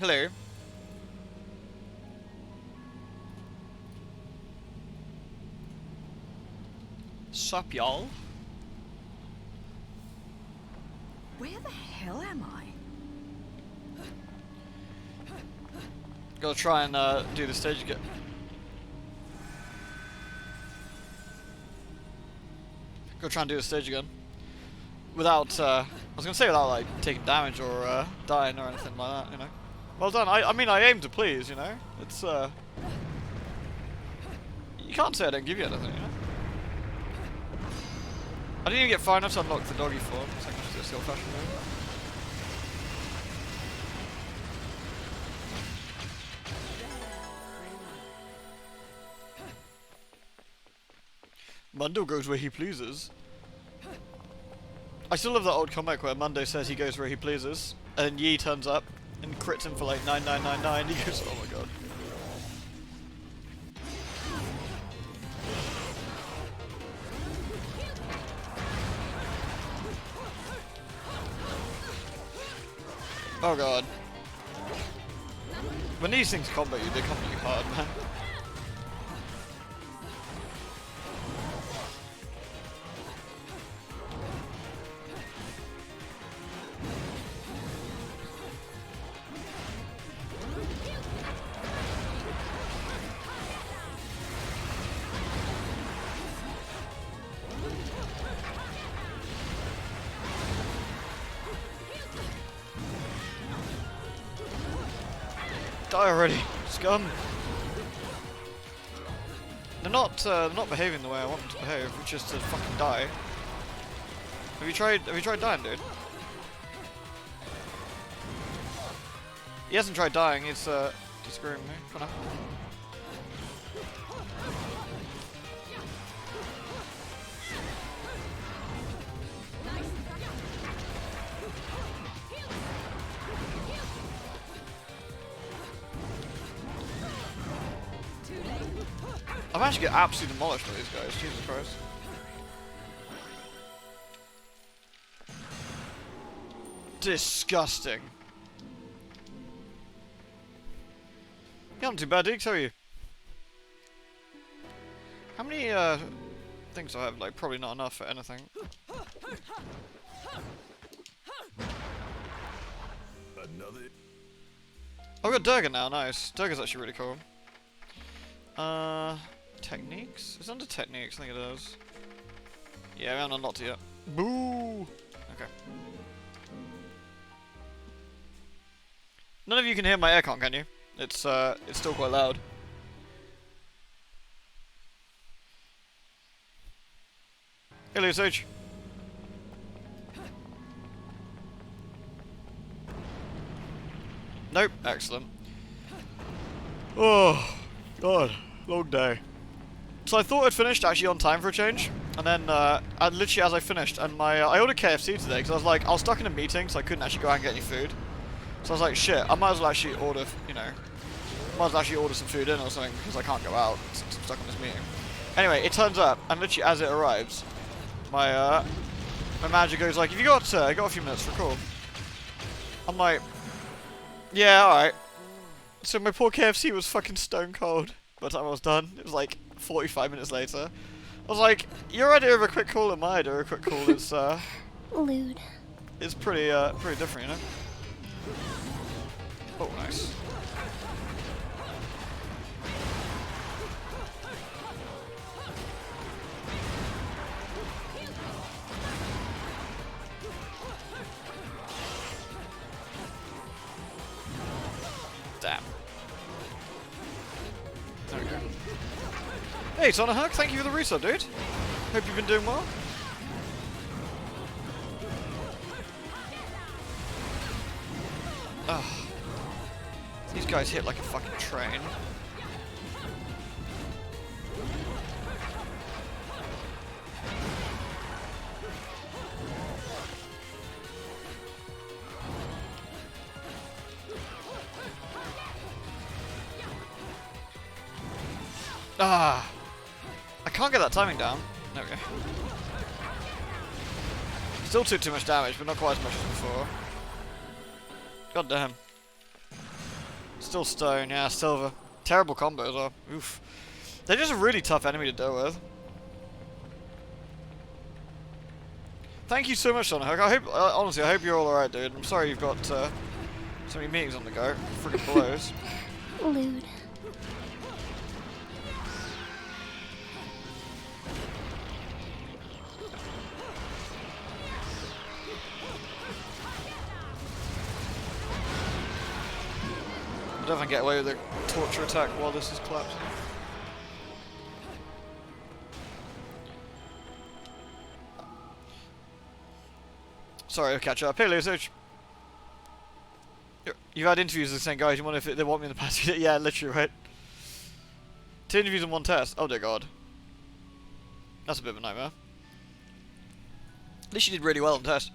Hello. Sup, y'all? Where the hell am I? Gotta try and do the stage again. Gotta try and do the stage again. Without, I was gonna say without like taking damage or dying or anything like that, you know. Well done. I mean, I aim to please, you know. It's you can't say I don't give you anything, you know. I didn't even get far enough to unlock the doggy form, so I can just do a skill fashion move. Mundo goes where he pleases. I still love that old comic where Mundo says he goes where he pleases, and Yi turns up and crits him for like 9999. He goes, oh my god. Oh god. When these things combo you, they combo you hard, man. Die already, scum! They're not behaving the way I want them to behave, which is to fucking die. Have you tried dying, dude? He hasn't tried dying, he's disagreeing with me for now. I've managed to get absolutely demolished by these guys, Jesus Christ. Disgusting. You're not too bad, Deeks, how are you? How many things do I have? Like, probably not enough for anything. Another. I've got Durga now, nice. Durga's actually really cool. Techniques? It's under techniques, I think it is. Yeah, we haven't unlocked it yet. Boo! Okay. None of you can hear my aircon, can you? It's still quite loud. Hello, Sage. Nope, excellent. Oh, God, long day. So I thought I'd finished actually on time for a change, and then literally as I finished, and I ordered KFC today because I was like, I was stuck in a meeting, so I couldn't actually go out and get any food. So I was like, shit, I might as well actually order, you know, might as well actually order some food in or something because I can't go out since I'm stuck in this meeting. Anyway, it turns up, and literally as it arrives, my manager goes like, "Have you got a few minutes for a call?" I'm like, "Yeah, all right." So my poor KFC was fucking stone cold by the time I was done. It was like 45 minutes later. I was like, "Your idea of a quick call and my idea of a quick call is lewd. It's pretty different, you know." Oh, nice. Damn. There we go. Hey, Sonahawk, thank you for the resub, dude. Hope you've been doing well. Ugh. These guys hit like a fucking train. Ah! I can't get that timing down. There we go. Still took too much damage, but not quite as much as before. God damn. Still stone, yeah, silver. Terrible combos are. Oof. They're just a really tough enemy to deal with. Thank you so much, Sonic. I hope, honestly, I hope you're all alright, dude. I'm sorry you've got so many meetings on the go. Friggin' blows. Lewd. I don't think I get away with a torture attack while this is collapsing. Sorry, I'll catch up. Hey, Lusage. You've had interviews with the same guys. You wonder if they want me in the past. Yeah, literally, right? 2 interviews and 1 test. Oh, dear God. That's a bit of a nightmare. At least you did really well on the test.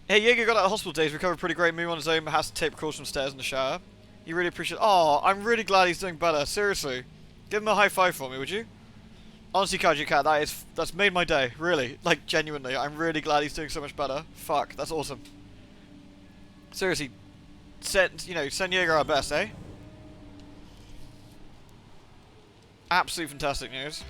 Hey, Jaeger got out of hospital days, recovered pretty great, moving on his own, but has to tape calls from stairs in the shower. You really appreciate. Oh, I'm really glad he's doing better. Seriously. Give him a high five for me, would you? Honestly, Kaiju Cat, that's made my day. Really. Like, genuinely. I'm really glad he's doing so much better. Fuck, that's awesome. Seriously. Send Jaeger our best, eh? Absolutely fantastic news.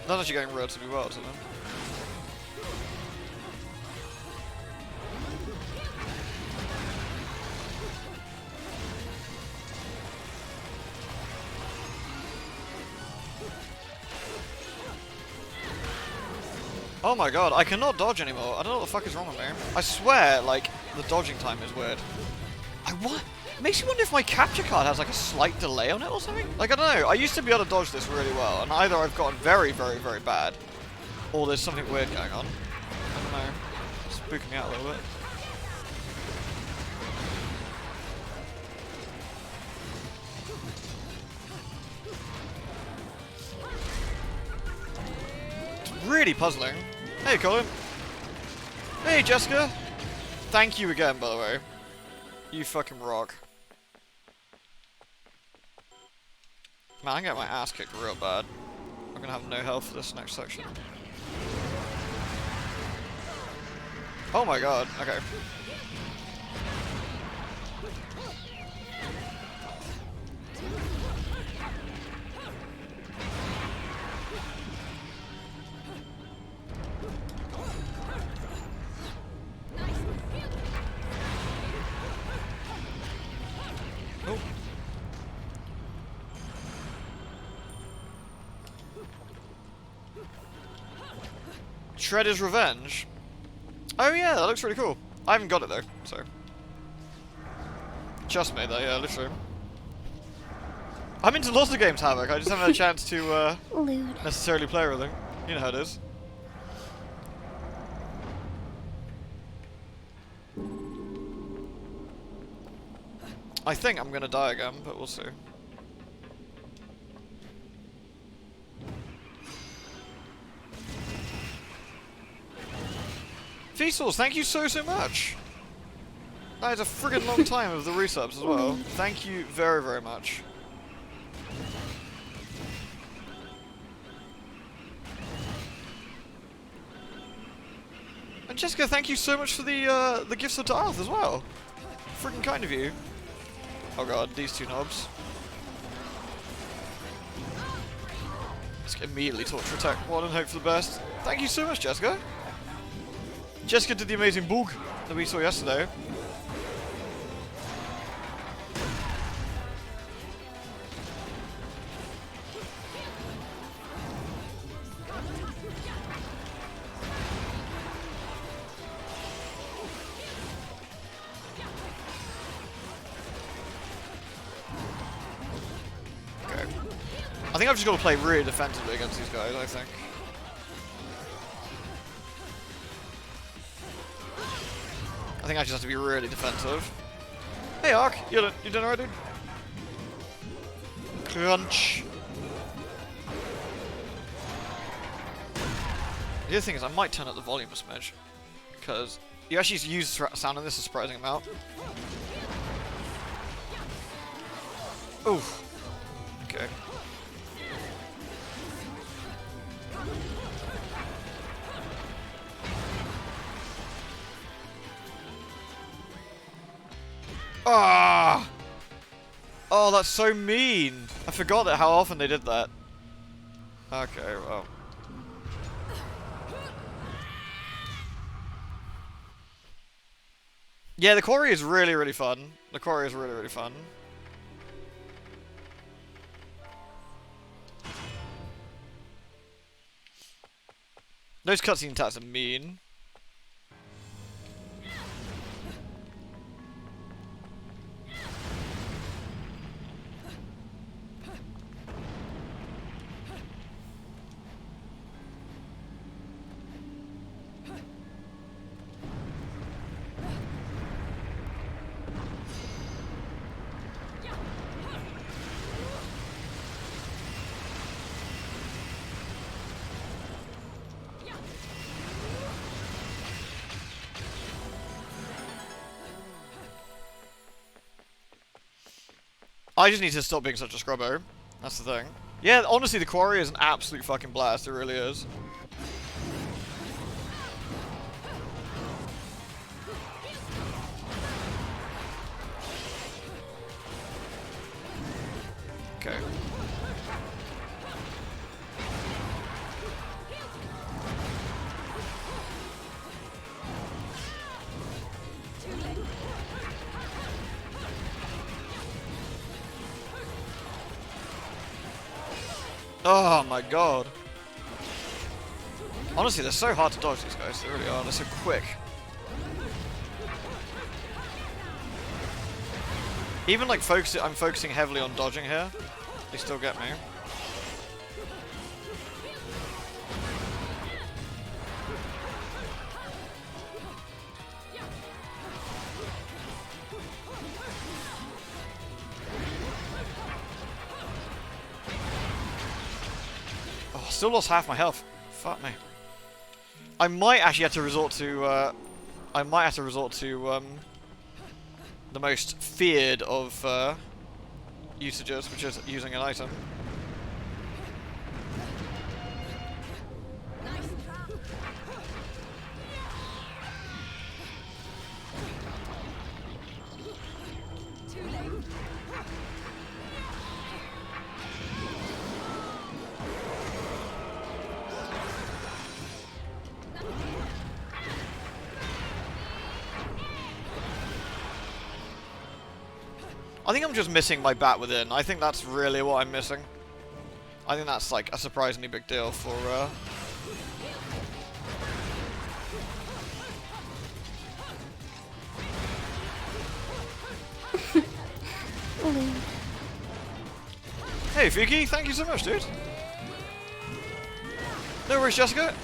That's actually going relatively well to them. Oh my god, I cannot dodge anymore. I don't know what the fuck is wrong with me. I swear, like, the dodging time is weird. What? It makes you wonder if my capture card has like a slight delay on it or something. Like, I don't know. I used to be able to dodge this really well, and either I've gotten very, very, very bad, or there's something weird going on. I don't know. It's spooking me out a little bit. It's really puzzling. Hey, Colin. Hey, Jessica. Thank you again, by the way. You fucking rock. Man, I'm getting my ass kicked real bad. I'm gonna have no health for this next section. Oh my god, okay. Oh. Shredder's Revenge. Oh yeah, that looks really cool. I haven't got it though, so. Just made that, yeah, literally. I'm into lots of games, Havoc. I just haven't had a chance to necessarily play everything. You know how it is. I think I'm gonna die again, but we'll see. Vsauce, thank you so much! That is a friggin' long time of the resubs as well. Thank you very, very much. And Jessica, thank you so much for the gifts of Darth as well. Friggin' kind of you. Oh god, these two knobs. Let's immediately torture attack one and hope for the best. Thank you so much, Jessica. Jessica did the amazing bug that we saw yesterday. Okay. I think I've just got to play really defensively against these guys, I think. I think I just have to be really defensive. Hey Ark, you doing alright, dude? Crunch. The other thing is I might turn up the volume a smidge, because you actually use sound in this a surprising amount. Oof. Okay. Ah! Oh, that's so mean. I forgot that how often they did that. Okay, well. Yeah, the quarry is really, really fun. The quarry is really, really fun. Those cutscene attacks are mean. I just need to stop being such a scrubbo. That's the thing. Yeah, honestly, the quarry is an absolute fucking blast. It really is. Okay. Oh my god. Honestly, they're so hard to dodge, these guys. They really are. They're so quick. Even like I'm focusing heavily on dodging here. They still get me. Oh, still lost half my health. Fuck me. I might actually have to resort to the most feared of usages, which is using an item. I think I'm just missing my bat within. I think that's really what I'm missing. I think that's like a surprisingly big deal for Hey Fiki, thank you so much, dude. No worries, Jessica.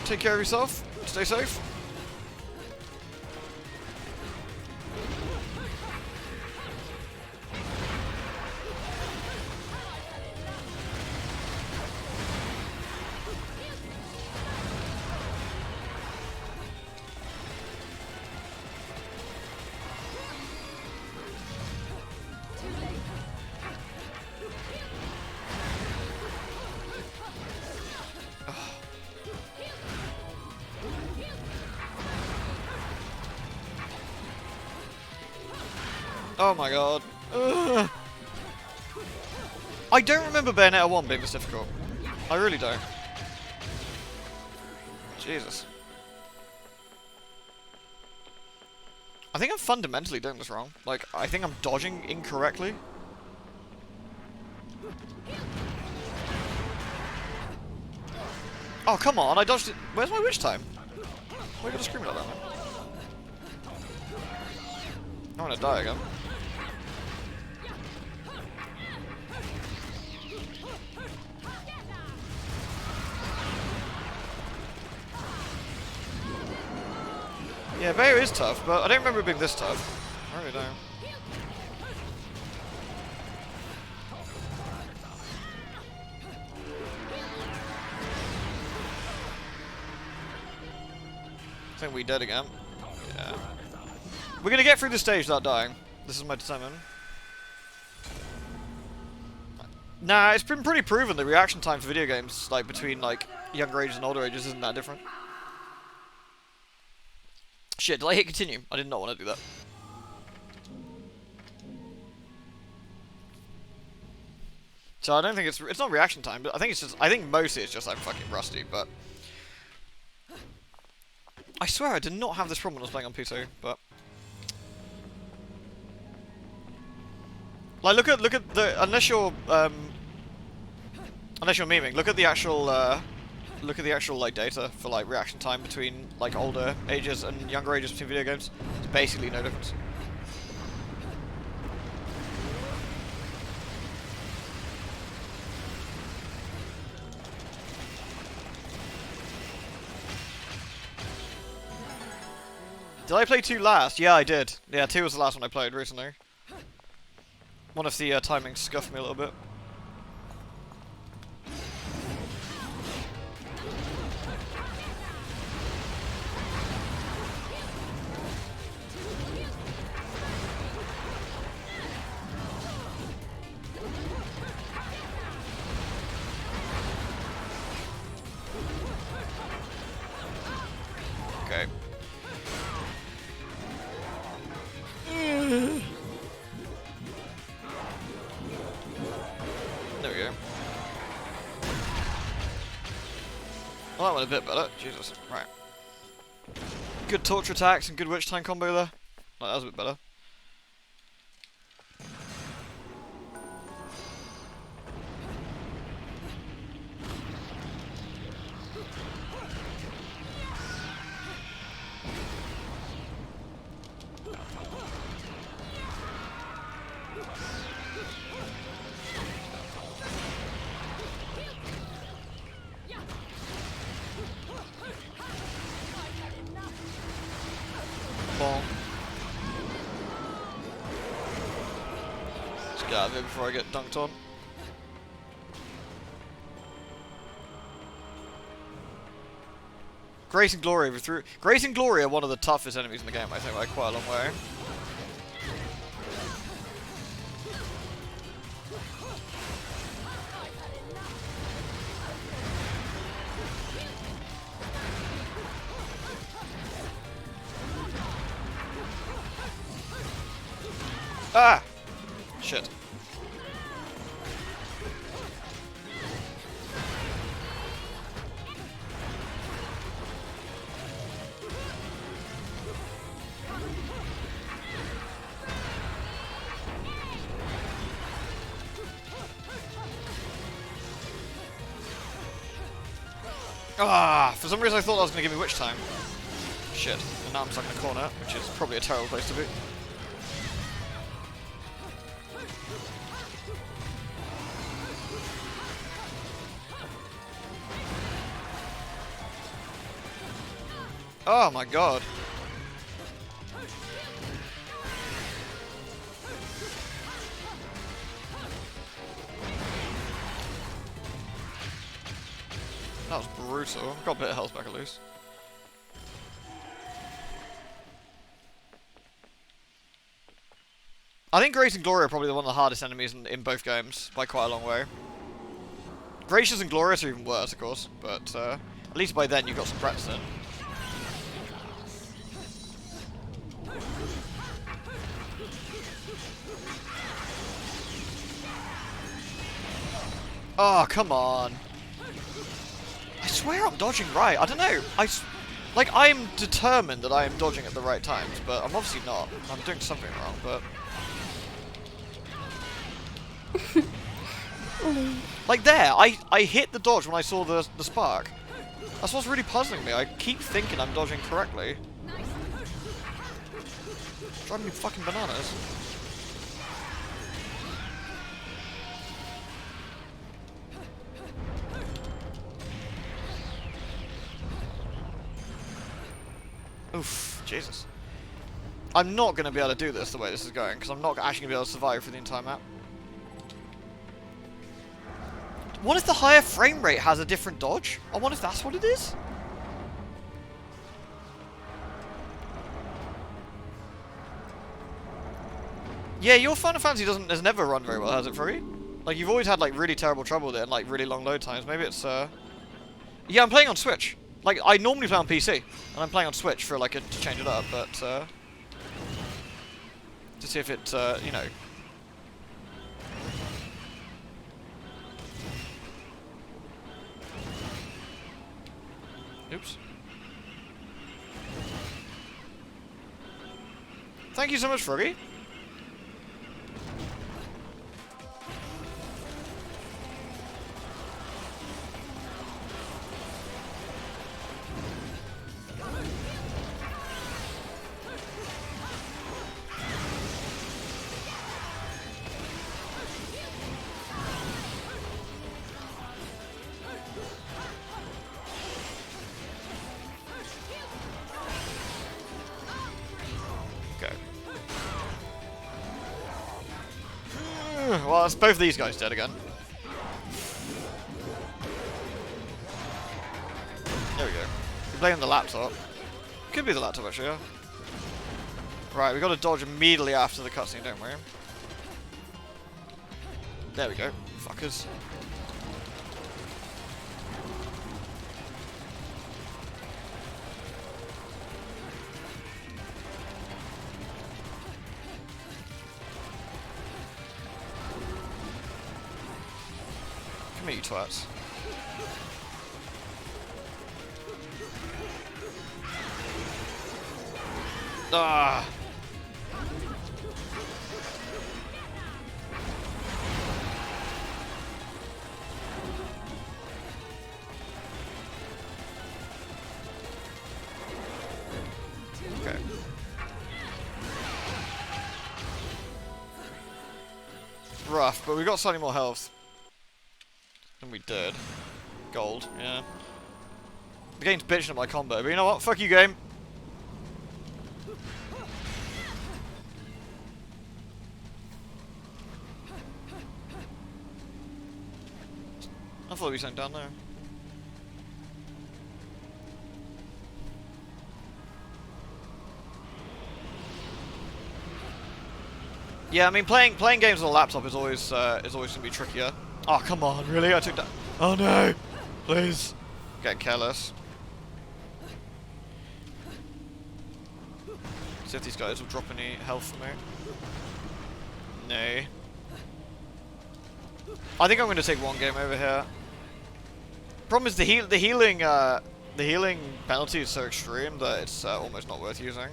Take care of yourself. Stay safe. Oh my god. Ugh. I don't remember Bayonetta 1 being this difficult. I really don't. Jesus. I think I'm fundamentally doing this wrong. Like, I think I'm dodging incorrectly. Oh, come on, I dodged it. Where's my witch time? Why are you gonna scream like that, man? I'm gonna die again. Yeah, Bayo is tough, but I don't remember it being this tough. I really don't. think we dead again. Yeah. We're gonna get through this stage without dying. This is my determination. Nah, it's been pretty proven that reaction time for video games, like between like younger ages and older ages, isn't that different. Shit, did I hit continue? I did not want to do that. So I don't think it's not reaction time, but I think mostly it's just I'm fucking rusty, but I swear I did not have this problem when I was playing on PC, but like look at the unless you're memeing, look at the actual like data for like reaction time between like older ages and younger ages between video games. It's basically no difference. Did I play 2 last? Yeah, I did. Yeah, 2 was the last one I played recently. One of the timings scuffed me a little bit. Okay. There we go. Well, that went a bit better. Jesus. Right. Good torture attacks and good witch time combo there. Like, that was a bit better. Ball. Let's get out of here before I get dunked on. Grace and Glory overthrew. Grace and Glory are one of the toughest enemies in the game, I think, by quite a long way. Ah! Shit. Ah! For some reason I thought that was going to give me witch time. Shit. And now I'm stuck in a corner, which is probably a terrible place to be. Oh my god. That was brutal. Got a bit of health back at least. I think Grace and Gloria are probably one of the hardest enemies in both games, by quite a long way. Gracious and Glorious are even worse, of course, but at least by then you've got some practice in. Oh, come on. I swear I'm dodging right. I don't know. I'm determined that I am dodging at the right times, but I'm obviously not. I'm doing something wrong, but... like there, I hit the dodge when I saw the spark. That's what's really puzzling me. I keep thinking I'm dodging correctly. Driving me fucking bananas. Oof, Jesus. I'm not going to be able to do this the way this is going, because I'm not actually going to be able to survive for the entire map. What if the higher frame rate has a different dodge? I wonder if that's what it is? Yeah, your Final Fantasy has never run very well, has it, Froggy? Like, you've always had, like, really terrible trouble with it and, like, really long load times. Maybe it's, Yeah, I'm playing on Switch. Like, I normally play on PC, and I'm playing on Switch for, like, to change it up, but, to see if it, you know... Oops. Thank you so much, Froggy. Well, it's both these guys dead again. There we go. You're playing the laptop. Could be the laptop, actually, yeah. Right, we got to dodge immediately after the cutscene, don't we? There we go. Fuckers. Come here, you twats. Ah! Okay. Rough, but we got slightly more health than we did. Gold, yeah. The game's bitching at my combo, but you know what? Fuck you, game. I thought we were something down there. Yeah, I mean, playing games on a laptop is always gonna be trickier. Oh, come on, really? I took that. Oh no! Please. Get careless. See if these guys will drop any health for me. No. I think I'm going to take one game over here. Problem is the healing penalty is so extreme that it's almost not worth using.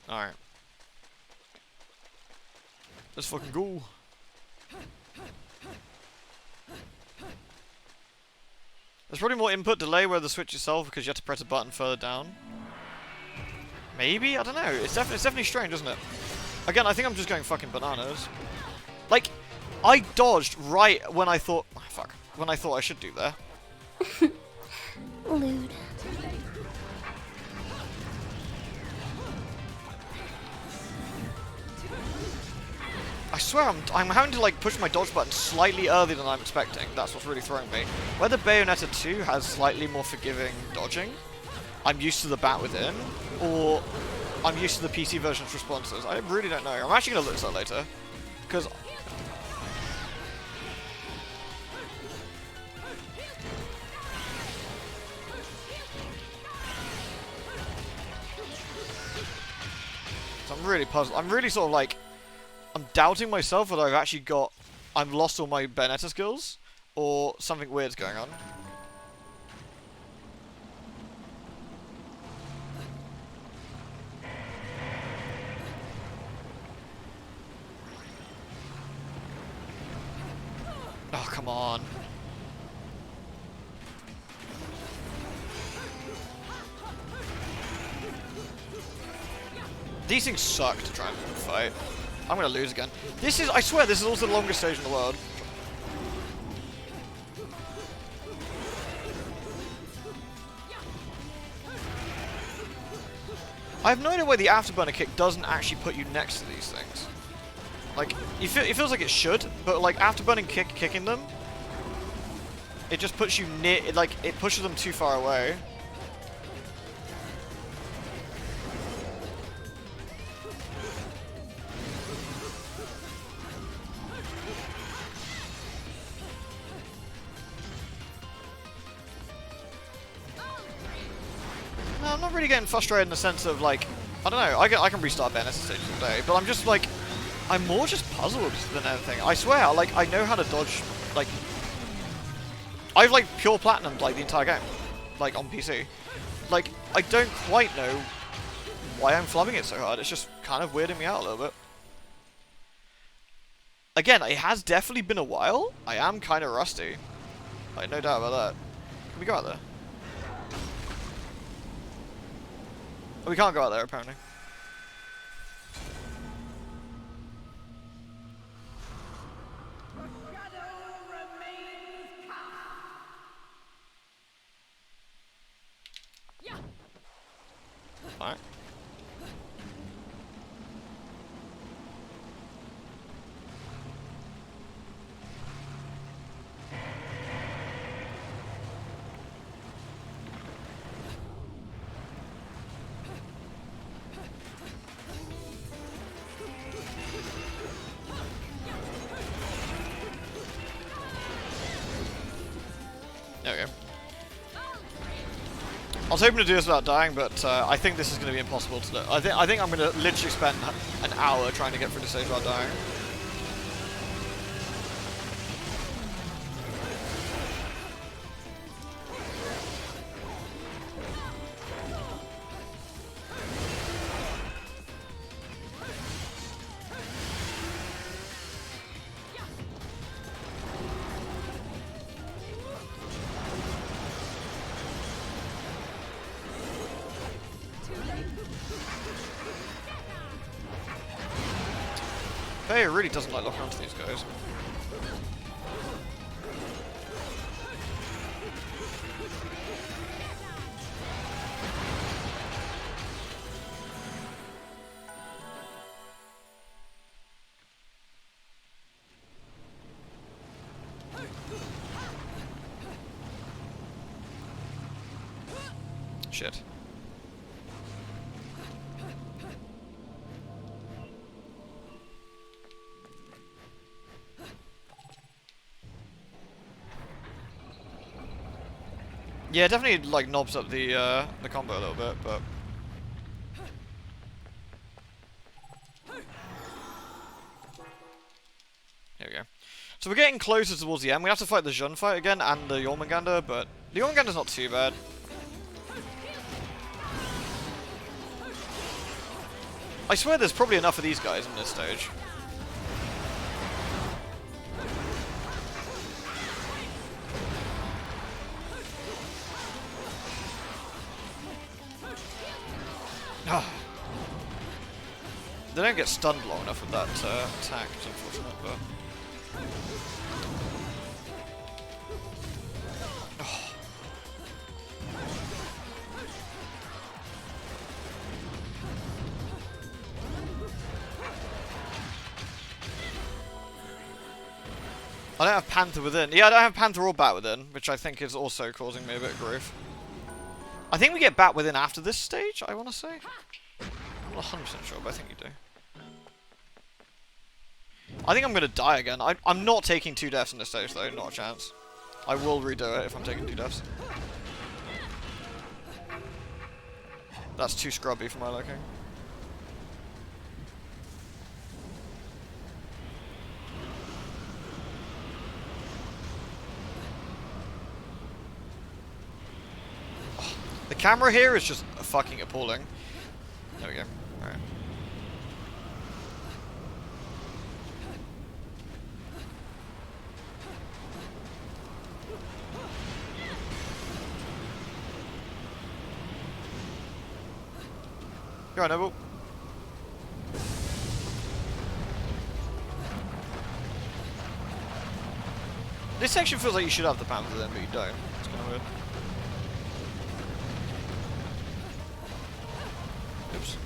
Alright. Let's fucking go. There's probably more input delay where the switch itself because you have to press a button further down. Maybe? I don't know. It's definitely strange, isn't it? Again, I think I'm just going fucking bananas. Like, I dodged right when I thought... Oh, fuck. When I thought I should do there. Lewd. I swear I'm having to like push my dodge button slightly earlier than I'm expecting. That's what's really throwing me. Whether Bayonetta 2 has slightly more forgiving dodging, I'm used to the bat within, or I'm used to the PC version's responses. I really don't know. I'm actually going to look at that later. Because... I'm really puzzled. I'm really sort of like... I'm doubting myself whether I've actually I've lost all my Bayonetta skills, or something weird's going on. Oh, come on. These things suck to try and fight. I'm gonna lose again. This is, I swear, this is also the longest stage in the world. I have no idea why the afterburner kick doesn't actually put you next to these things. Like, it feels like it should, but like afterburning kicking them, it just puts you near, it pushes them too far away. No, I'm not really getting frustrated in the sense of like, I don't know, I can restart Bayonet stages all day, but I'm just like, I'm more just puzzled than anything. I swear, like, I know how to dodge, like, I've like pure platinumed like the entire game, like on PC. Like, I don't quite know why I'm flubbing it so hard. It's just kind of weirding me out a little bit. Again, it has definitely been a while. I am kind of rusty. Like, no doubt about that. Can we go out there? Oh, we can't go out there, apparently. Alright. There we go. I was hoping to do this without dying, but I think this is going to be impossible to do. I think I'm going to literally spend an hour trying to get through the stage without dying. Bayo really doesn't like locking onto these guys. Shit. Yeah, definitely like knobs up the combo a little bit, but here we go. So we're getting closer towards the end. We have to fight the Jun fight again and the Jormungandr, but the Jormungandr's not too bad. I swear there's probably enough of these guys in this stage. They don't get stunned long enough with that attack, it's unfortunate, but... Oh. I don't have Panther within. Yeah, I don't have Panther or Bat within, which I think is also causing me a bit of grief. I think we get Bat within after this stage, I want to say. I'm not 100% sure, but I think you do. I think I'm going to die again. I'm not taking 2 deaths in this stage, though. Not a chance. I will redo it if I'm taking 2 deaths. That's too scrubby for my liking. Oh, the camera here is just fucking appalling. There we go. Alright. You're right, Noble. This section feels like you should have the Panther then, but you don't. It's kind of weird. Oops.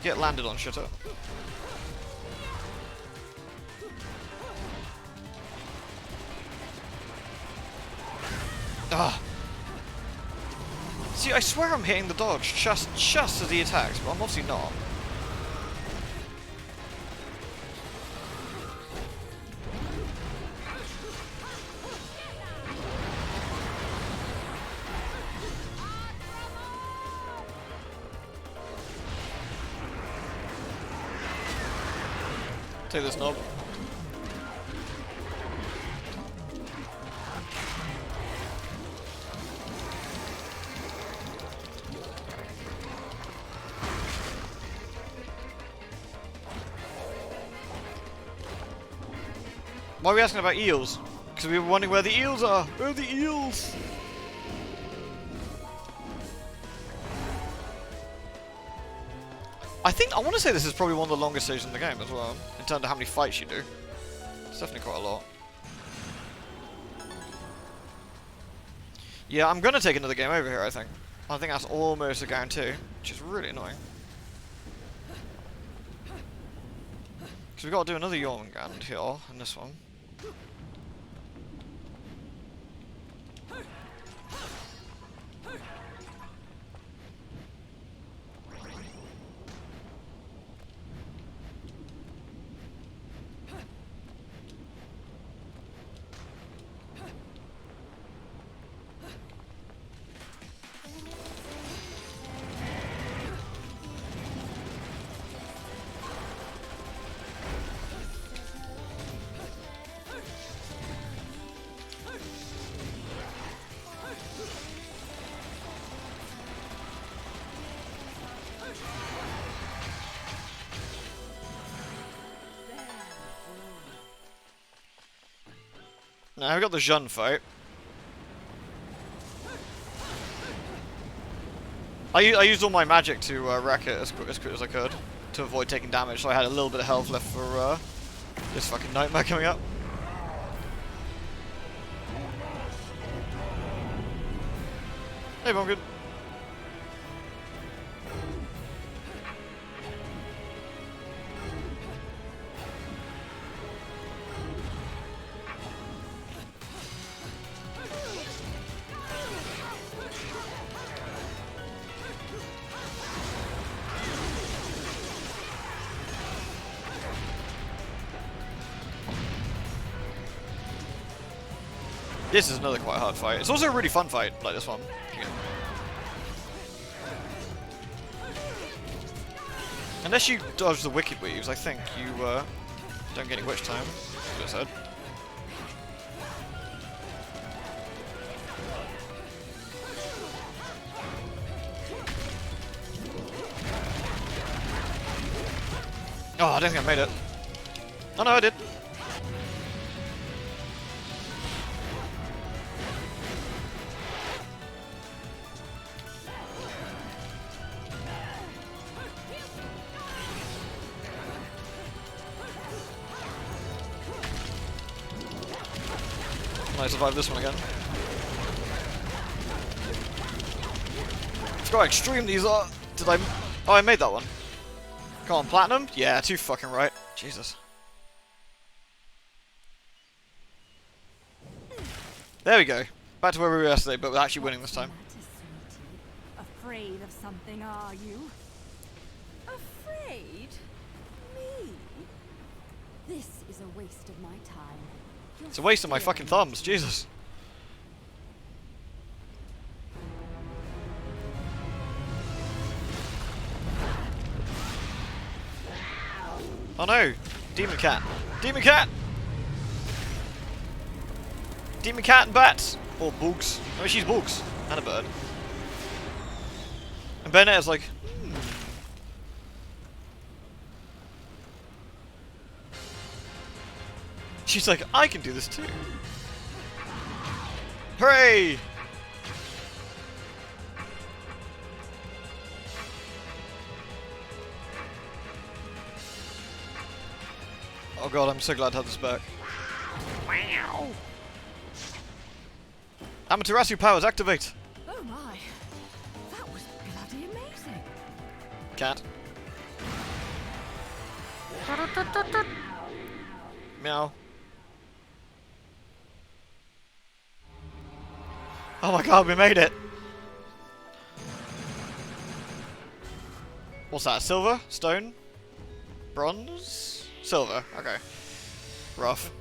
Get landed on, shitter. Ah. See, I swear I'm hitting the dodge just as he attacks, but I'm obviously not. Take this knob. Why are we asking about eels? Because we were wondering where the eels are! Where are the eels? I want to say this is probably one of the longest stages in the game as well, in terms of how many fights you do. It's definitely quite a lot. Yeah, I'm gonna take another game over here, I think. I think that's almost a guarantee, which is really annoying. Because we've got to do another Jormungand here, in this one. Now we've got the Jun fight. I used all my magic to wreck it as quick as I could to avoid taking damage, so I had a little bit of health left for this fucking nightmare coming up. Hey, but I'm good. This is another quite hard fight. It's also a really fun fight, like this one. Unless you dodge the Wicked Weaves, I think you don't get any Witch Time, as I said. Oh, I don't think I made it. Oh no, I did. I survived this one again. Let's go how extreme these are. Did I? Oh, I made that one. Come on, platinum? Yeah, too fucking right. Jesus. There we go. Back to where we were yesterday, but we're actually winning this time. Afraid of something, are you? Afraid? Me? This is a waste of my time. It's a waste of my fucking thumbs, Jesus. Oh no! Demon cat! Demon cat! Demon cat and bats! Or bugs. I mean, she's bugs. And a bird. And Bayonet is like, She's like, I can do this too. Hooray! Oh god, I'm so glad to have this back. Wow! Amaterasu powers activate! Oh my, that was bloody amazing. Cat. Meow. Oh my god, we made it! What's that? Silver? Stone? Bronze? Silver. Okay. Rough.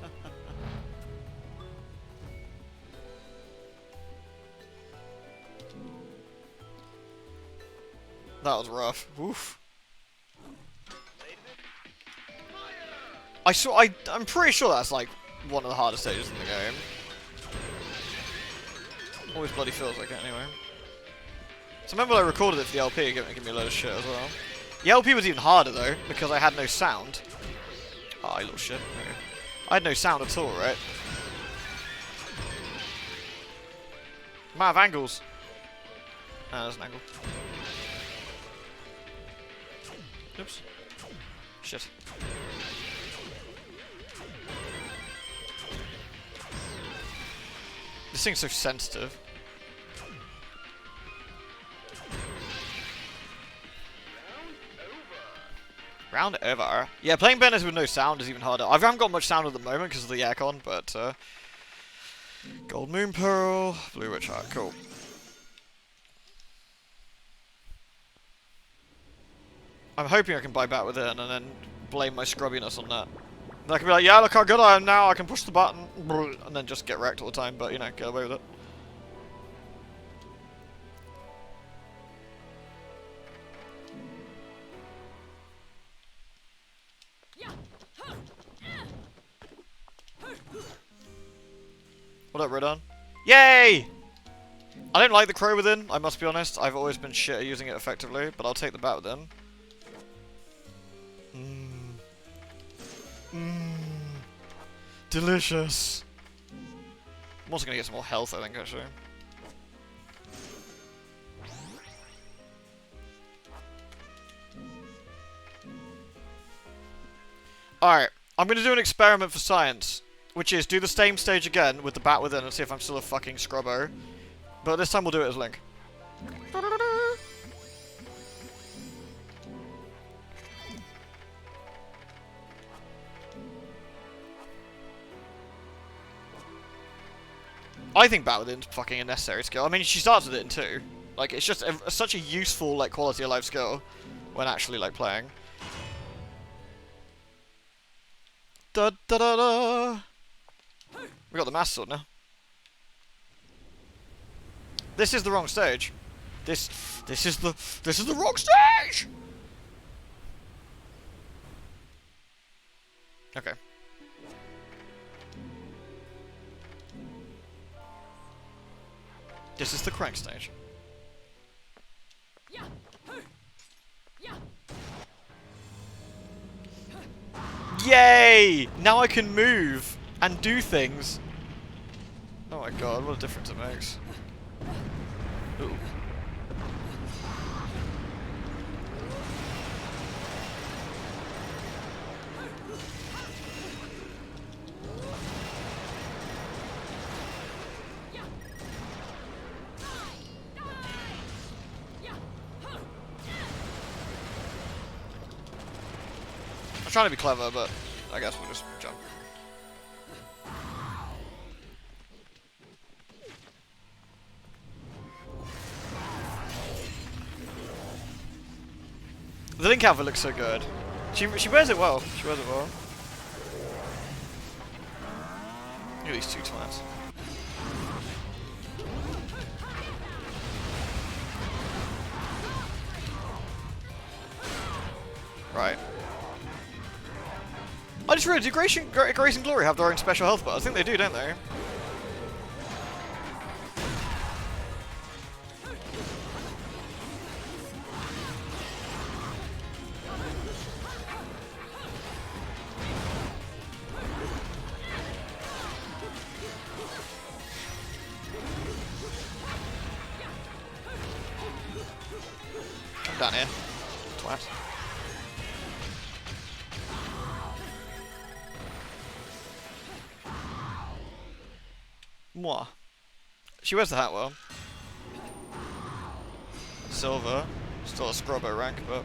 That was rough. Oof. I'm pretty sure that's like one of the hardest stages in the game. Always bloody feels like it anyway. So remember I recorded it for the LP, giving me a load of shit as well. The LP was even harder though, because I had no sound. Oh, you little shit. Okay. I had no sound at all, right? I'm out of angles. Ah, there's an angle. Oops. Shit. This thing's so sensitive. Round over. Yeah, playing Bayonet with no sound is even harder. I haven't got much sound at the moment because of the aircon, but Gold Moon Pearl, Blue Witch Heart, cool. I'm hoping I can buy back within and then blame my scrubbiness on that. And I can be like, yeah, look how good I am now, I can push the button, and then just get wrecked all the time, but you know, get away with it. What up, Redon? Yay! I don't like the crow within, I must be honest. I've always been shit at using it effectively, but I'll take the bat within. Delicious. I'm also gonna get some more health, I think, actually. Alright, I'm gonna do an experiment for science. Which is, do the same stage again with the bat within and see if I'm still a fucking scrubbo. But this time we'll do it as Link. I think bat within's fucking a necessary skill. I mean, she starts with it in 2. Like, it's just such a useful, like, quality of life skill when actually, like, playing. Da da da da! We got the Master Sword now. This is the wrong stage. This is the wrong stage. Okay. This is the crank stage. Yay! Now I can move and do things. Oh my god, what a difference it makes. Ooh. I'm trying to be clever, but I guess we'll just jump. The Link outfit looks so good. She wears it well. She wears it well. Look at these two twats. Right. I just realized, do Grace and Glory have their own special health bar? I think they do, don't they? Come down here, twat. Mwah. She wears the hat well. Silver. Still a scrubbo rank, but...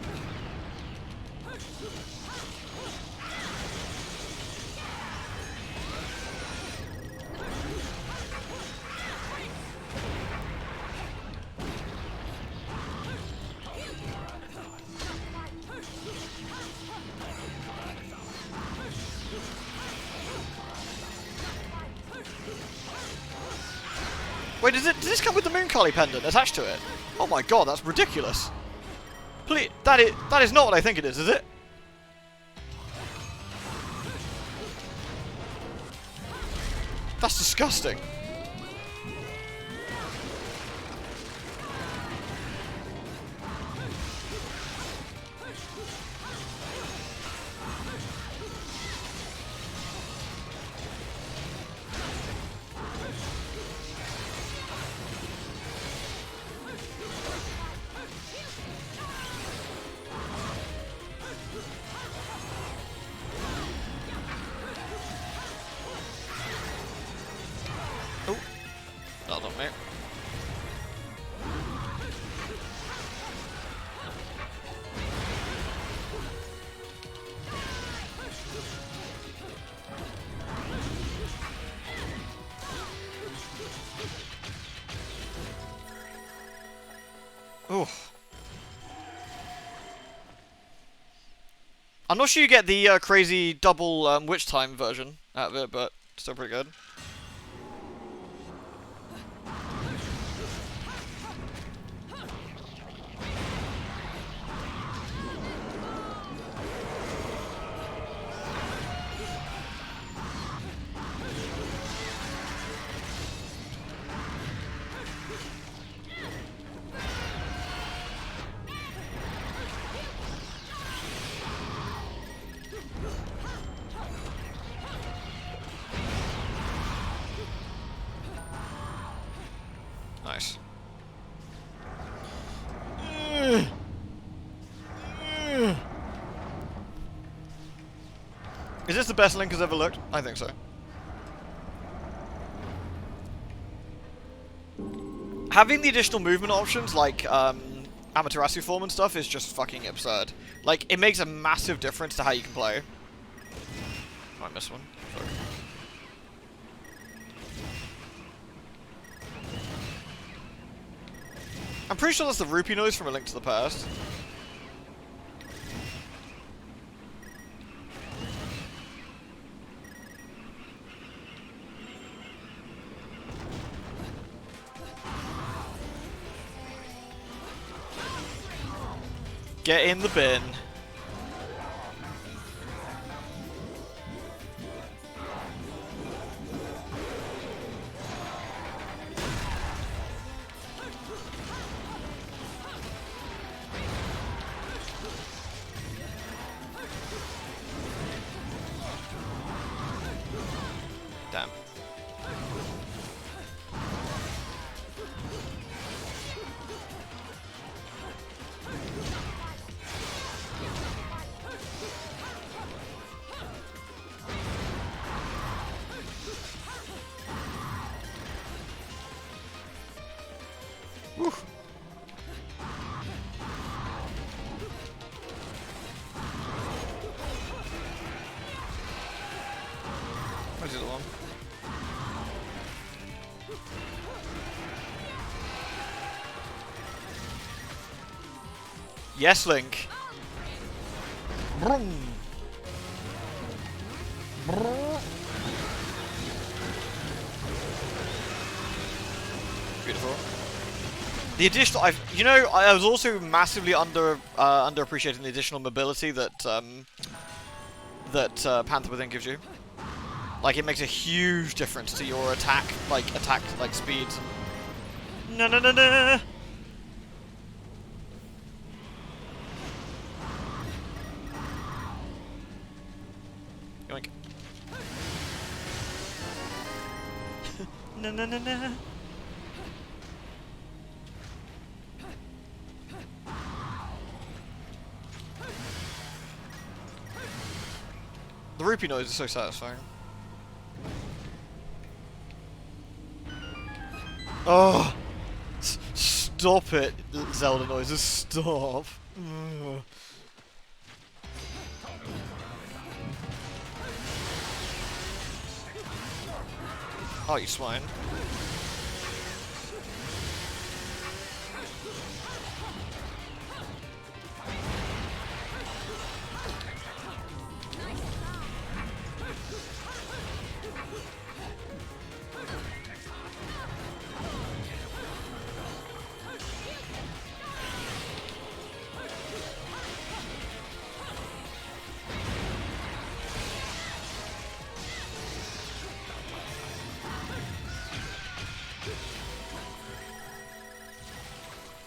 Wait, does this come with the Moonkali pendant attached to it? Oh my god, that's ridiculous. Please, that is not what I think it is it? That's disgusting. Oh, that's on me. Oh. I'm not sure you get the crazy double witch time version out of it, but still pretty good. Nice. Is this the best Link has ever looked? I think so. Having the additional movement options like Amaterasu form and stuff is just fucking absurd. Like, it makes a massive difference to how you can play. Oh, I missed one. Sorry. I'm pretty sure that's the rupee noise from A Link to the Past. Get in the bin. Damn. Woof. Where's the other one? Yes, Link. Vroom. Beautiful. The additional, I was also massively underappreciating the additional mobility that Panther Within gives you. Like, it makes a huge difference to your attack speed. No, no, no, no. Yoink. No, no, no, no. The rupee noise is so satisfying. Oh! Stop it, Zelda noises, stop. Ugh. Oh, you swine.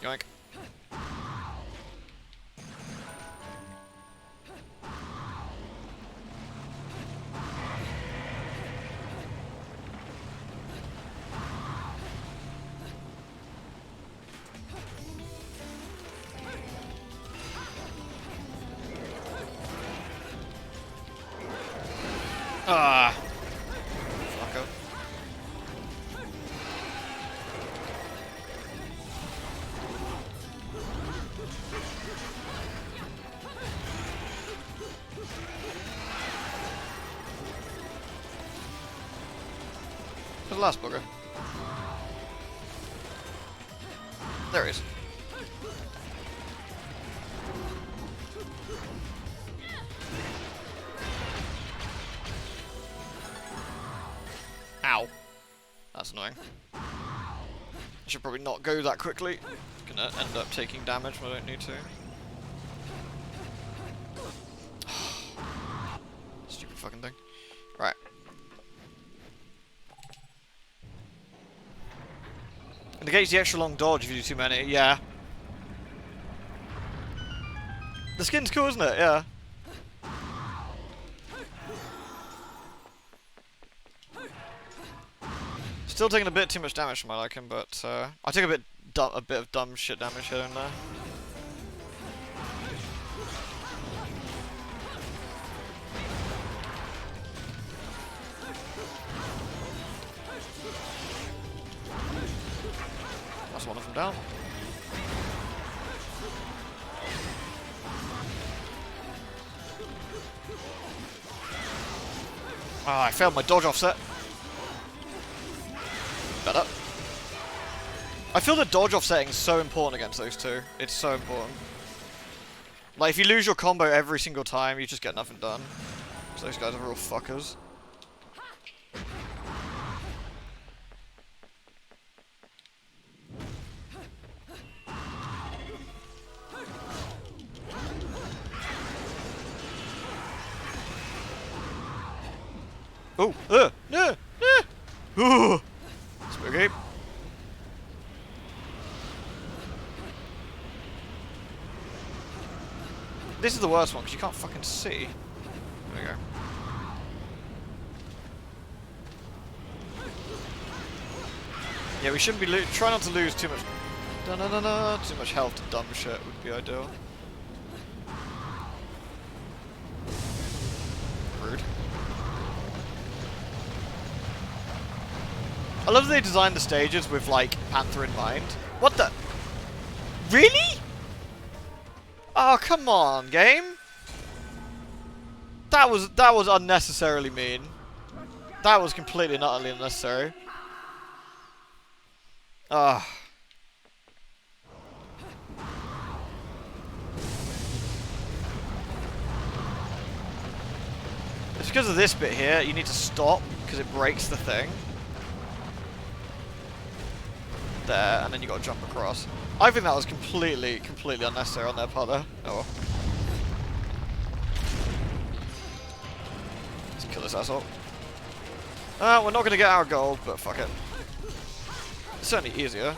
Yoink. Ah. Fucker. Where's the last bugger? There he is. Ow. That's annoying. I should probably not go that quickly. Gonna end up taking damage when I don't need to. Stupid fucking thing. Right. It negates the extra long dodge if you do too many. Yeah. The skin's cool, isn't it? Yeah. Still taking a bit too much damage for my liking, but I took a bit of dumb shit damage here and there. That's one of them down. Ah, I failed my dodge offset. Better. I feel the dodge offsetting is so important against those two. It's so important. Like, if you lose your combo every single time, you just get nothing done. So those guys are real fuckers. Oh, ooh, spooky. This is the worst one because you can't fucking see. There we go. Yeah, we shouldn't be try not to lose too much. Too much health to dumb shit would be ideal. Rude. I love that they designed the stages with, like, Panther in mind. What the? Really? Oh, come on, game. That was unnecessarily mean. That was completely and utterly unnecessary. Ah. It's because of this bit here, you need to stop, because it breaks the thing. There, and then you got to jump across. I think that was completely unnecessary on their part there. Oh well. Let's kill this asshole. We're not going to get our gold, but fuck it. It's certainly easier.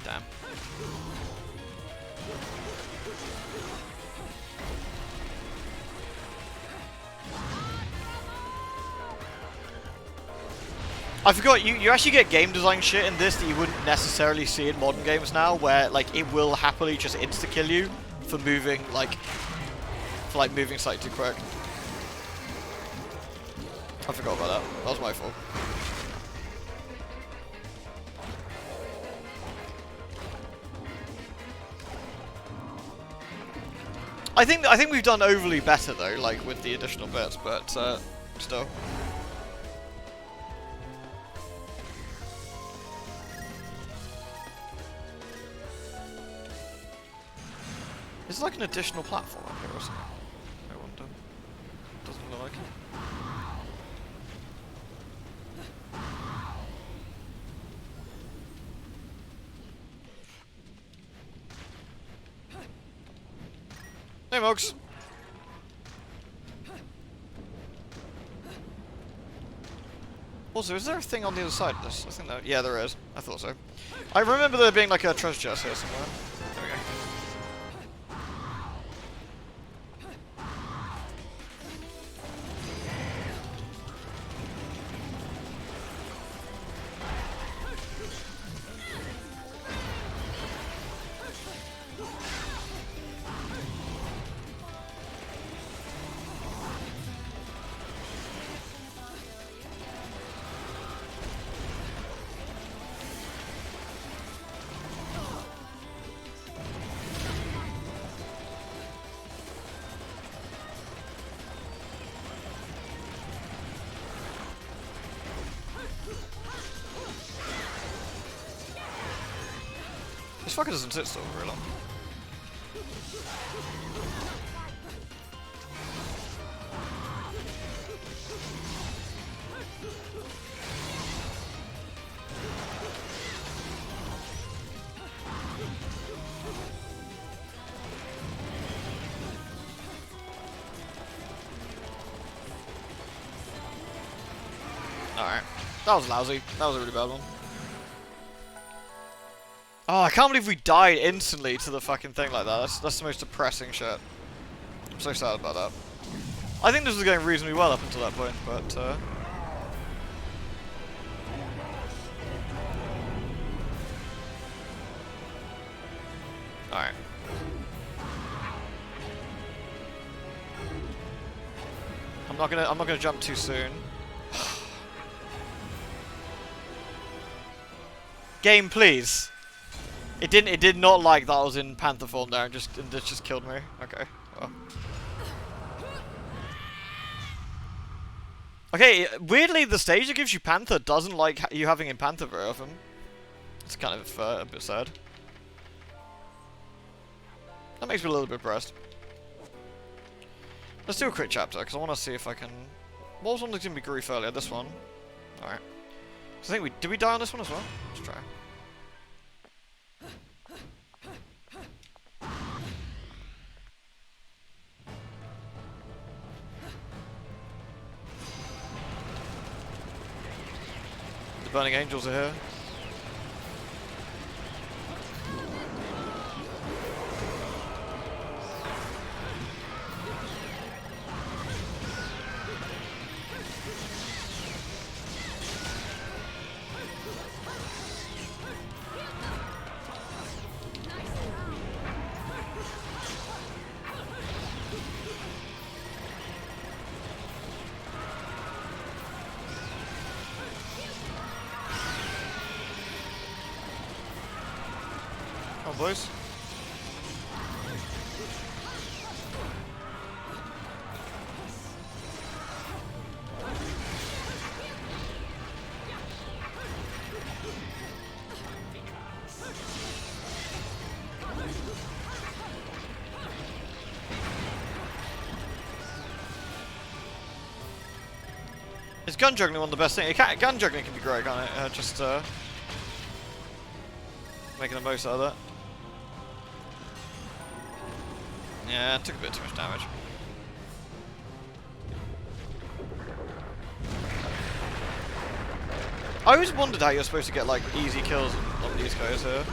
Damn. I forgot, you actually get game design shit in this that you wouldn't necessarily see in modern games now, where like it will happily just insta-kill you for moving moving slightly too quick. I forgot about that. That was my fault. I think we've done overly better though, like with the additional bits, but still. Is there like an additional platform up here or something? I wonder. Doesn't look like it. Hey, Mugs. Also, is there a thing on the other side of this? I think that, yeah, there is. I thought so. I remember there being like a treasure chest here somewhere. There we go. This fucker doesn't sit still for very long. Alright. That was lousy. That was a really bad one. Oh, I can't believe we died instantly to the fucking thing like that. That's the most depressing shit. I'm so sad about that. I think this was going reasonably well up until that point, but alright. I'm not gonna jump too soon. Game, please. It did not like that I was in panther form there and it just killed me. Okay. Well. Okay, weirdly the stage that gives you panther doesn't like you having in panther very often. It's kind of a bit sad. That makes me a little bit depressed. Let's do a quick chapter because I want to see if I can. What was one that's gonna be grief earlier? This one. All right. So I think did we die on this one as well? Let's try. The burning angels are here. Oh, boys. Is gun juggling one of the best things? Gun juggling can be great, can't it? Just making the most out of that. Yeah, it took a bit too much damage. I always wondered how you're supposed to get like easy kills on these guys here.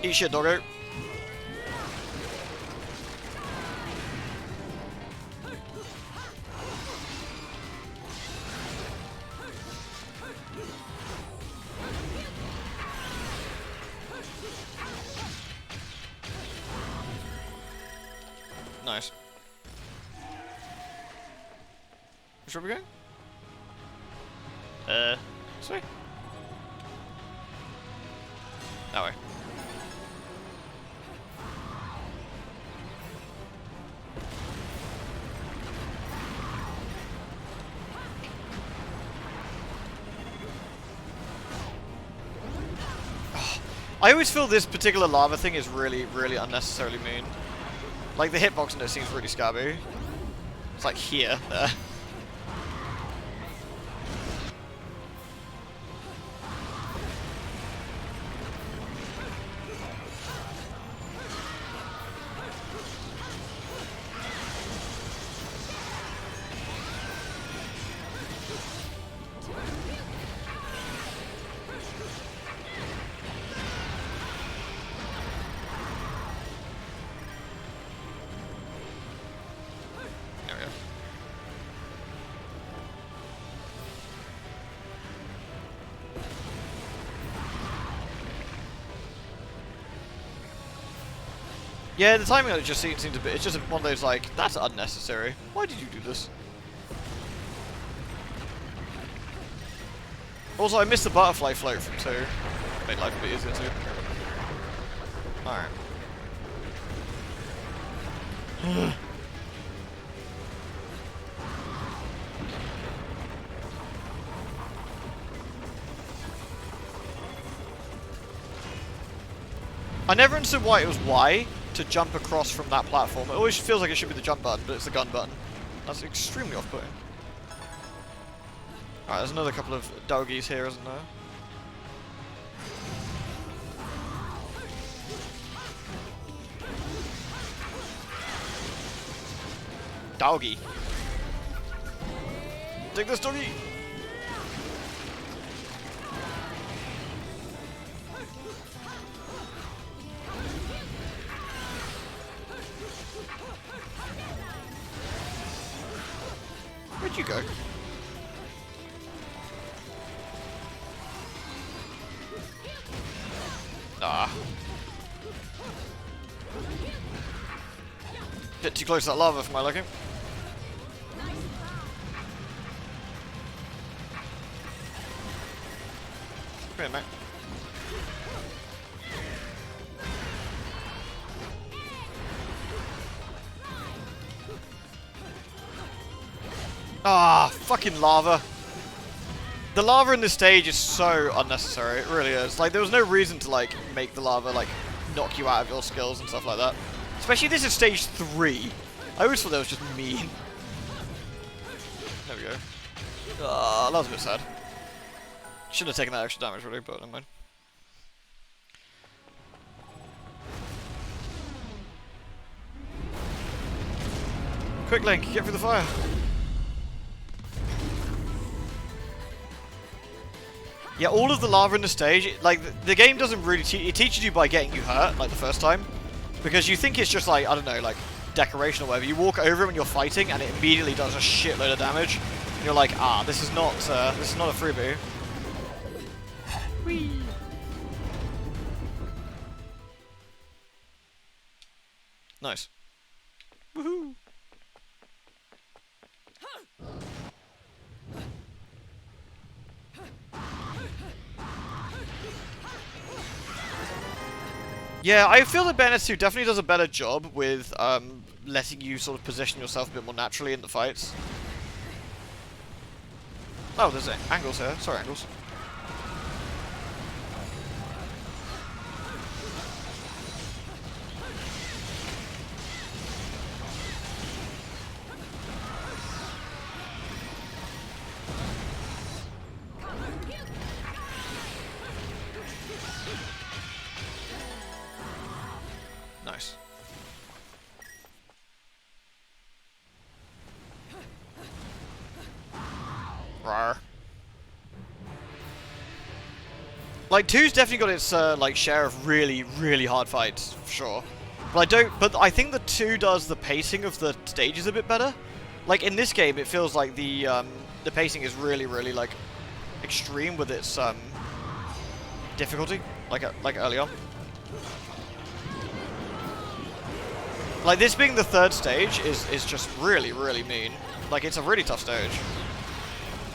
Eat shit, doggo. Nice. Which way are we going? This way? That way. I always feel this particular lava thing is really, really unnecessarily mean. Like, the hitbox in it seems really scabby. It's like here, there. There we go. Yeah, the timing of it just seems a bit. It's just one of those like, that's unnecessary. Why did you do this? Also, I missed the butterfly float from 2. Made life a bit easier too. Alright. I never understood why it was Y to jump across from that platform. It always feels like it should be the jump button, but it's the gun button. That's extremely off-putting. Alright, there's another couple of doggies here, isn't there? Doggy. Take this, doggy! Where'd you go? Ah. Bit too close to that lava for my liking. Come here, mate. Ah, fucking lava. The lava in this stage is so unnecessary, it really is. Like, there was no reason to, like, make the lava, like, knock you out of your skills and stuff like that. Especially this is stage 3. I always thought that was just mean. There we go. That was a bit sad. Shouldn't have taken that extra damage, really, but never mind. Quick, Link, get through the fire. Yeah, all of the lava in the stage, like, the game doesn't really it teaches you by getting you hurt, like, the first time. Because you think it's just, like, I don't know, like, decoration or whatever. You walk over it when you're fighting, and it immediately does a shitload of damage. And you're like, ah, this is not a freebie. Whee! Nice. Woohoo! Yeah, I feel that Bayonet 2 definitely does a better job with letting you sort of position yourself a bit more naturally in the fights. Oh, there's angles here. Sorry, angles. Nice. Rawr. Like, 2's definitely got its like share of really, really hard fights, for sure. But I think the 2 does the pacing of the stages a bit better. Like, in this game, it feels like the pacing is really, really, like, extreme with its difficulty, like early on. Like, this being the 3rd stage is just really, really mean. Like, it's a really tough stage.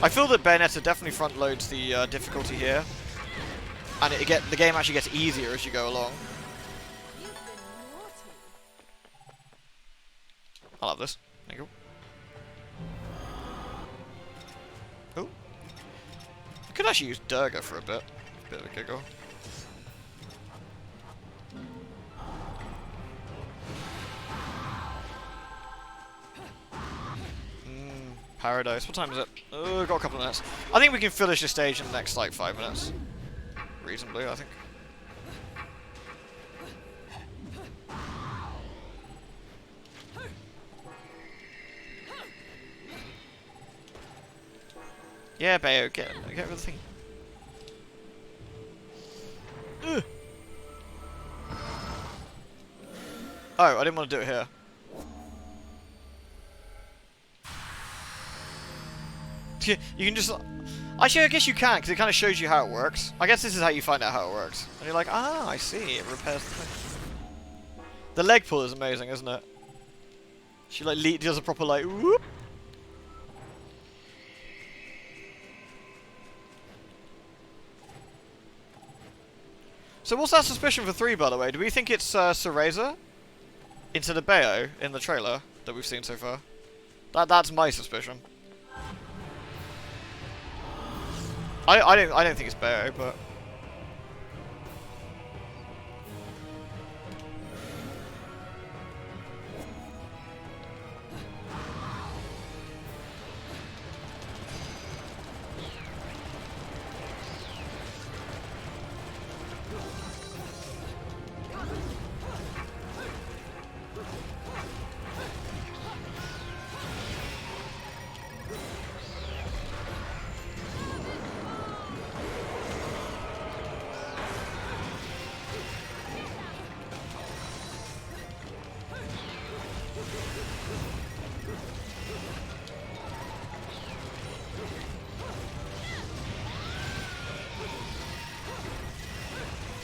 I feel that Bayonetta definitely front loads the difficulty here. And the game actually gets easier as you go along. I love this. There you go. Oh. I could actually use Durga for a bit. Bit of a giggle. paradise. What time is it? Oh, got a couple of minutes. I think we can finish this stage in the next, like, 5 minutes. Reasonably, I think. Yeah, Bayo, get rid of the thing. Ugh. Oh, I didn't want to do it here. You can just... Actually, I guess you can, because it kind of shows you how it works. I guess this is how you find out how it works. And you're like, ah, I see, it repairs the thing. The leg pull is amazing, isn't it? She, like, does a proper, like, whoop. So what's that suspicion for 3, by the way? Do we think it's Cereza instead of Bayo in the trailer that we've seen so far? That's my suspicion. I don't think it's Bayo, but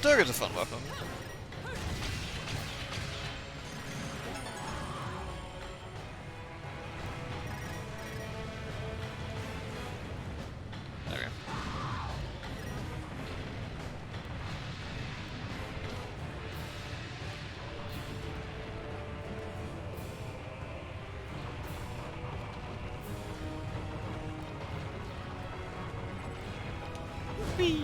Dagger's a fun weapon. There we go. Whee!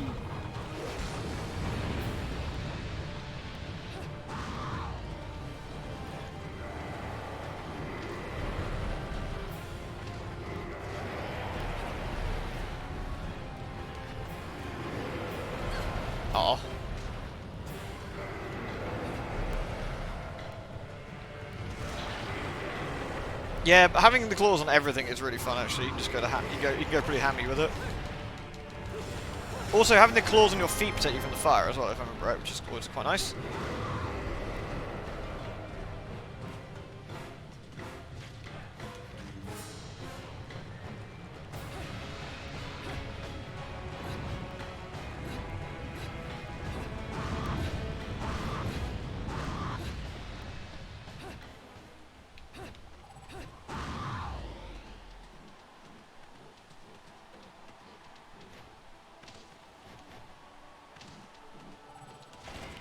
Aw. Yeah, but having the claws on everything is really fun. Actually, you can just go to you can go pretty hammy with it. Also, having the claws on your feet protect you from the fire as well, if I remember right, which is always quite nice.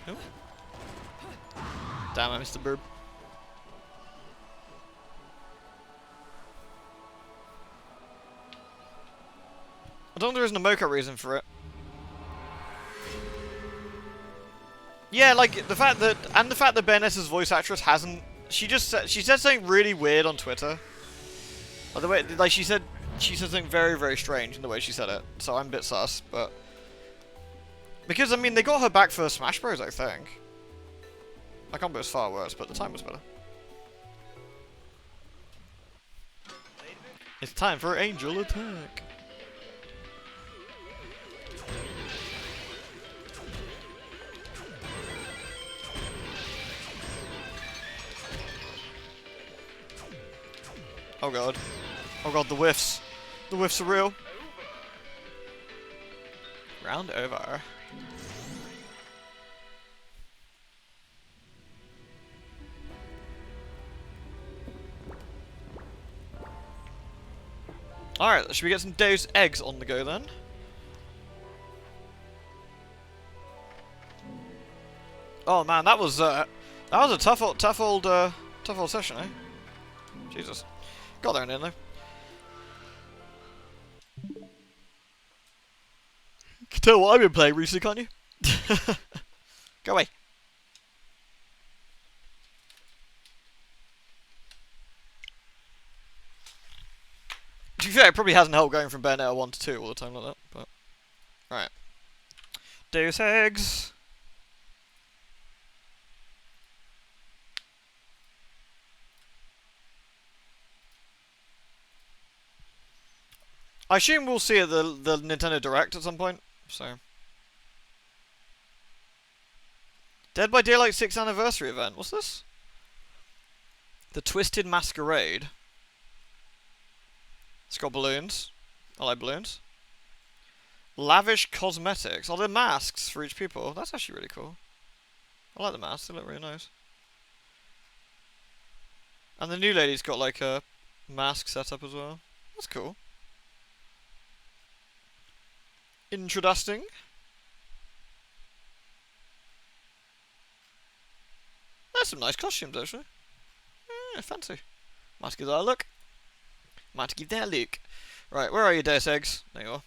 Oh. Damn, I missed the burb. I don't think there isn't a mocha reason for it. Yeah, like the fact that Bayonet's voice actress hasn't. She said something really weird on Twitter. By the way, like she said something very, very strange in the way she said it. So I'm a bit sus, but because I mean they got her back for Smash Bros. I think. My combo was far worse, but the time was better. It's time for Angel Attack. Oh god. Oh god, the whiffs. The whiffs are real. Round over. Alright, should we get some Doose Eggs on the go then? Oh man, that was a tough old session, eh? Jesus. Got there in the end though. You can tell what I've been playing recently, can't you? Go away. To be fair, it probably hasn't helped going from Bayonet 1 to 2 all the time like that, but... Alright. Deus Eggs! I assume we'll see at the Nintendo Direct at some point, so... Dead by Daylight 6th anniversary event. What's this? The Twisted Masquerade. It's got balloons. I like balloons. Lavish cosmetics. Oh, they're masks for each people. That's actually really cool. I like the masks. They look really nice. And the new lady's got like a mask set up as well. That's cool. Interesting. There's some nice costumes actually. Yeah, fancy. Might give that a look. Might give that a look. Right, where are you, Deus Eggs? There you are.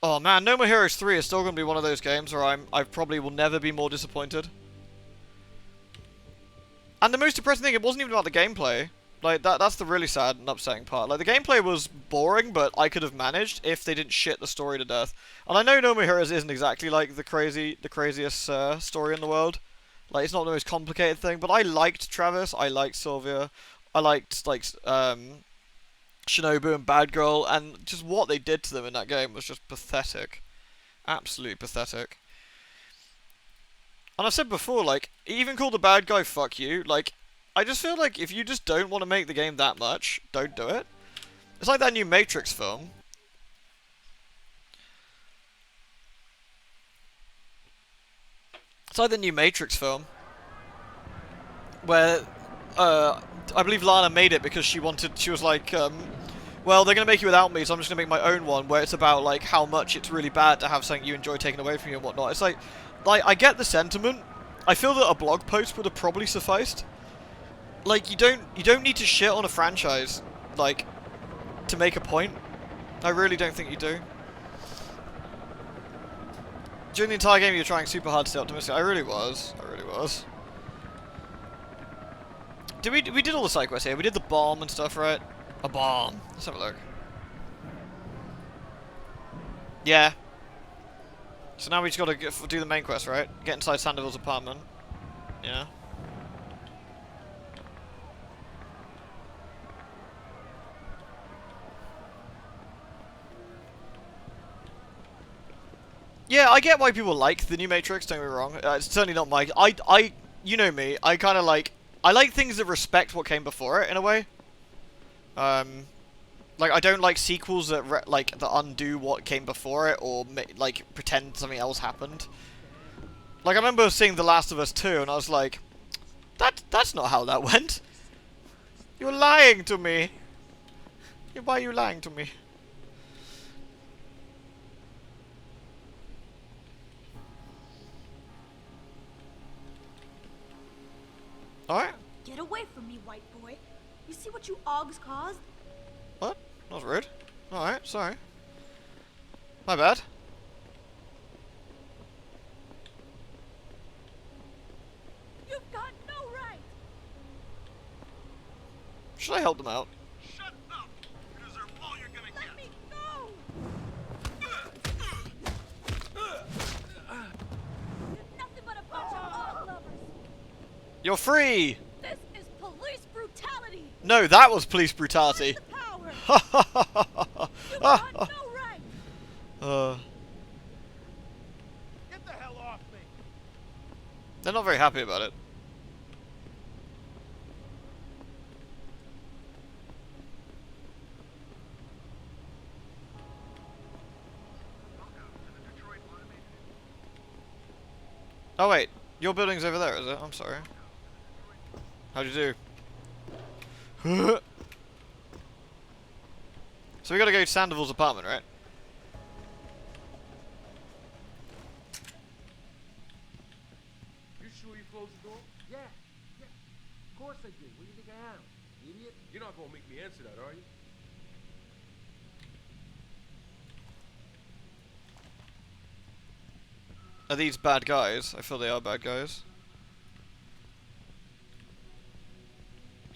Oh man, No More Heroes 3 is still going to be one of those games where I probably will never be more disappointed. And the most depressing thing, it wasn't even about the gameplay. Like, that's the really sad and upsetting part. Like, the gameplay was boring, but I could have managed if they didn't shit the story to death. And I know No More Heroes isn't exactly like the craziest story in the world. Like, it's not the most complicated thing, but I liked Travis, I liked Sylvia, I liked, like, Shinobu and Bad Girl, and just what they did to them in that game was just pathetic. Absolutely pathetic. And I've said before, like, even call the bad guy fuck you, like, I just feel like if you just don't want to make the game that much, don't do it. It's like that new Matrix film. It's like the new Matrix film. Where, I believe Lana made it because she was like, well, they're going to make you without me, so I'm just going to make my own one, where it's about, like, how much it's really bad to have something you enjoy taken away from you and whatnot. It's like, I get the sentiment. I feel that a blog post would have probably sufficed. Like, you don't need to shit on a franchise, like, to make a point. I really don't think you do. During the entire game, you're trying super hard to stay optimistic. I really was. I really was. We did all the side quests here. We did the bomb and stuff, right? A bomb. Let's have a look. Yeah. So now we just gotta do the main quest, right? Get inside Sandoval's apartment. Yeah. Yeah, I get why people like the new Matrix, don't get me wrong. It's certainly not my... you know me, I kind of like... I like things that respect what came before it, in a way. Like, I don't like sequels that, that undo what came before it, or, like, pretend something else happened. Like, I remember seeing The Last of Us 2, and I was like, that's not how that went. You're lying to me. Why are you lying to me? Alright. Get away from me, white boy. You see what you Augs caused? What? That was rude. Alright, sorry. My bad. You've got no right. Should I help them out? Shut up! You deserve all you're gonna Let get! me go! You're nothing but a bunch of Aug lovers. You're free! This is police brutality. No, that was police brutality. The power. Ha ha ha ha You've ha got no right. Get the hell off me! They're not very happy about it. Oh wait, your building's over there, is it? I'm sorry. How'd you do? So we gotta go to Sandoval's apartment, right? You sure you closed the door? Yeah. Of course I did. What do you think I am? Idiot? You're not gonna make me answer that, are you? Are these bad guys? I feel they are bad guys.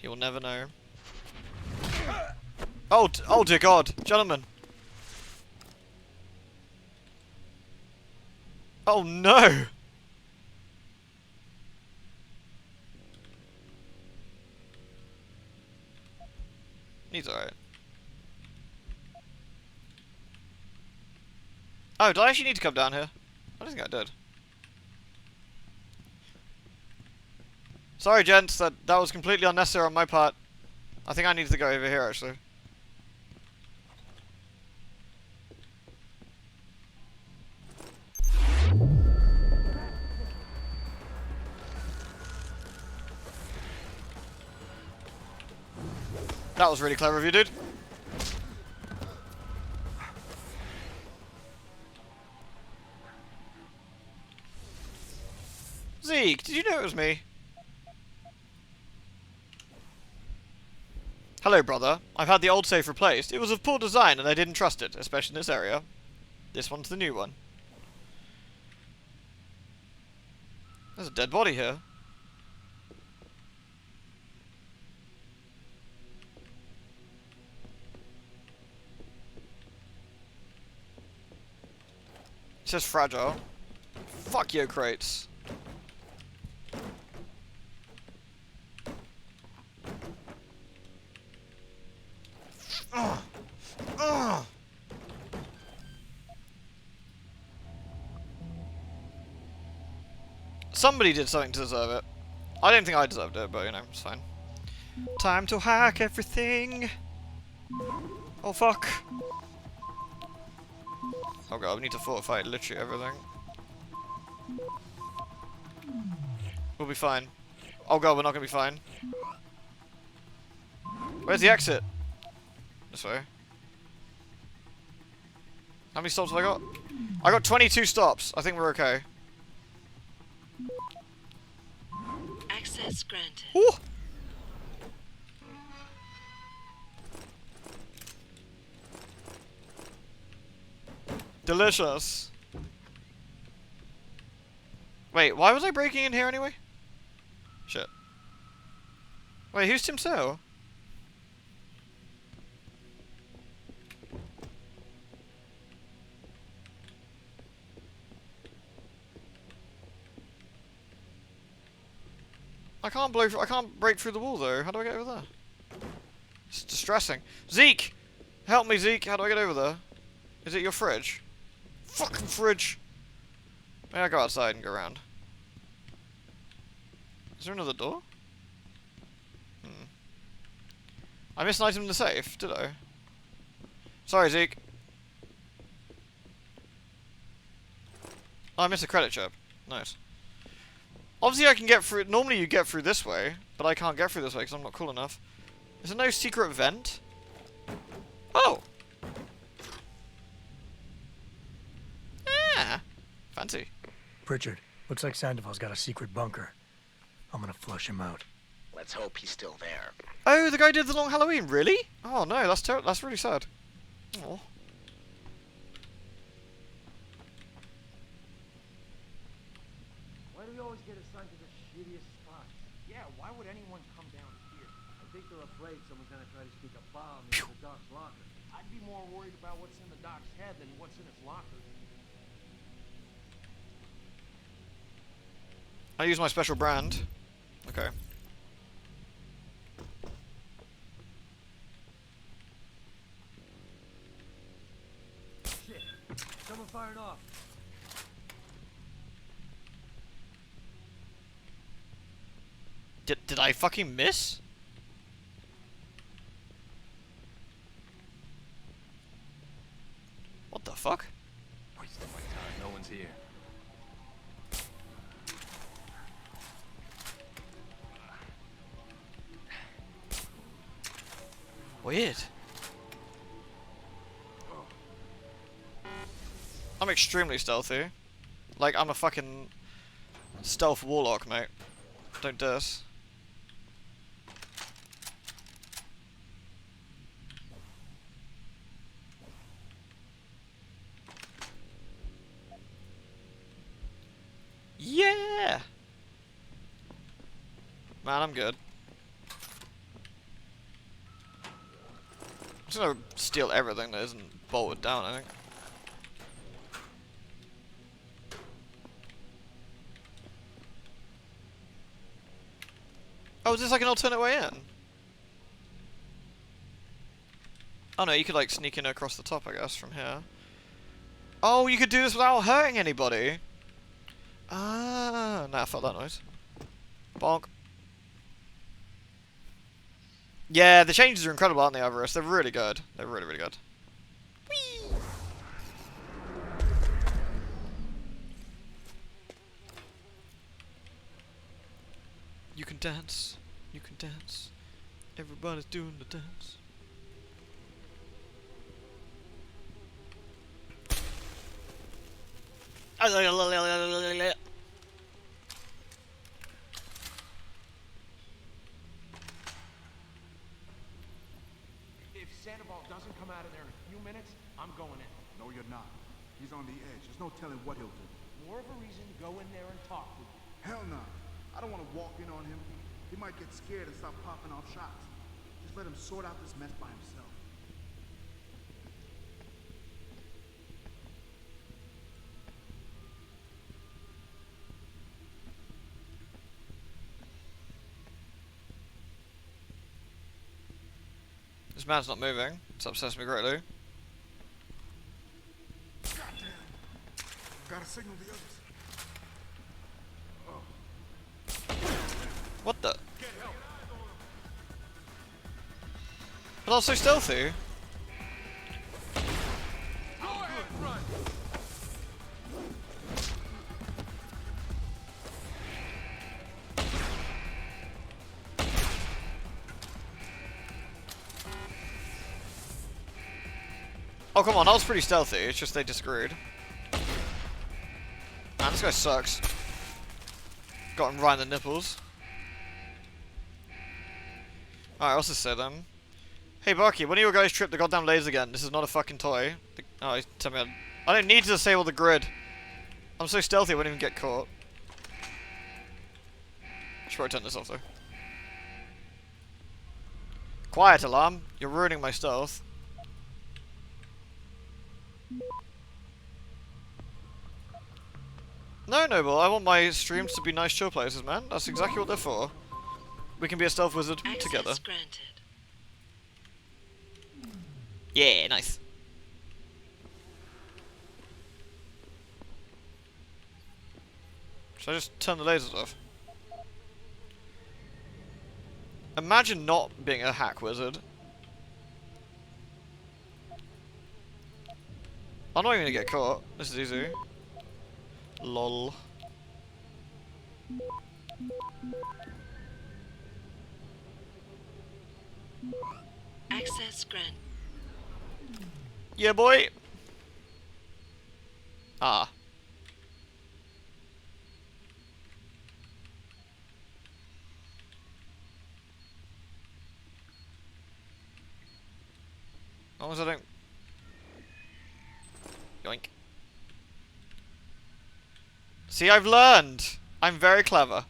He will never know. Oh, oh dear God, gentlemen. Oh no! He's alright. Oh, did I actually need to come down here? I don't think I did. Sorry, gents, that was completely unnecessary on my part. I think I needed to go over here, actually. That was really clever of you, dude. Zeke, did you know it was me? Hello, brother. I've had the old safe replaced. It was of poor design and I didn't trust it, especially in this area. This one's the new one. There's a dead body here. It says fragile. Fuck you, crates. Somebody did something to deserve it. I don't think I deserved it, but you know, it's fine. Time to hack everything. Oh fuck. Oh god, we need to fortify literally everything. We'll be fine. Oh god, we're not gonna be fine. Where's the exit? This way. How many stops have I got? I got 22 stops. I think we're okay. Access granted. Ooh. Delicious. Wait, why was I breaking in here anyway? Shit. Wait, who's Tim So? I can't break through the wall though. How do I get over there? It's distressing. Zeke! Help me, Zeke. How do I get over there? Is it your fridge? Fucking fridge! Maybe I go outside and go around. Is there another door? I missed an item in the safe, did I? Sorry, Zeke. Oh, I missed a credit chip. Nice. Obviously I can get through, normally you get through this way, but I can't get through this way because I'm not cool enough. Is there no secret vent? Oh! Ah! Fancy. Pritchard, looks like Sandoval's got a secret bunker. I'm gonna flush him out. Let's hope he's still there. Oh, the guy did the long Halloween, really? Oh no, that's really sad. Oh. Why do we always get assigned to the shittiest spots? Yeah, why would anyone come down here? I think they're afraid someone's gonna try to sneak a bomb into the doc's locker. I'd be more worried about what's in the doc's head than what's in his locker. I use my special brand. Okay. Shit, someone firing off. Did I fucking miss? What the fuck? Wasting my time. No one's here. Weird. I'm extremely stealthy. Like, I'm a fucking stealth warlock, mate. Don't diss. Yeah! Man, I'm good. It's gonna steal everything that isn't bolted down, I think. Oh, is this like an alternate way in? Oh no, you could like sneak in across the top, I guess, from here. Oh, you could do this without hurting anybody. Ah, nah, I felt that noise. Bonk. Yeah, the changes are incredible, aren't they, Everest? They're really good. They're really, really good. Whee! You can dance. You can dance. Everybody's doing the dance. If Sandoval doesn't come out of there in a few minutes, I'm going in. No, you're not. He's on the edge. There's no telling what he'll do. More of a reason to go in there and talk with you. Hell no. I don't want to walk in on him. He might get scared and start popping off shots. Just let him sort out this mess by himself. This man's not moving. It's upsets me greatly. Goddamn. Gotta signal the others. What the? But I was so stealthy. Oh come on, I was pretty stealthy, it's just they disagreed. Man, this guy sucks. Got him right in the nipples. Alright, what's this say then? Hey Barky, when are you guys trip the goddamn laser again? This is not a fucking toy. Oh, he's telling me I don't need to disable the grid. I'm so stealthy I won't even get caught. I should probably turn this off though. Quiet, alarm. You're ruining my stealth. No, Noble, I want my streams to be nice chill places, man. That's exactly what they're for. We can be a stealth wizard together. Access granted. Yeah, nice. Should I just turn the lasers off? Imagine not being a hack wizard. I'm not even gonna get caught. This is easy. Lol. Access granted. Yeah, boy. Ah. As long as I don't. Yoink. See, I've learned. I'm very clever.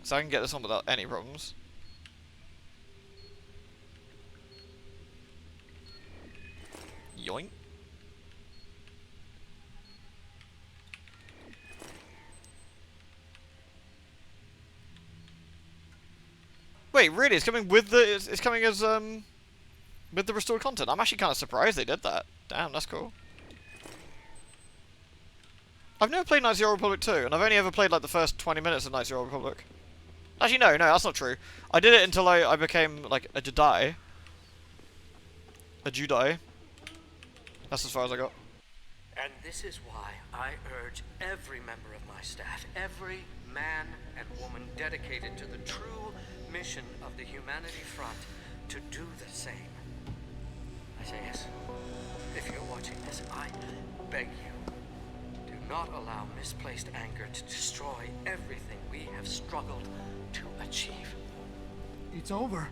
So I can get this on without any problems. Yoink. Wait, really? It's coming with the it's coming as with the restored content. I'm actually kind of surprised they did that. Damn, that's cool. I've never played Knights of the Old Republic 2, and I've only ever played like the first 20 minutes of Knights of the Old Republic. Actually, no, that's not true. I did it until I became like a Jedi. A Jedi. That's as far as I got. And this is why I urge every member of my staff, every man and woman dedicated to the true mission of the Humanity Front, to do the same. I say yes. If you're watching this, I beg you, do not allow misplaced anger to destroy everything we have struggled to achieve. It's over.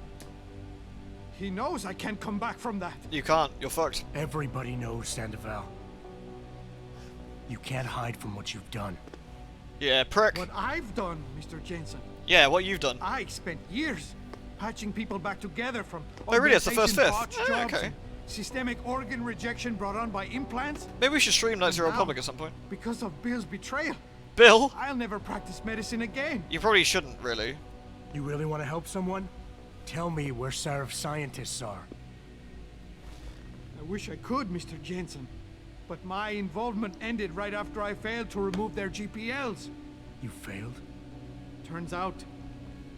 He knows I can't come back from that. You can't. You're fucked. Everybody knows, Sandoval. You can't hide from what you've done. Yeah, prick. What I've done, Mr. Jensen. Yeah, what you've done. I spent years patching people back together from Oh, really? It's the first augmentation, fifth? botch jobs, Okay. and systemic organ rejection brought on by implants. Maybe we should stream Knights of the And Republic now, at some point. Because of Bill's betrayal, Bill? I'll never practice medicine again. You probably shouldn't, really. You really want to help someone? Tell me where Sarif's scientists are. I wish I could, Mr. Jensen. But my involvement ended right after I failed to remove their GPLs. You failed? Turns out,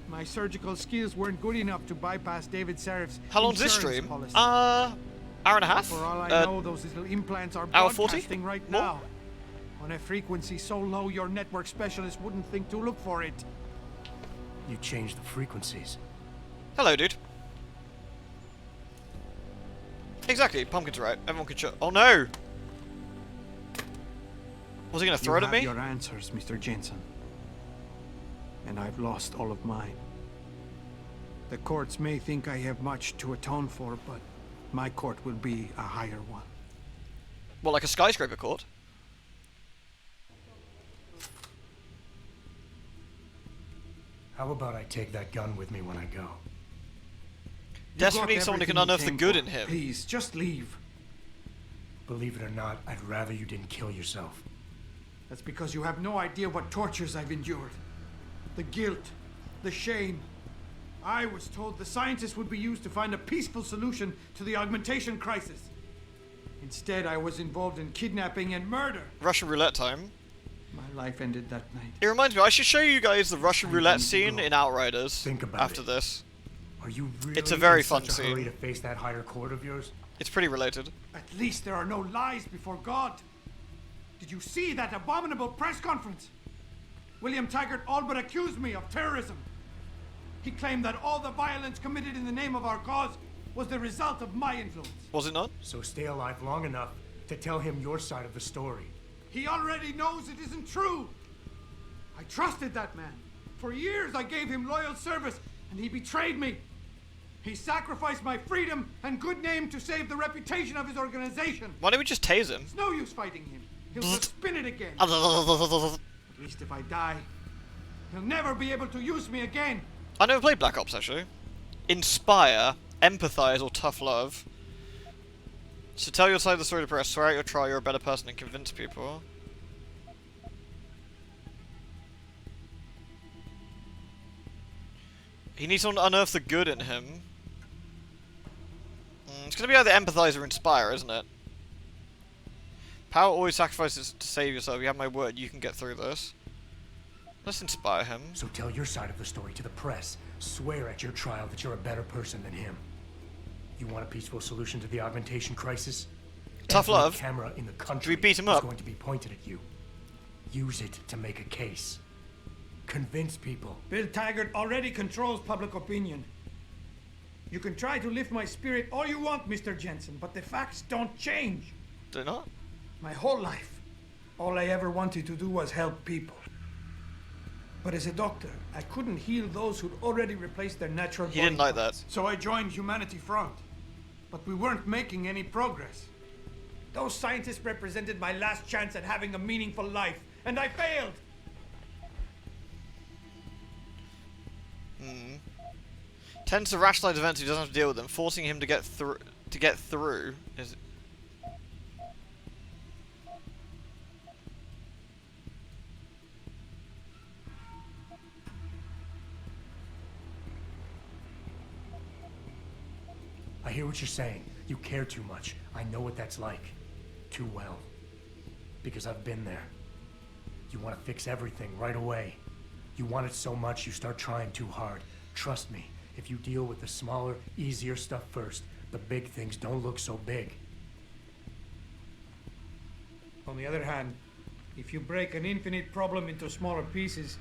my surgical skills weren't good enough to bypass David Sarif's How long's this insurance stream? policy. Hour and a half? For all I know, those little implants are hour 40? broadcasting right More? now. On a frequency so low your network specialist wouldn't think to look for it. You changed the frequencies. Hello, dude. Exactly, Pumpkin's right. Everyone can shut. Oh no! Was he gonna throw it at me? You have your answers, Mr. Jensen. And I've lost all of mine. The courts may think I have much to atone for, but my court will be a higher one. What, like a skyscraper court? How about I take that gun with me when I go? Desperately need someone who can unearth the good in him. Please, just leave. Believe it or not, I'd rather you didn't kill yourself. That's because you have no idea what tortures I've endured. The guilt, the shame. I was told the scientists would be used to find a peaceful solution to the augmentation crisis. Instead, I was involved in kidnapping and murder. Russian roulette time. My life ended that night. It reminds me, I should show you guys the Russian roulette scene in Outriders. Think about after it. this. Are you really It's a very in fun such a hurry scene. to face that higher court of yours? It's pretty related. At least there are no lies before God. Did you see that abominable press conference? William Taggart all but accused me of terrorism. He claimed that all the violence committed in the name of our cause was the result of my influence. Was it not? So stay alive long enough to tell him your side of the story. He already knows it isn't true. I trusted that man. For years I gave him loyal service, and he betrayed me. He sacrificed my freedom and good name to save the reputation of his organization. Why don't we just tase him? It's no use fighting him. He'll just spin it again. I At least if I die, he'll never be able to use me again. never played Black Ops, actually. Inspire, empathize, or tough love. So tell your side of the story to press, swear out your trial, you're a better person, and convince people. He needs someone to unearth the good in him. It's gonna be either empathize or inspire, isn't it? Power always sacrifices to save yourself. You have my word, you can get through this. Let's inspire him. So tell your side of the story to the press. Swear at your trial that you're a better person than him. You want a peaceful solution to the augmentation crisis? Tough Every love. camera in the country beat him is up? going to be pointed at you. Use it to make a case. Convince people. Bill Taggart already controls public opinion. You can try to lift my spirit all you want, Mr. Jensen, but the facts don't change. Do not? My whole life, all I ever wanted to do was help people. But as a doctor, I couldn't heal those who'd already replaced their natural He didn't body like that. parts. So I joined Humanity Front. But we weren't making any progress. Those scientists represented my last chance at having a meaningful life, and I failed. Tends to rationalize events he doesn't have to deal with them, forcing him to get through is. I hear what you're saying. You care too much. I know what that's like. Too well. Because I've been there. You want to fix everything right away. You want it so much you start trying too hard. Trust me, if you deal with the smaller, easier stuff first, the big things don't look so big. On the other hand, if you break an infinite problem into smaller pieces,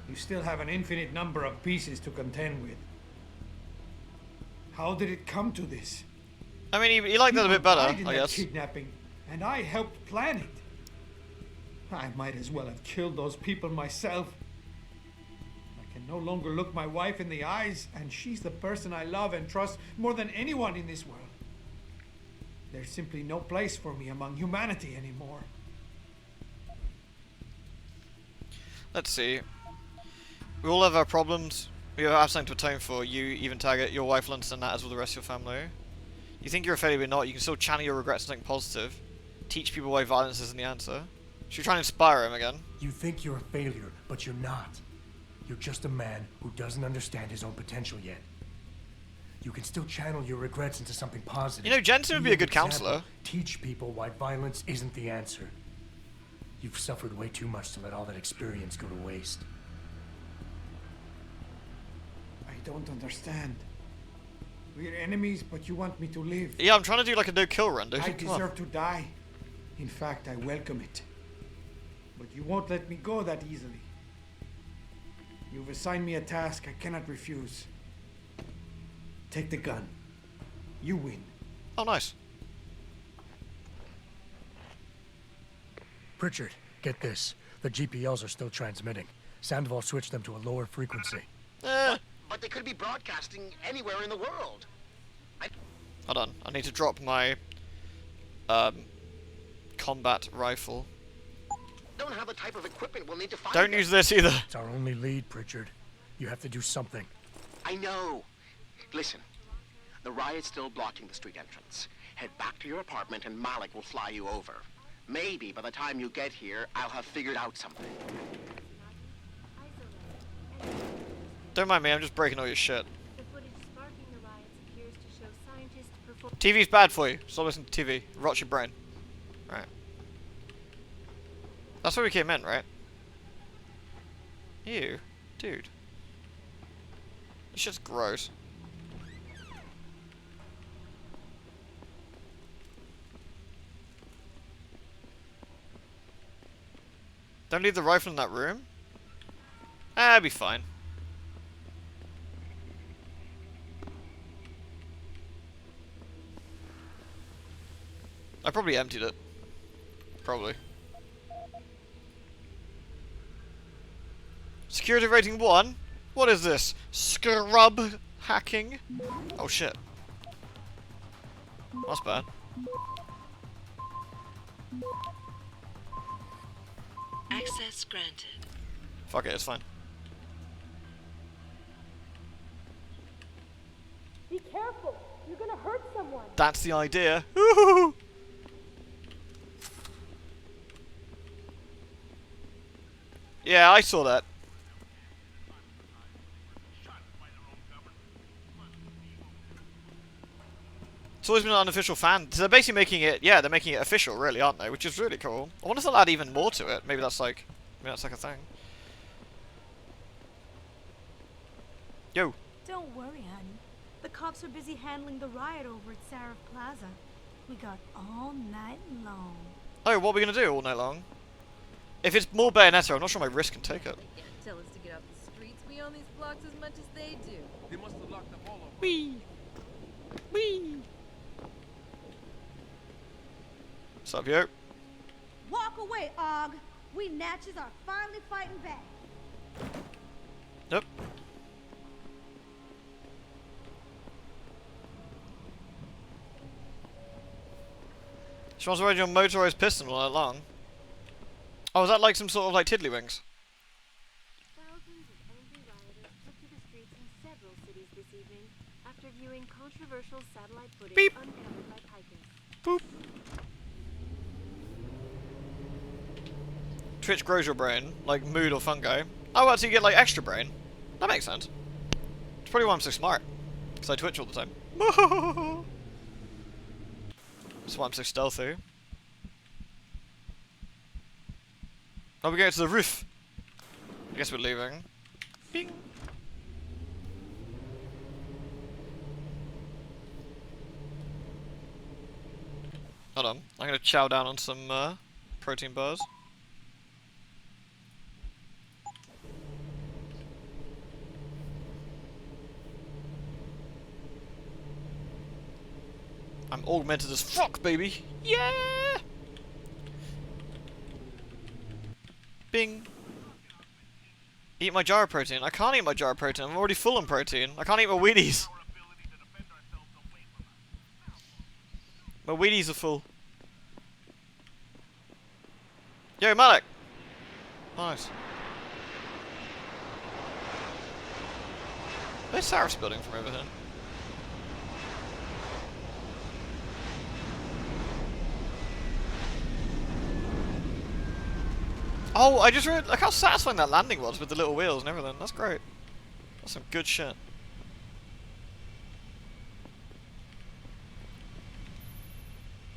you still have an infinite number of pieces to contend with. How did it come to this? I mean, he liked that a bit better, People died in I that guess. Kidnapping, and I helped plan it. I might as well have killed those people myself. I can no longer look my wife in the eyes, and she's the person I love and trust more than anyone in this world. There's simply no place for me among humanity anymore. Let's see. We all have our problems. You have something to atone for. You even target your wife will understand that as will the rest of your family. You think you're a failure but not. You can still channel your regrets into something positive. Teach people why violence isn't the answer. Should we try and inspire him again? You think you're a failure, but you're not. You're just a man who doesn't understand his own potential yet. You can still channel your regrets into something positive. You know, Jensen would be a good counselor. Teach people why violence isn't the answer. You've suffered way too much to let all that experience go to waste. I don't understand. We're enemies, but you want me to live. Yeah, I'm trying to do like a no-kill run, dude. I Come on. deserve to die. In fact, I welcome it. But you won't let me go that easily. You've assigned me a task I cannot refuse. Take the gun. You win. Oh, nice. Pritchard, get this. The GPLs are still transmitting. Sandoval switched them to a lower frequency. But they could be broadcasting anywhere in the world. Hold on. I need to drop my combat rifle. Don't have the type of equipment we'll need to find Don't them. use this either. It's our only lead, Pritchard. You have to do something. I know. Listen, the riot's still blocking the street entrance. Head back to your apartment and Malik will fly you over. Maybe by the time you get here, I'll have figured out something. Don't mind me, I'm just breaking all your shit. TV's bad for you. Stop listening to TV. Rots your brain. Right. That's where we came in, right? Ew. Dude. This shit's gross. Don't leave the rifle in that room? Ah, it'll be fine. I probably emptied it. Probably. Security rating 1? What is this? Scrub hacking? Oh shit. That's bad. Access granted. Fuck it, it's fine. Be careful. You're gonna hurt someone. That's the idea. Woohoo! Yeah, I saw that. It's always been an unofficial fan. So they're basically making it, yeah, they're making it official, really, aren't they? Which is really cool. I wonder if they'll add even more to it. Maybe that's like a thing. Yo. Don't worry, honey. The cops are busy handling the riot over at Sarah Plaza. We got all night long. Oh, what are we gonna do all night long? If it's more Bayonetta, I'm not sure my wrist can take it. Tell us to get off the streets. We own these blocks as much as they do. They must have locked them all up. Wee! Wee! What's up, yo? Walk away, Og. We Natchez are finally fighting back. Yep. She wants to ride your motorized piston all night long. Oh, is that like some sort of like tiddlywinks? Thousands of angry rioters took to the streets in several cities this evening after viewing controversial satellite footage Beep. uncovered by hikers. Boop. Twitch grows your brain, like mood or fungi. Oh, well, so you get like extra brain. That makes sense. It's probably why I'm so smart. Because I Twitch all the time. That's why I'm so stealthy. Oh, we're going to the roof. I guess we're leaving. Bing. Hold on. I'm going to chow down on some protein bars. I'm augmented as fuck, baby. Yeah. Bing. Eat my jar of protein. I can't eat my jar of protein. I'm already full on protein. I can't eat my Wheaties. My Wheaties are full. Yo, Malik. Nice. Where's Seraph's building from over here? Oh, I just realized, look how satisfying that landing was with the little wheels and everything. That's great. That's some good shit.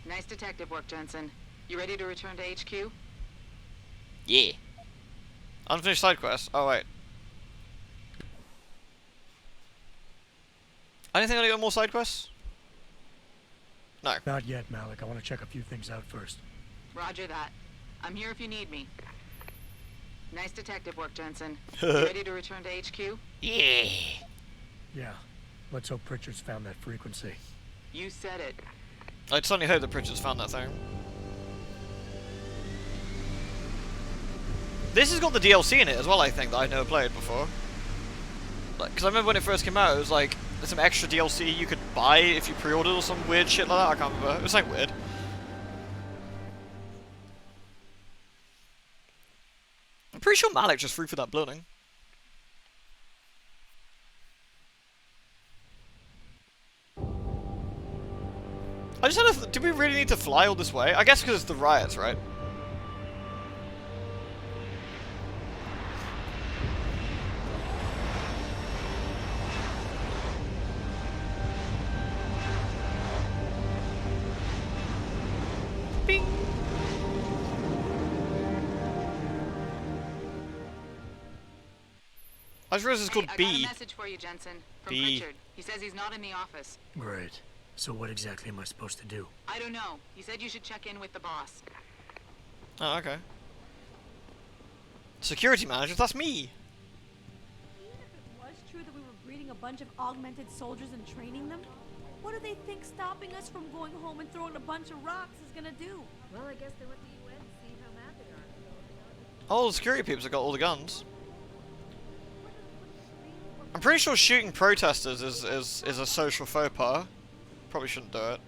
Nice detective work, Jensen. You ready to return to HQ? Yeah. Unfinished side quest. Oh, wait. Anything I need on more side quests? No. Not yet, Malik. I want to check a few things out first. Roger that. I'm here if you need me. Nice detective work, Jensen. You ready to return to HQ? Yeah. Yeah. Let's hope Pritchard's found that frequency. You said it. I'd certainly hope that Pritchard's found that thing. This has got the DLC in it as well, I think, that I've never played before. Like, because I remember when it first came out, it was like, there's some extra DLC you could buy if you pre-ordered or some weird shit like that. I can't remember. It was like weird. I'm pretty sure Malik just flew for that building. I just had a do we really need to fly all this way? I guess because it's the riots, right? Bing. I just realized it's called I B. got a message for you, Jensen. From B. Pritchard. He says he's not in the office. Great. So what exactly am I supposed to do? I don't know. He said you should check in with the boss. Oh, okay. Security manager, that's me. Even if it was true that we were breeding a bunch of augmented soldiers and training them, what do they think stopping us from going home and throwing a bunch of rocks is gonna do? Well, I guess they went to UN to see how mad they are. All the security people have got all the guns. I'm pretty sure shooting protesters is a social faux pas. Probably shouldn't do it.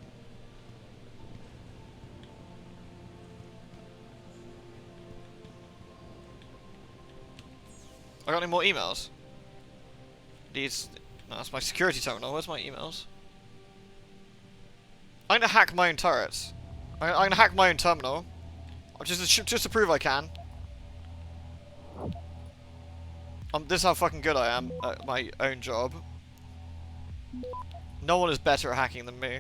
I got any more emails? These. No, that's my security terminal. Where's my emails? I'm gonna hack my own turrets. I'm gonna hack my own terminal. Just to prove I can. This is how fucking good I am at my own job. No one is better at hacking than me.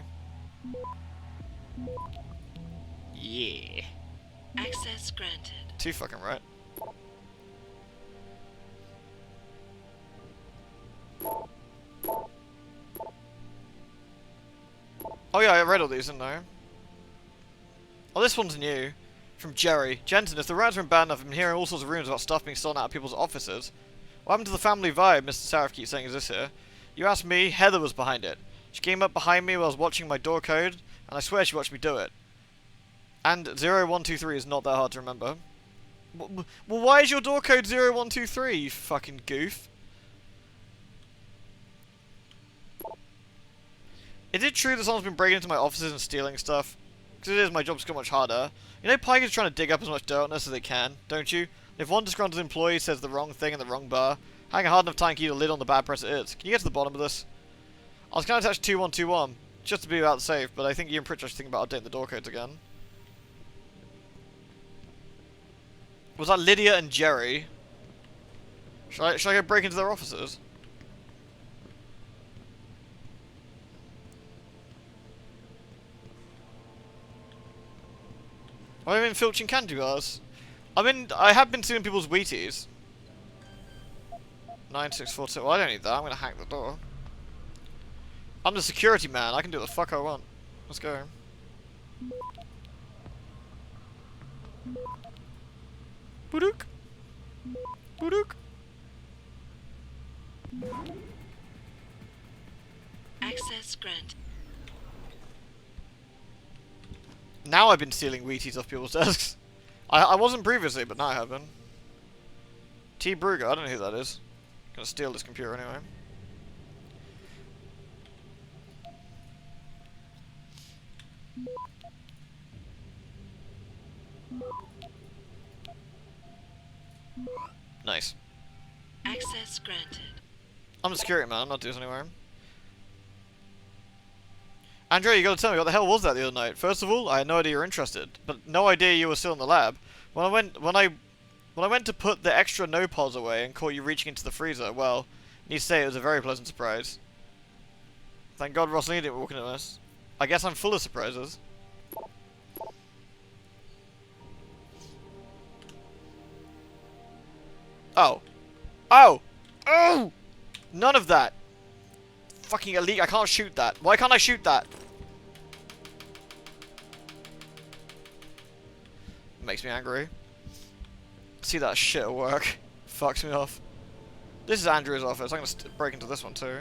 Yeah. Access granted. Too fucking right. Oh yeah, I read all these, didn't I? Oh, this one's new. From Jerry. Jensen, if the riots are bad enough, I've been hearing all sorts of rumors about stuff being stolen out of people's offices. What happened to the family vibe Mr. Seraph keeps saying is this here? You asked me, Heather was behind it. She came up behind me while I was watching my door code, and I swear she watched me do it. And 0123 is not that hard to remember. Well, why is your door code 0123, you fucking goof? Is it true that someone's been breaking into my offices and stealing stuff? Because it is, my job's got much harder. You know Pikers trying to dig up as much dirt on us as they can, don't you? If one disgruntled employee says the wrong thing in the wrong bar, having a hard enough time keeping a lid on the bad press it is. Can you get to the bottom of this? I was going to attach 2121, just to be about safe, but I think you and Pritchard should think about updating the door codes again. Was that Lydia and Jerry? Should I go break into their offices? I'm in filching candy bars. I have been stealing people's Wheaties. 9642. Well, I don't need that. I'm gonna hack the door. I'm the security man. I can do what the fuck I want. Let's go. Buduk. Buduk. Access granted. Now I've been stealing Wheaties off people's desks. I wasn't previously, but now I have been. T. Brugger, I don't know who that is. Gonna steal this computer anyway. Nice. Access granted. I'm a security man, I'm not doing anywhere. Andrea, you gotta tell me, what the hell was that the other night? First of all, I had no idea you were interested, but no idea you were still in the lab. When I went to put the extra no-pos away and caught you reaching into the freezer, well, I need to say it was a very pleasant surprise. Thank God Rosaline didn't walk into us. I guess I'm full of surprises. Oh. Oh! Oh! None of that! Fucking elite, I can't shoot that. Why can't I shoot that? Makes me angry. See that shit at work. Fucks me off. This is Andrew's office. I'm gonna break into this one too.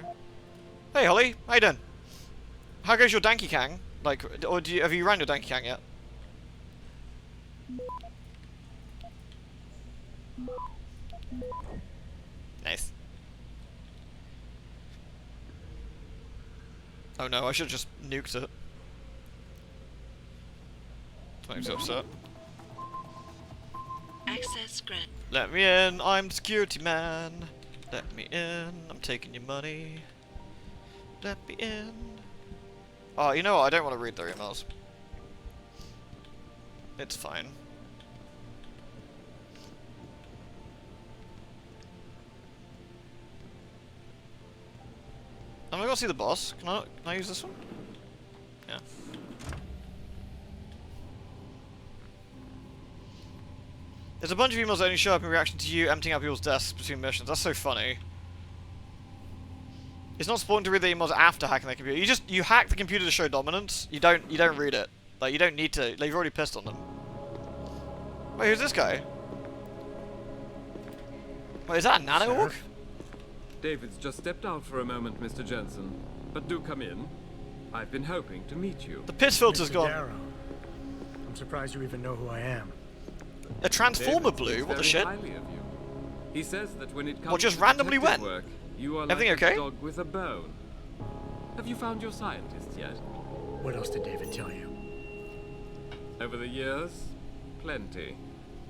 Hey Holly, how you doing? How goes your Danky Kang? Like, or have you ran your Danky Kang yet? Nice. Oh no, I should have just nuked it. That makes me upset. Access grant. Let me in, I'm the security man. Let me in, I'm taking your money. Let me in. Oh, you know what, I don't want to read their emails. It's fine. I'm gonna go see the boss. Can I use this one? Yeah. There's a bunch of emails that only show up in reaction to you emptying out people's desks between missions. That's so funny. It's not important to read the emails after hacking their computer. You hack the computer to show dominance. You don't read it. Like, you don't need to. Like, you've already pissed on them. Wait, who's this guy? Wait, is that a nano-orc? David's just stepped out for a moment, Mr. Jensen. But do come in. I've been hoping to meet you. The piss filter's Mr. gone. Darrow. I'm surprised you even know who I am. A transformer David blue? What the thinks shit? very highly of you. He says that when it comes What, just to randomly detective went? work, you are Everything like okay? a dog with a bone. Have you found your scientist yet? What else did David tell you? Over the years, plenty.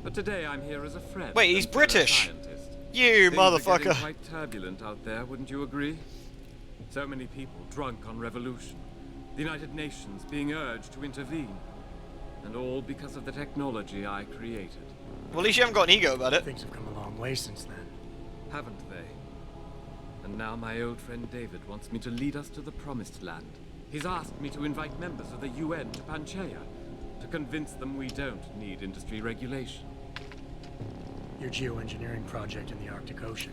But today I'm here as a friend. Wait, he's and fellow British. scientist. You Things are getting motherfucker. quite turbulent out there, wouldn't you agree? So many people drunk on revolution. The United Nations being urged to intervene. And all because of the technology I created. Well, at least you haven't got an ego about it. Things have come a long way since then. Haven't they? And now my old friend David wants me to lead us to the Promised Land. He's asked me to invite members of the UN to Panchaea, to convince them we don't need industry regulation. Your geoengineering project in the Arctic Ocean.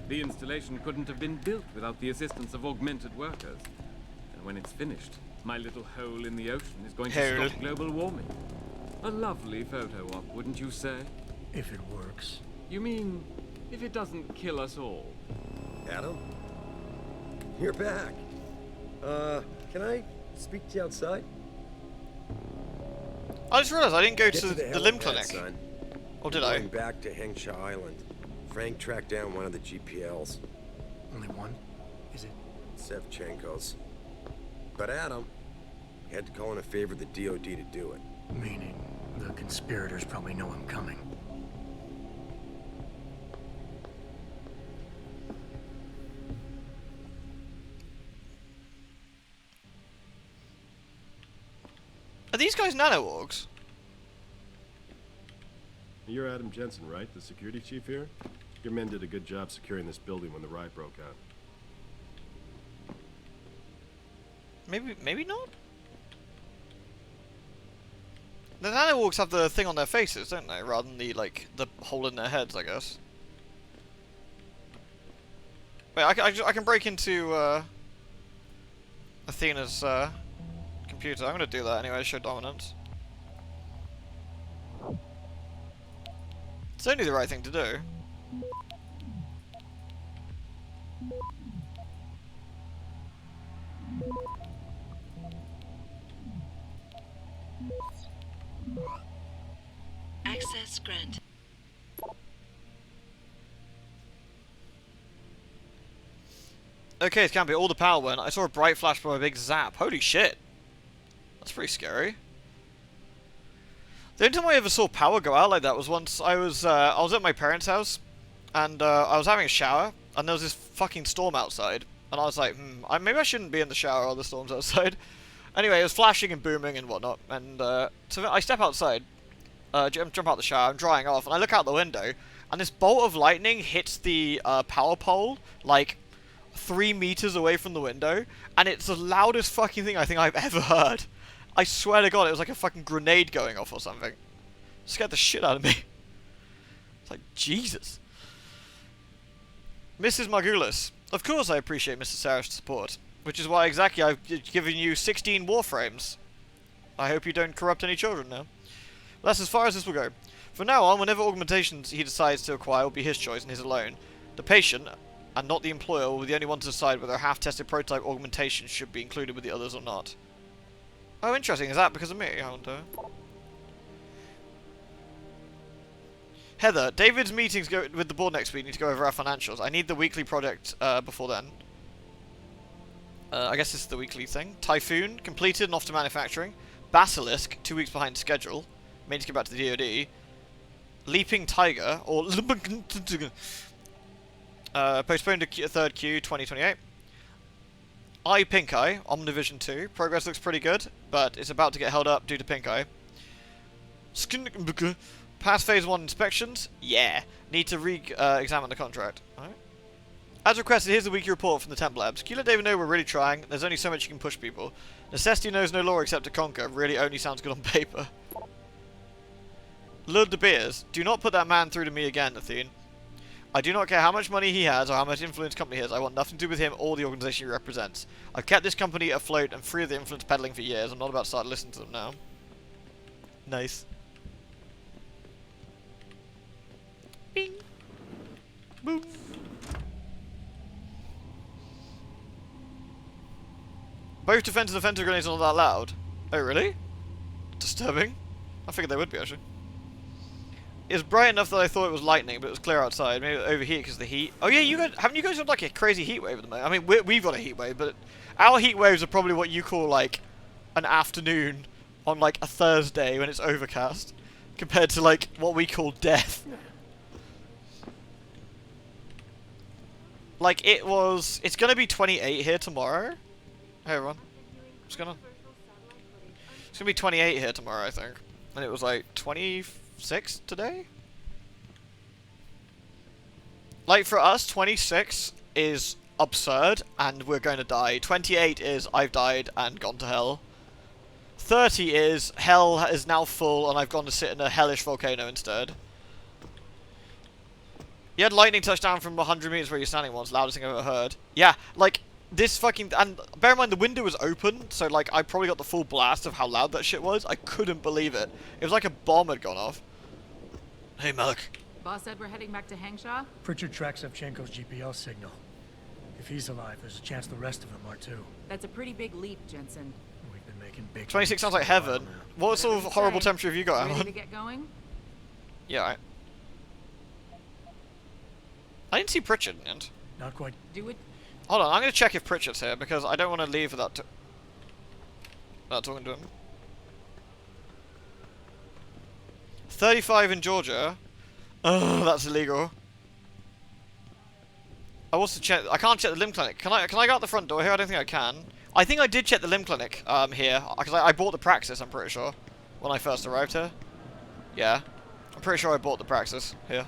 The installation couldn't have been built without the assistance of augmented workers. And when it's finished, my little hole in the ocean is going to stop global warming. A lovely photo op, wouldn't you say? If it works. You mean, if it doesn't kill us all? Adam? You're back. Can I speak to you outside? I just realized I didn't go to the the limb helipad, clinic. son. Or did We're I? going back to Hengsha Island. Frank tracked down one of the GPLs. Only one? Is it? Sevchenko's. But Adam had to call in a favor of the DOD to do it. Meaning, the conspirators probably know I'm coming. Are these guys nano-orgs? You're Adam Jensen, right? The security chief here? Your men did a good job securing this building when the riot broke out. Maybe not? The nano-orgs have the thing on their faces, don't they? Rather than the, like, the hole in their heads, I guess. Wait, I can break into, Athena's, computer. I'm gonna do that anyway to show dominance. It's only the right thing to do. Access grant. Okay, it can't be all the power went. I saw a bright flash from a big zap. Holy shit. That's pretty scary. The only time I ever saw power go out like that was once I was at my parents' house, and I was having a shower, and there was this fucking storm outside, and I was like, maybe I shouldn't be in the shower while the storm's outside. Anyway, it was flashing and booming and whatnot, and so I step outside, jump out the shower, I'm drying off, and I look out the window, and this bolt of lightning hits the power pole, like, 3 meters away from the window, and it's the loudest fucking thing I think I've ever heard. I swear to God, it was like a fucking grenade going off or something. It scared the shit out of me. It's like, Jesus. Mrs. Margulis. Of course I appreciate Mr. Sarah's support, which is why exactly I've given you 16 warframes. I hope you don't corrupt any children now. That's as far as this will go. From now on, whenever augmentations he decides to acquire will be his choice and his alone. The patient, and not the employer, will be the only one to decide whether a half-tested prototype augmentation should be included with the others or not. Oh, interesting. Is that because of me? I wonder. Heather, David's meetings with the board next week need to go over our financials. I need the weekly project before then. I guess this is the weekly thing. Typhoon, completed and off to manufacturing. Basilisk, 2 weeks behind schedule. May need to get back to the DoD. Leaping Tiger, or postponed to 3rd Q 2028. Pink Eye, Omnivision 2. Progress looks pretty good, but it's about to get held up due to Pink Eye. Pass Phase 1 inspections? Yeah. Need to re-examine the contract. Alright. As requested, here's the weekly report from the Temp Labs. Can you let David know we're really trying? There's only so much you can push people. Necessity knows no law except to conquer. Really only sounds good on paper. Lord De Beers, do not put that man through to me again, Athene. I do not care how much money he has or how much influence company he has. I want nothing to do with him or the organization he represents. I've kept this company afloat and free of the influence peddling for years. I'm not about to start listening to them now. Nice. Bing. Boom. Both defense and offensive grenades are not that loud. Oh, really? Disturbing. I figured they would be, actually. It's bright enough that I thought it was lightning, but it was clear outside. Maybe it overheated because of the heat. Oh yeah, you guys haven't you guys had like a crazy heat wave at the moment? I mean, we've got a heat wave, but our heat waves are probably what you call like an afternoon on like a Thursday when it's overcast, compared to like what we call death. Like it's gonna be 28 here tomorrow. Hey everyone, what's going on? It's gonna be 28 here tomorrow, I think, and it was like 26 today? Like, for us, 26 is absurd, and we're going to die. 28 is I've died and gone to hell. 30 is hell is now full, and I've gone to sit in a hellish volcano instead. You had lightning touch down from 100 meters where you're standing once, loudest thing I've ever heard. Yeah, like, this fucking... And bear in mind, the window was open, so, like, I probably got the full blast of how loud that shit was. I couldn't believe it. It was like a bomb had gone off. Hey, Malik. Boss said we're heading back to Hangshaw? Pritchard tracks Shevchenko's GPL signal. If he's alive, there's a chance the rest of them are too. That's a pretty big leap, Jensen. We've been making big 26 sounds like heaven. What sort of horrible temperature have you got, Ready Alan? to get going? Yeah, alright. I didn't see Pritchard in the end. Not quite. Do it. Hold on, I'm going to check if Pritchard's here, because I don't want to leave without talking to him. 35 in Georgia. Ugh, that's illegal. I also check. I can't check the limb clinic. Can I go out the front door here? I don't think I can. I think I did check the limb clinic here, because I bought the Praxis, I'm pretty sure, when I first arrived here. Yeah. I'm pretty sure I bought the Praxis here.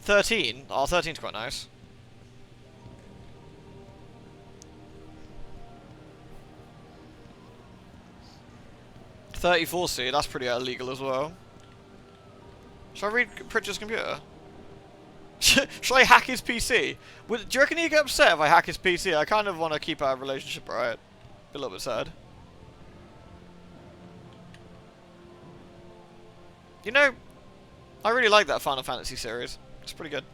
13? Oh, 13's quite nice. $34C, that's pretty illegal as well. Should I read Pritchard's computer? Should I hack his PC? Do you reckon he'd get upset if I hack his PC? I kind of want to keep our relationship right. Be a little bit sad. You know, I really like that Final Fantasy series. It's pretty good.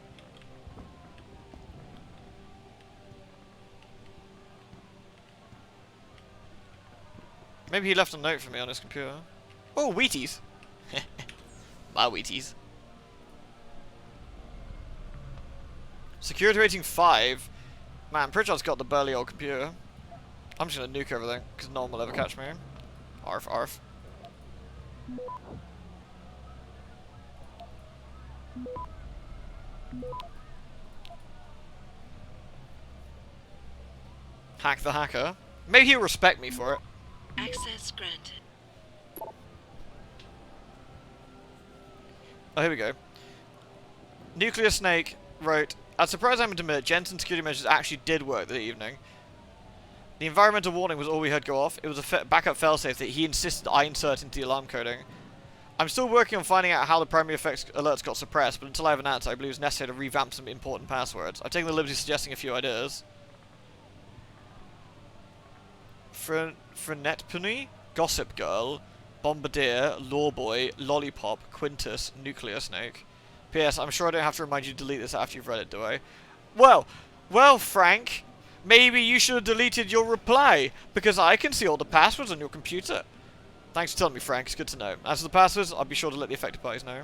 Maybe he left a note for me on his computer. Oh, Wheaties! My Wheaties. Security rating 5. Man, Pritchard's got the burly old computer. I'm just gonna nuke everything, because no one will ever catch me. Arf, arf. Hack the hacker. Maybe he'll respect me for it. Access granted. Oh, here we go. Nuclear Snake wrote, "I'm surprised I'm to admit Jensen's security measures actually did work that evening. The environmental warning was all we heard go off. It was a backup failsafe that he insisted I insert into the alarm coding. I'm still working on finding out how the primary effects alerts got suppressed, but until I have an answer, I believe it's necessary to revamp some important passwords. I've taken the liberty of suggesting a few ideas. Frenetpony, Gossip Girl, Bombardier, Lawboy, Lollipop, Quintus, Nuclear Snake. P.S. I'm sure I don't have to remind you to delete this after you've read it, do I? Well, Frank, maybe you should have deleted your reply, because I can see all the passwords on your computer. Thanks for telling me, Frank. It's good to know. As for the passwords, I'll be sure to let the affected parties know.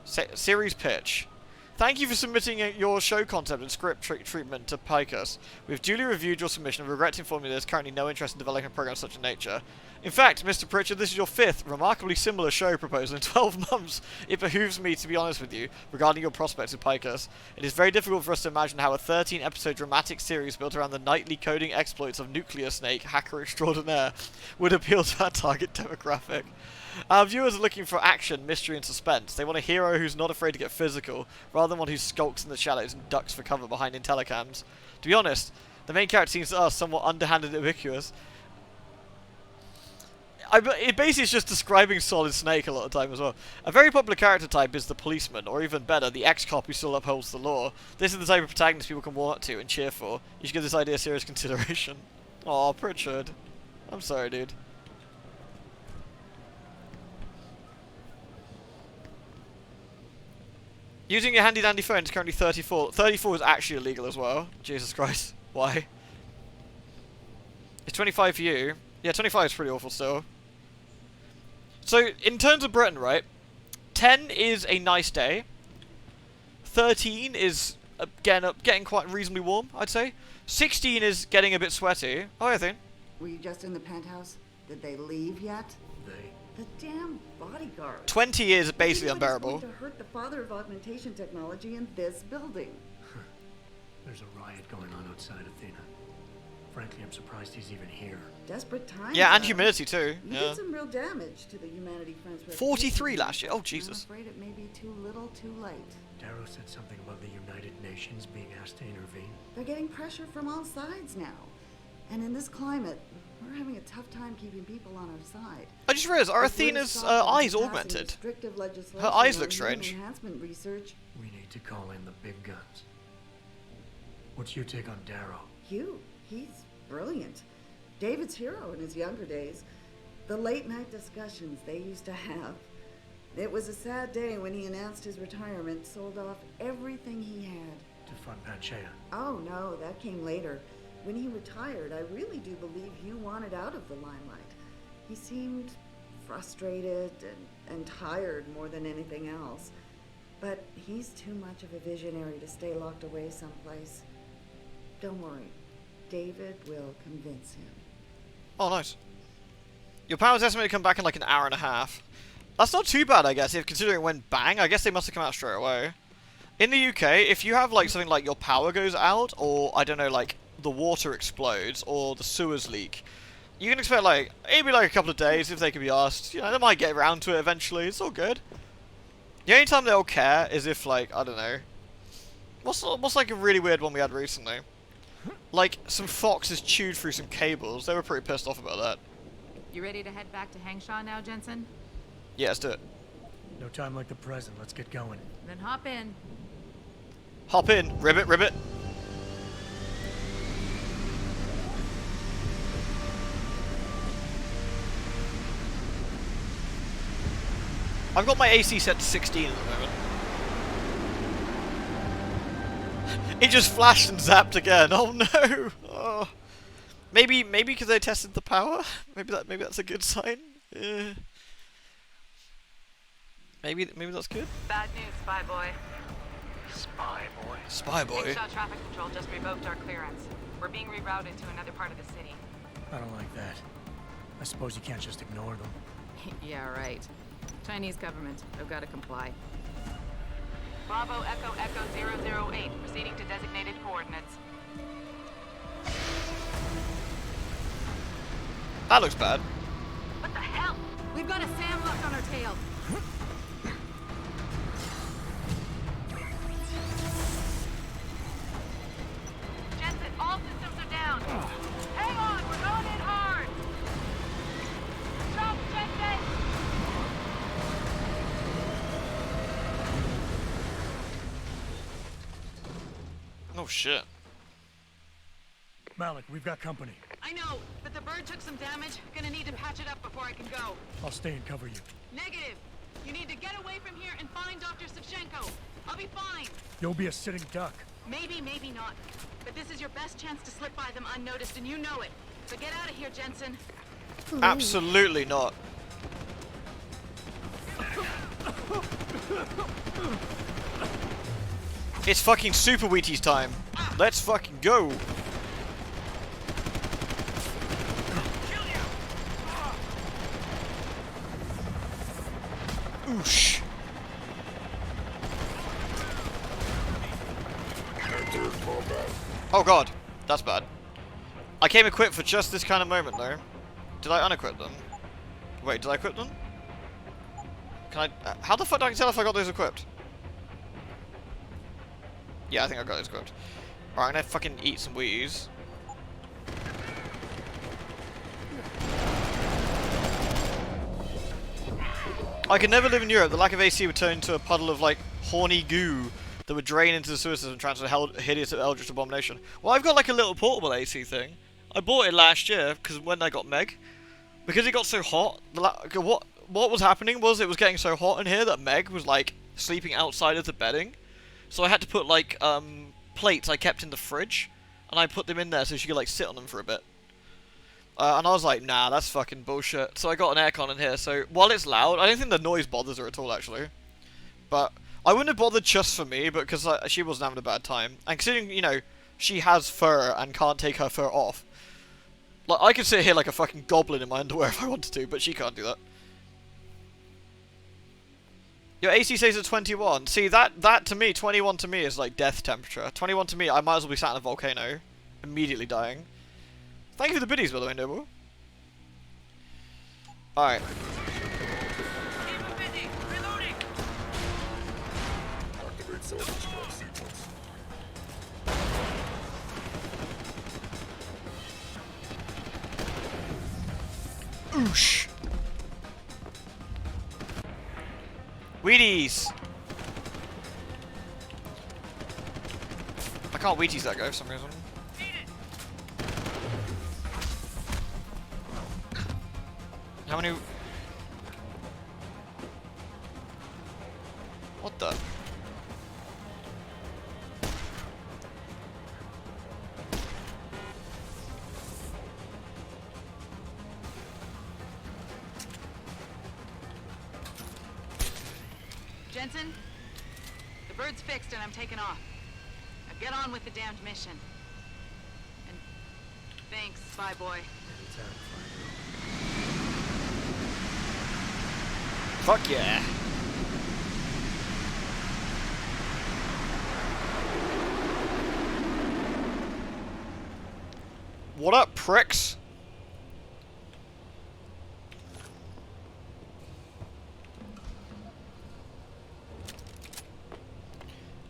Series pitch. Thank you for submitting your show concept and script treatment to Picus. We've duly reviewed your submission and regret to inform you there's currently no interest in developing a program of such a nature. In fact, Mr. Pritchard, this is your 5th, remarkably similar show proposal in 12 months. It behooves me to be honest with you regarding your prospects with Picus. It is very difficult for us to imagine how a 13-episode dramatic series built around the nightly coding exploits of Nuclear Snake, hacker extraordinaire, would appeal to our target demographic. Our viewers are looking for action, mystery, and suspense. They want a hero who's not afraid to get physical, rather than one who skulks in the shadows and ducks for cover behind telecams. To be honest, the main character seems to us somewhat underhanded and ambiguous. It basically is just describing Solid Snake a lot of the time as well. A very popular character type is the policeman, or even better, the ex-cop who still upholds the law. This is the type of protagonist people can warm up to and cheer for. You should give this idea serious consideration. Aw, Pritchard. I'm sorry, dude. Using your handy-dandy phone is currently 34. 34 is actually illegal as well. Jesus Christ. Why? It's 25 for you. Yeah, 25 is pretty awful still. So, in terms of Britain, right? 10 is a nice day. 13 is getting quite reasonably warm, I'd say. 16 is getting a bit sweaty. Oh, I think. Were you just in the penthouse? Did they leave yet? The damn bodyguard. 20 is basically unbearable. Going to hurt the father of augmentation technology in this building. There's a riot going on outside Athena. Frankly, I'm surprised he's even here. Desperate times. Yeah, and humidity too. You did some real damage to the Humanity Front's reputation. 43 last year. Oh, Jesus. I'm afraid it may be too little, too late. Darrow said something about the United Nations being asked to intervene. They're getting pressure from all sides now. And in this climate, we're having a tough time keeping people on our side. I just realized, are Athena's eyes augmented? Her eyes look strange. Enhancement research. We need to call in the big guns. What's your take on Darrow? Hugh, he's brilliant. David's hero in his younger days. The late night discussions they used to have. It was a sad day when he announced his retirement, sold off everything he had. To fund Panchaea? Oh no, that came later. When he retired, I really do believe Hugh wanted out of the limelight. He seemed frustrated and tired more than anything else. But he's too much of a visionary to stay locked away someplace. Don't worry. David will convince him. Oh, nice. Your power's estimated to come back in like an hour and a half. That's not too bad, I guess, if considering it went bang. I guess they must have come out straight away. In the UK, if you have like something like your power goes out, or I don't know, like the water explodes, or the sewers leak, you can expect like, maybe like a couple of days if they can be asked. You know, they might get around to it eventually. It's all good. The only time they'll care is if like, I don't know. What's like a really weird one we had recently? Like, some foxes chewed through some cables. They were pretty pissed off about that. You ready to head back to Hangshaw now, Jensen? Yeah, let's do it. No time like the present. Let's get going. Then hop in. Hop in. Ribbit, ribbit. I've got my AC set to 16 at the moment. It just flashed and zapped again. Oh no! Oh. Maybe because they tested the power. Maybe that's a good sign. Yeah. Maybe that's good. Bad news, Spy Boy. Spy Boy. Spy Boy. Hangshaw Traffic Control just revoked our clearance. We're being rerouted to another part of the city. I don't like that. I suppose you can't just ignore them. Yeah, right. Chinese government. They've got to comply. Bravo Echo Echo 008, proceeding to designated coordinates. That looks bad. What the hell? We've got a sandlock on our tail. Jensen, all systems are down. Hang on, we're going in hard. Jump, Jensen! Oh shit. Malik, we've got company. I know, but the bird took some damage. Gonna need to patch it up before I can go. I'll stay and cover you. Negative. You need to get away from here and find Dr. Savchenko. I'll be fine. You'll be a sitting duck. Maybe, maybe not. But this is your best chance to slip by them unnoticed, and you know it. So get out of here, Jensen. Absolutely not. It's fucking Super Wheaties time. Let's fucking go. Oosh. Oh god, that's bad. I came equipped for just this kind of moment though. Did I unequip them? Wait, did I equip them? Can I... how the fuck do I tell if I got those equipped? Yeah, I think I got those equipped. Alright, I'm gonna fucking eat some Wheaties. I could never live in Europe. The lack of AC would turn into a puddle of, like, horny goo that would drain into the sewer system and transfer hideous eldritch abomination. Well, I've got, like, a little portable AC thing. I bought it last year, because when I got Meg. Because it got so hot, what was happening was it was getting so hot in here that Meg was, like, sleeping outside of the bedding. So I had to put, like, plates I kept in the fridge, and I put them in there so she could, like, sit on them for a bit. And I was like, nah, that's fucking bullshit. So I got an aircon in here, so while it's loud, I don't think the noise bothers her at all, actually. But I wouldn't have bothered just for me, because she wasn't having a bad time. And considering, you know, she has fur and can't take her fur off. Like, I could sit here like a fucking goblin in my underwear if I wanted to, but she can't do that. Your AC stays at 21. See, that to me, 21 to me is like death temperature. 21 to me, I might as well be sat in a volcano, immediately dying. Thank you for the biddies, by the way, Noble. Alright. Oosh. Wheaties! I can't Wheaties that guy for some reason. How many... what the... Jensen, the bird's fixed and I'm taking off. Now get on with the damned mission. And thanks, Spy Boy. Fuck yeah. What up, pricks?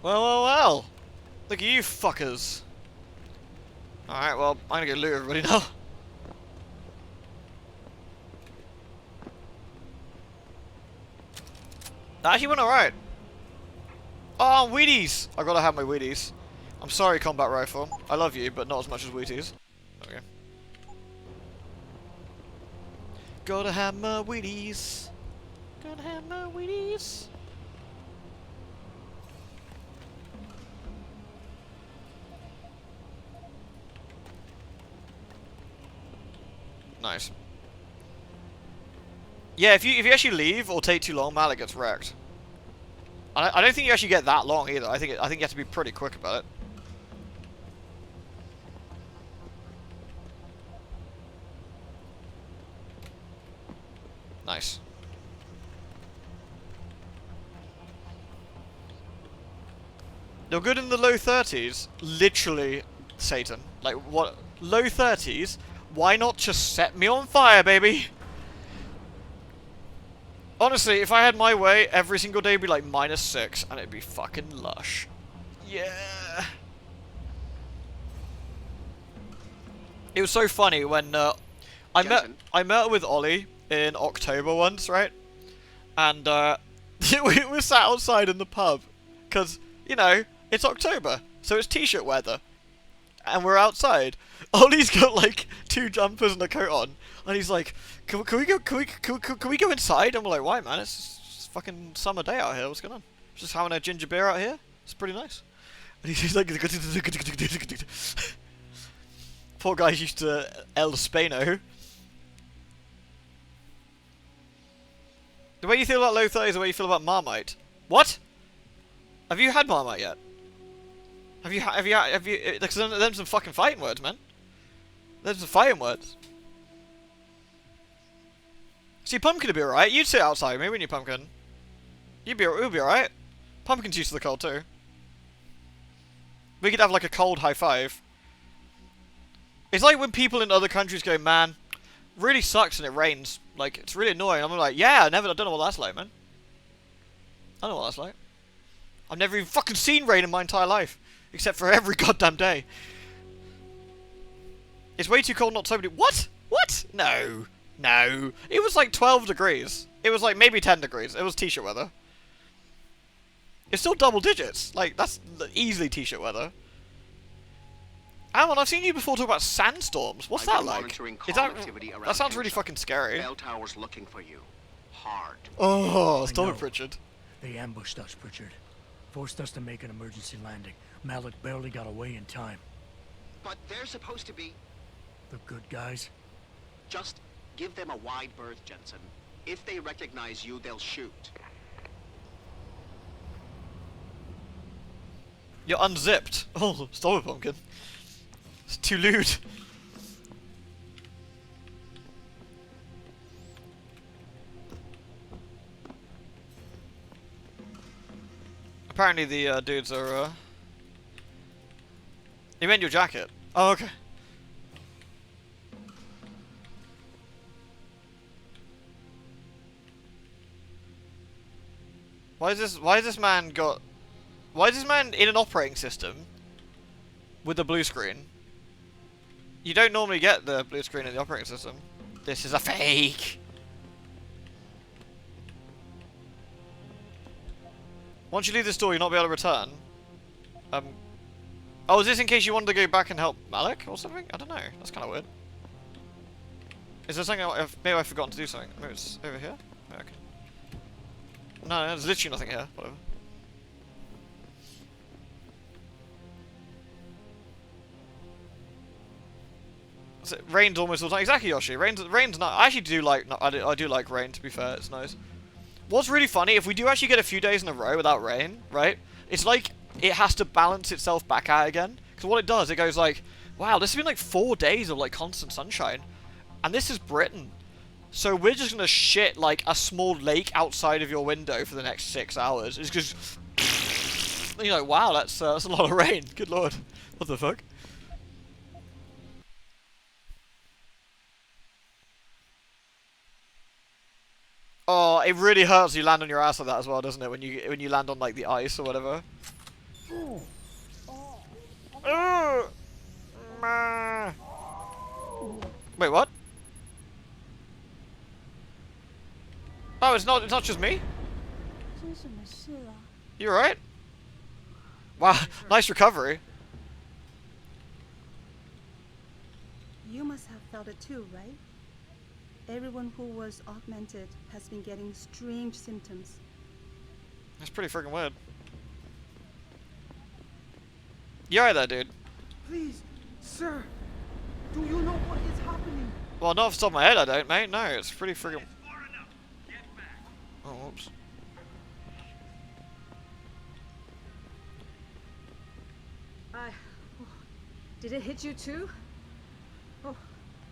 Well. Look at you fuckers. Alright, well, I'm gonna go loot everybody now. That actually went alright. Oh, Wheaties! I gotta have my Wheaties. I'm sorry, combat rifle. I love you, but not as much as Wheaties. Okay. Gotta have my Wheaties. Gotta have my Wheaties. Nice. Yeah, if you actually leave or take too long, Malik gets wrecked. I don't think you actually get that long either. I think you have to be pretty quick about it. Nice. They were good in the low 30s. Literally, Satan. Like, what? Low 30s? Why not just set me on fire, baby? Honestly, if I had my way, every single day would be like -6, and it'd be fucking lush. Yeah. It was so funny when I met with Ollie in October once, right? And we were sat outside in the pub, cause you know it's October, so it's t-shirt weather, and we're outside. Ollie's got like 2 jumpers and a coat on, and he's like, "Can we go inside?" And we're like, "Why, man? It's a fucking summer day out here. What's going on? Just having a ginger beer out here. It's pretty nice." And he's like, poor guy's used to El Spano. The way you feel about low 30s is the way you feel about Marmite. What? Have you had Marmite yet? Have you? Because there's some fucking fighting words, man. There's some fighting words. See, Pumpkin would be alright. You'd sit outside with me, wouldn't you, Pumpkin? We'd be alright. Pumpkin's used to the cold too. We could have like a cold high five. It's like when people in other countries go, "Man, really sucks and it rains. Like, it's really annoying." I'm like, "Yeah, I don't know what that's like, man. I don't know what that's like. I've never even fucking seen rain in my entire life. Except for every goddamn day. It's way too cold not to What? What? No. No. It was like 12 degrees. It was like maybe 10 degrees. It was t-shirt weather. It's still double digits. Like, that's easily t-shirt weather. Alan, I've seen you before talk about sandstorms. What's that like? Is that sounds really fucking scary. Bell Tower's looking for you. Hard. Oh, stop it, Pritchard. They ambushed us, Pritchard. Forced us to make an emergency landing. Malik barely got away in time. But they're supposed to be... The good guys? Just give them a wide berth, Jensen. If they recognize you, they'll shoot. You're unzipped. Oh, stop it, Pumpkin. It's too lewd. Apparently the dudes are You meant your jacket? Oh, okay. Why is this man in an operating system with a blue screen? You don't normally get the blue screen in the operating system. This is a fake! Once you leave this door, you'll not be able to return. Oh, is this in case you wanted to go back and help Malik or something? I don't know. That's kind of weird. Is there something maybe I've forgotten to do something? Maybe it's over here? Oh, okay. No, there's literally nothing here. Whatever. So, rain's almost all the time. Exactly, Yoshi. Rain's not. I actually do like. I do like rain. To be fair, it's nice. What's really funny, if we do actually get a few days in a row without rain, right? It's like it has to balance itself back out again. Because what it does, it goes like, wow, this has been like 4 days of like constant sunshine, and this is Britain. So we're just gonna shit like a small lake outside of your window for the next 6 hours. It's just, you know, wow, that's a lot of rain. Good lord, what the fuck? Oh, it really hurts you land on your ass like that as well, doesn't it? When you land on like the ice or whatever. Wait, what? Oh, it's not just me? You alright? Wow, nice recovery. You must have felt it too, right? Everyone who was augmented has been getting strange symptoms. That's pretty freaking weird. You alright there, dude? Please, sir, do you know what is happening? Well, not off the top of my head, I don't, mate. No, it's pretty freaking... Oh, whoops. Did it hit you too? Oh,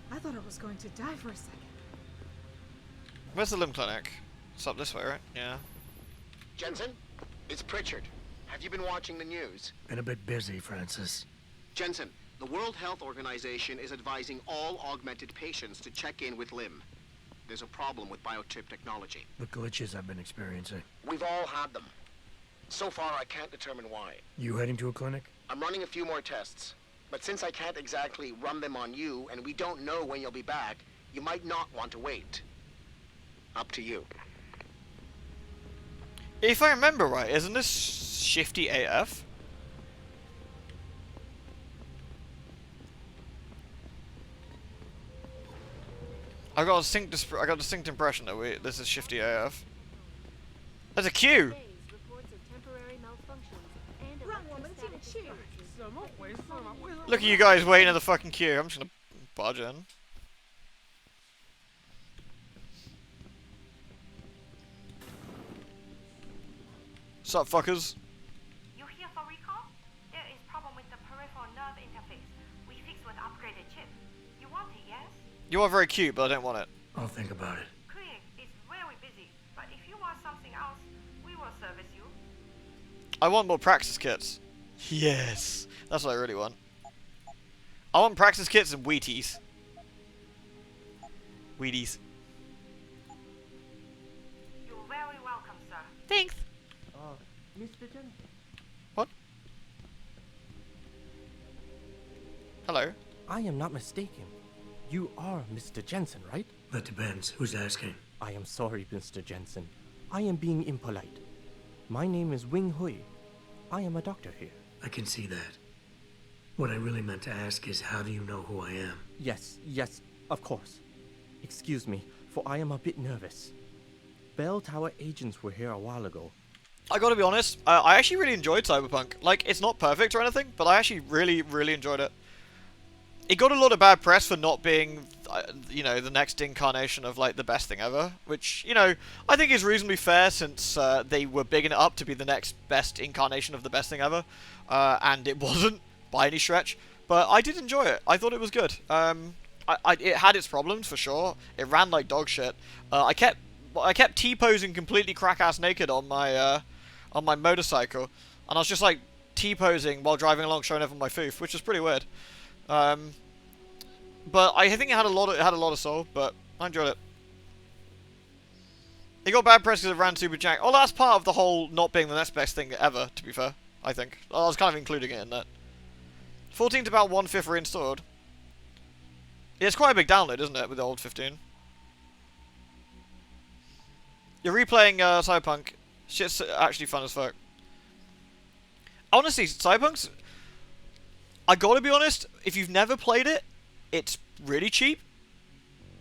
I thought I was going to die for a second. Where's the limb clinic? It's up this way, right? Yeah. Jensen, it's Pritchard. Have you been watching the news? Been a bit busy, Francis. Jensen, the World Health Organization is advising all augmented patients to check in with Lim. There's a problem with biochip technology. The glitches I've been experiencing. We've all had them. So far, I can't determine why. You heading to a clinic? I'm running a few more tests. But since I can't exactly run them on you, and we don't know when you'll be back, you might not want to wait. Up to you. If I remember right, isn't this shifty AF? I got a distinct impression that this is shifty AF. There's a queue. Look at you guys waiting in the fucking queue. I'm just gonna barge in. Sup, fuckers? You here for recall? There is problem with the peripheral nerve interface. We fixed with upgraded chip. You want it, yes? You are very cute, but I don't want it. I'll think about it. Clinic is very busy, but if you want something else, we will service you. I want more praxis kits. Yes, that's what I really want. I want praxis kits and Wheaties. Wheaties. You're very welcome, sir. Thanks. Mr. Jensen. What? Hello. I am not mistaken. You are Mr. Jensen, right? That depends. Who's asking? I am sorry, Mr. Jensen. I am being impolite. My name is Wing Hui. I am a doctor here. I can see that. What I really meant to ask is, how do you know who I am? Yes, of course. Excuse me, for I am a bit nervous. Bell Tower agents were here a while ago. I gotta be honest, I actually really enjoyed Cyberpunk. Like, it's not perfect or anything, but I actually really enjoyed it. It got a lot of bad press for not being, you know, the next incarnation of, like, the best thing ever. Which, you know, I think is reasonably fair since they were bigging it up to be the next best incarnation of the best thing ever. And it wasn't, by any stretch. But I did enjoy it. I thought it was good. It had its problems, for sure. It ran like dog shit. I kept T-posing completely crack-ass naked on my motorcycle. And I was just, like, T-posing while driving along showing everyone my foof, which was pretty weird. But I think it had a lot of soul, but I enjoyed it. It got bad press because it ran super jank. Oh, that's part of the whole not being the next best thing ever, to be fair, I think. I was kind of including it in that. 14's about 1/5 reinstalled. Yeah, it's quite a big download, isn't it, with the old 15? You're replaying Cyberpunk. Shit's actually fun as fuck. Honestly, Cyberpunk's... I gotta be honest, if you've never played it, it's really cheap.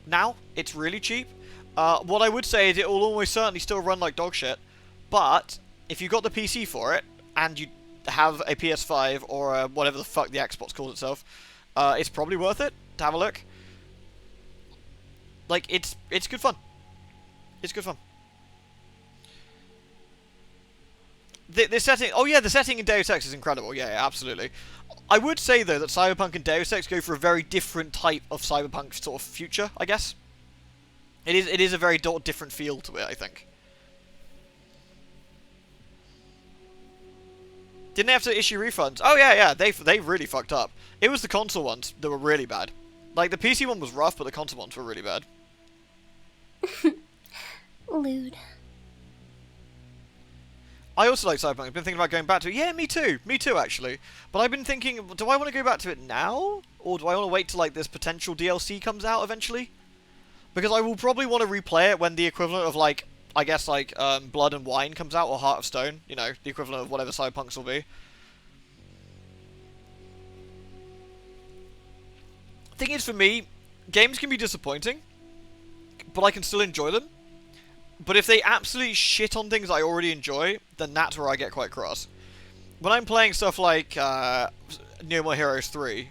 Now, it's really cheap. What I would say is it will almost certainly still run like dog shit, but if you got the PC for it, and you have a PS5 or whatever the fuck the Xbox calls itself, it's probably worth it to have a look. Like, it's good fun. It's good fun. The setting... Oh yeah, the setting in Deus Ex is incredible. Yeah, absolutely. I would say, though, that Cyberpunk and Deus Ex go for a very different type of Cyberpunk sort of future, I guess. It is a very different feel to it, I think. Didn't they have to issue refunds? Oh yeah, they really fucked up. It was the console ones that were really bad. Like, the PC one was rough, but the console ones were really bad. Lewd. I also like Cyberpunk. I've been thinking about going back to it. Yeah, me too. Me too, actually. But I've been thinking, do I want to go back to it now? Or do I want to wait till, like, this potential DLC comes out eventually? Because I will probably want to replay it when the equivalent of, like, I guess, like, Blood and Wine comes out, or Heart of Stone. You know, the equivalent of whatever Cyberpunks will be. Thing is, for me, games can be disappointing, but I can still enjoy them. But if they absolutely shit on things I already enjoy, then that's where I get quite cross. When I'm playing stuff like No More Heroes 3,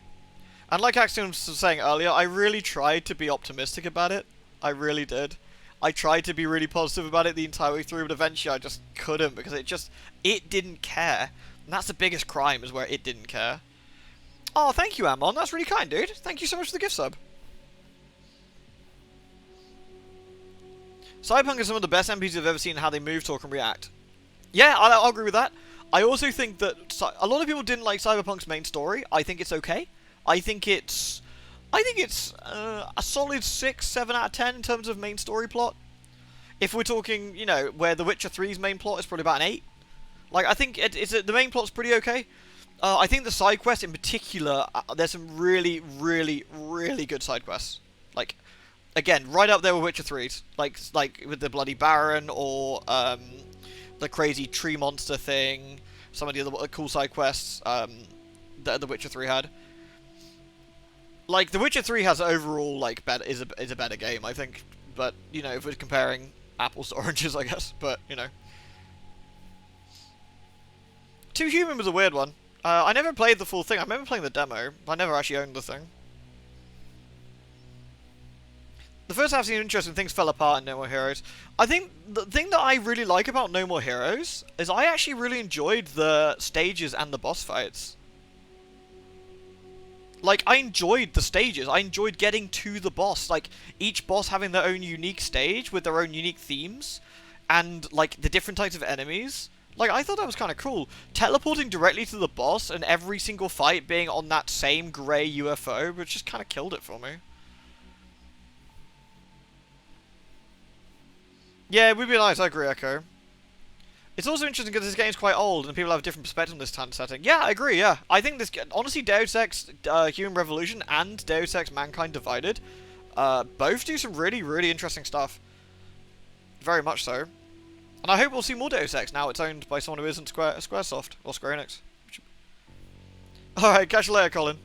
and like Axiom was saying earlier, I really tried to be optimistic about it. I really did. I tried to be really positive about it the entire way through, but eventually I just couldn't, because it didn't care. And that's the biggest crime, is where it didn't care. Oh, thank you, Amon. That's really kind, dude. Thank you so much for the gift sub. Cyberpunk is some of the best NPCs I've ever seen how they move, talk, and react. Yeah, I'll agree with that. I also think that a lot of people didn't like Cyberpunk's main story. I think it's okay. I think it's a solid 6, 7 out of 10 in terms of main story plot. If we're talking, you know, where The Witcher 3's main plot is probably about an 8. Like, I think the main plot's pretty okay. I think the side quests in particular, there's some really, really, really good side quests. Like, again, right up there with Witcher 3's. Like with the Bloody Baron or the crazy tree monster thing. Some of the other cool side quests that The Witcher 3 had. Like, The Witcher 3 has overall, like, is a better game, I think. But, you know, if we're comparing apples to oranges, I guess. But, you know. Too Human was a weird one. I never played the full thing. I remember playing the demo. I never actually owned the thing. The first half seemed interesting. Things fell apart in No More Heroes. I think the thing that I really like about No More Heroes is I actually really enjoyed the stages and the boss fights. Like, I enjoyed the stages. I enjoyed getting to the boss. Like, each boss having their own unique stage with their own unique themes. And, like, the different types of enemies. Like, I thought that was kind of cool. Teleporting directly to the boss and every single fight being on that same grey UFO, which just kind of killed it for me. Yeah, it would be nice. I agree, Echo. It's also interesting because this game's quite old and people have a different perspective on this setting. Yeah, I agree, yeah. I think this... Honestly, Deus Ex Human Revolution and Deus Ex Mankind Divided both do some really, really interesting stuff. Very much so. And I hope we'll see more Deus Ex now it's owned by someone who isn't Squaresoft or Square Enix. Alright, catch you later, Colin.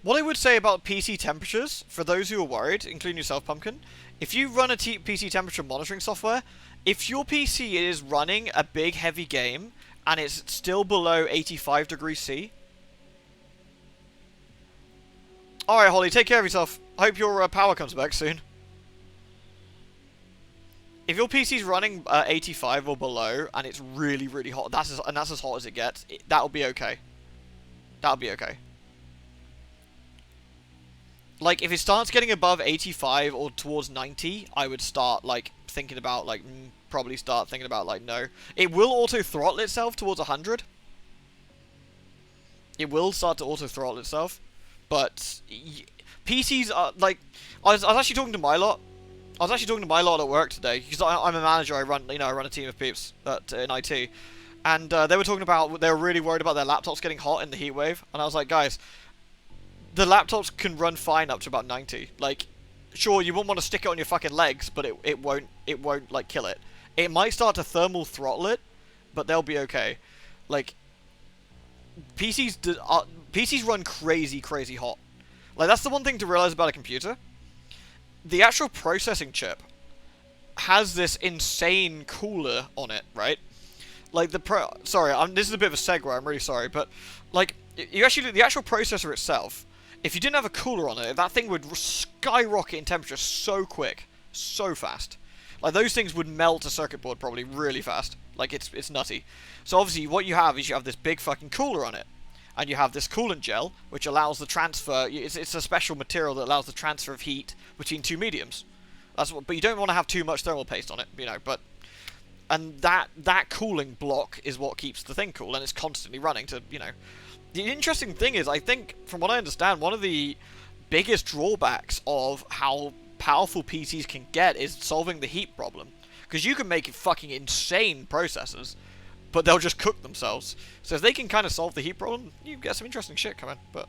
What I would say about PC temperatures, for those who are worried, including yourself, Pumpkin, if you run a PC temperature monitoring software, if your PC is running a big, heavy game, and it's still below 85 degrees C... Alright, Holly, take care of yourself. I hope your power comes back soon. If your PC's running 85 or below, and it's really, really hot, that's as hot as it gets, that'll be okay. That'll be okay. Like, if it starts getting above 85 or towards 90, I would start, like, thinking about, like, probably start thinking about, like, no. It will auto-throttle itself towards 100. It will start to auto-throttle itself. But PCs are, like, I was actually talking to my lot. I was actually talking to my lot at work today, because I'm a manager, I run a team of peeps in IT. And they were talking about, they were really worried about their laptops getting hot in the heat wave. And I was like, guys... The laptops can run fine up to about 90. Like, sure, you won't want to stick it on your fucking legs, but it won't, like, kill it. It might start to thermal throttle it, but they'll be okay. Like, PCs run crazy, crazy hot. Like, that's the one thing to realize about a computer. The actual processing chip has this insane cooler on it, right? Like, sorry, this is a bit of a segue, I'm really sorry, but, like, the actual processor itself... If you didn't have a cooler on it, that thing would skyrocket in temperature so quick, so fast. Like, those things would melt a circuit board probably really fast. Like, it's nutty. So obviously what you have is you have this big fucking cooler on it. And you have this coolant gel, which allows the transfer... It's a special material that allows the transfer of heat between two mediums. But you don't want to have too much thermal paste on it, you know, but... And that cooling block is what keeps the thing cool, and it's constantly running to, you know... The interesting thing is, I think, from what I understand, one of the biggest drawbacks of how powerful PCs can get is solving the heat problem. Because you can make fucking insane processors, but they'll just cook themselves. So if they can kind of solve the heat problem, you get some interesting shit coming, but...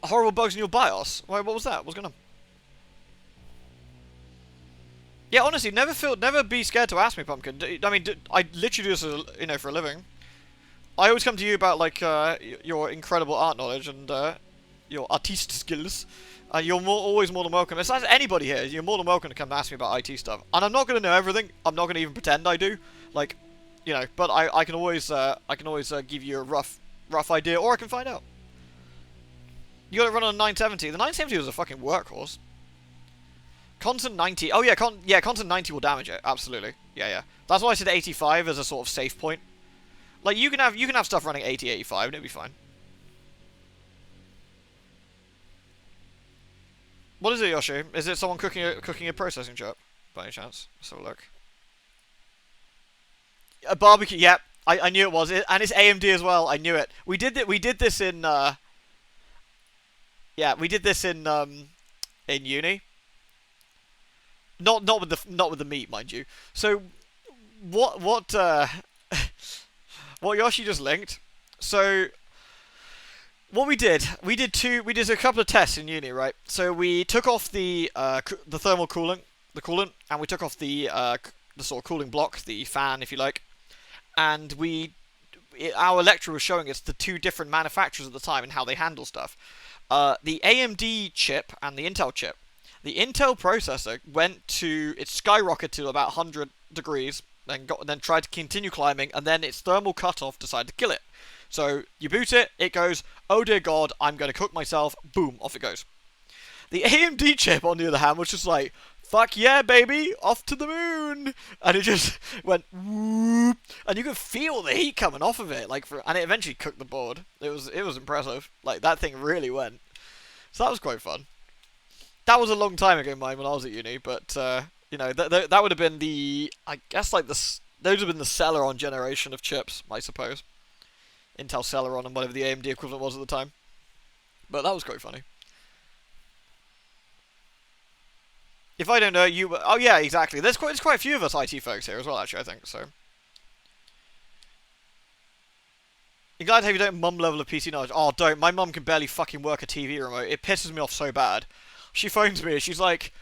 Horrible bugs in your BIOS? Wait, what was that? What's going on? Yeah, honestly, never be scared to ask me, Pumpkin. I mean, I literally do this, for a living. I always come to you about, like, your incredible art knowledge and your artiste skills. And you're always more than welcome. As anybody here, you're more than welcome to come and ask me about IT stuff. And I'm not going to know everything. I'm not going to even pretend I do. Like, but I can always give you a rough idea, or I can find out. You got it run on a 970. The 970 was a fucking workhorse. Constant 90. Oh yeah, constant 90 will damage it. Absolutely. Yeah. That's why I said 85 as a sort of safe point. Like, you can have stuff running 80, 85, and it'll be fine. What is it, Yoshi? Is it someone cooking a processing chip? By any chance? Let's have a look. A barbecue. Yep, I knew it was. And it's AMD as well. I knew it. We did this in. Yeah, we did this in uni. Not with the meat, mind you. So what what Yoshi just linked. So what we did a couple of tests in uni, right? So we took off the thermal coolant, and we took off the sort of cooling block, the fan, if you like, and our lecturer was showing us the two different manufacturers at the time and how they handle stuff. The AMD chip and the Intel chip. The Intel processor it skyrocketed to about 100 degrees, then tried to continue climbing, and then its thermal cutoff decided to kill it. So you boot it, it goes, oh dear God, I'm going to cook myself, boom, off it goes. The AMD chip, on the other hand, was just like, fuck yeah, baby, off to the moon, and it just went whoop, and you could feel the heat coming off of it, and it eventually cooked the board. It was impressive. Like, that thing really went. So that was quite fun. That was a long time ago, mine, when I was at uni, but you know, that would have been I guess those would have been the Celeron generation of chips, I suppose. Intel Celeron and whatever the AMD equivalent was at the time. But that was quite funny. If I don't know, oh yeah, exactly. There's quite a few of us IT folks here as well, actually, I think, so. You're glad to have your mum level of PC knowledge. Oh, don't. My mum can barely fucking work a TV remote. It pisses me off so bad. She phones me and she's like,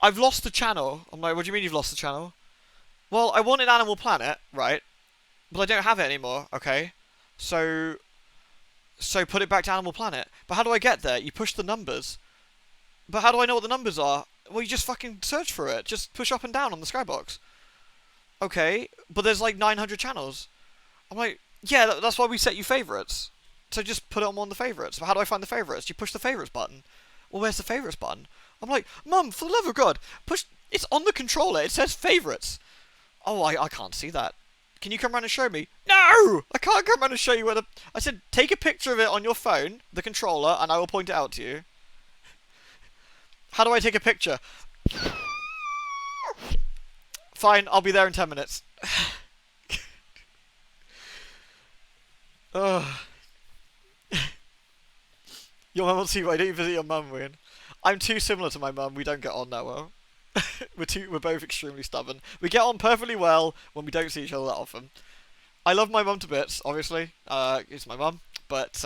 I've lost the channel. I'm like, what do you mean you've lost the channel? Well, I wanted Animal Planet, right? But I don't have it anymore, okay? So put it back to Animal Planet. But how do I get there? You push the numbers. But how do I know what the numbers are? Well, you just fucking search for it. Just push up and down on the skybox. Okay, but there's like 900 channels. I'm like, yeah, that's why we set you favourites. So just put it on one of the favourites. But how do I find the favourites? You push the favourites button. Well, where's the favourites button? I'm like, Mum, for the love of God, it's on the controller. It says favourites. Oh, I can't see that. Can you come around and show me? No! I can't come around and show you where I said, take a picture of it on your phone, the controller, and I will point it out to you. How do I take a picture? Fine, I'll be there in 10 minutes. Ugh. Your mum will see why don't you visit your mum, Wayne? I'm too similar to my mum, we don't get on that well. We're both extremely stubborn. We get on perfectly well when we don't see each other that often. I love my mum to bits, obviously. It's my mum, but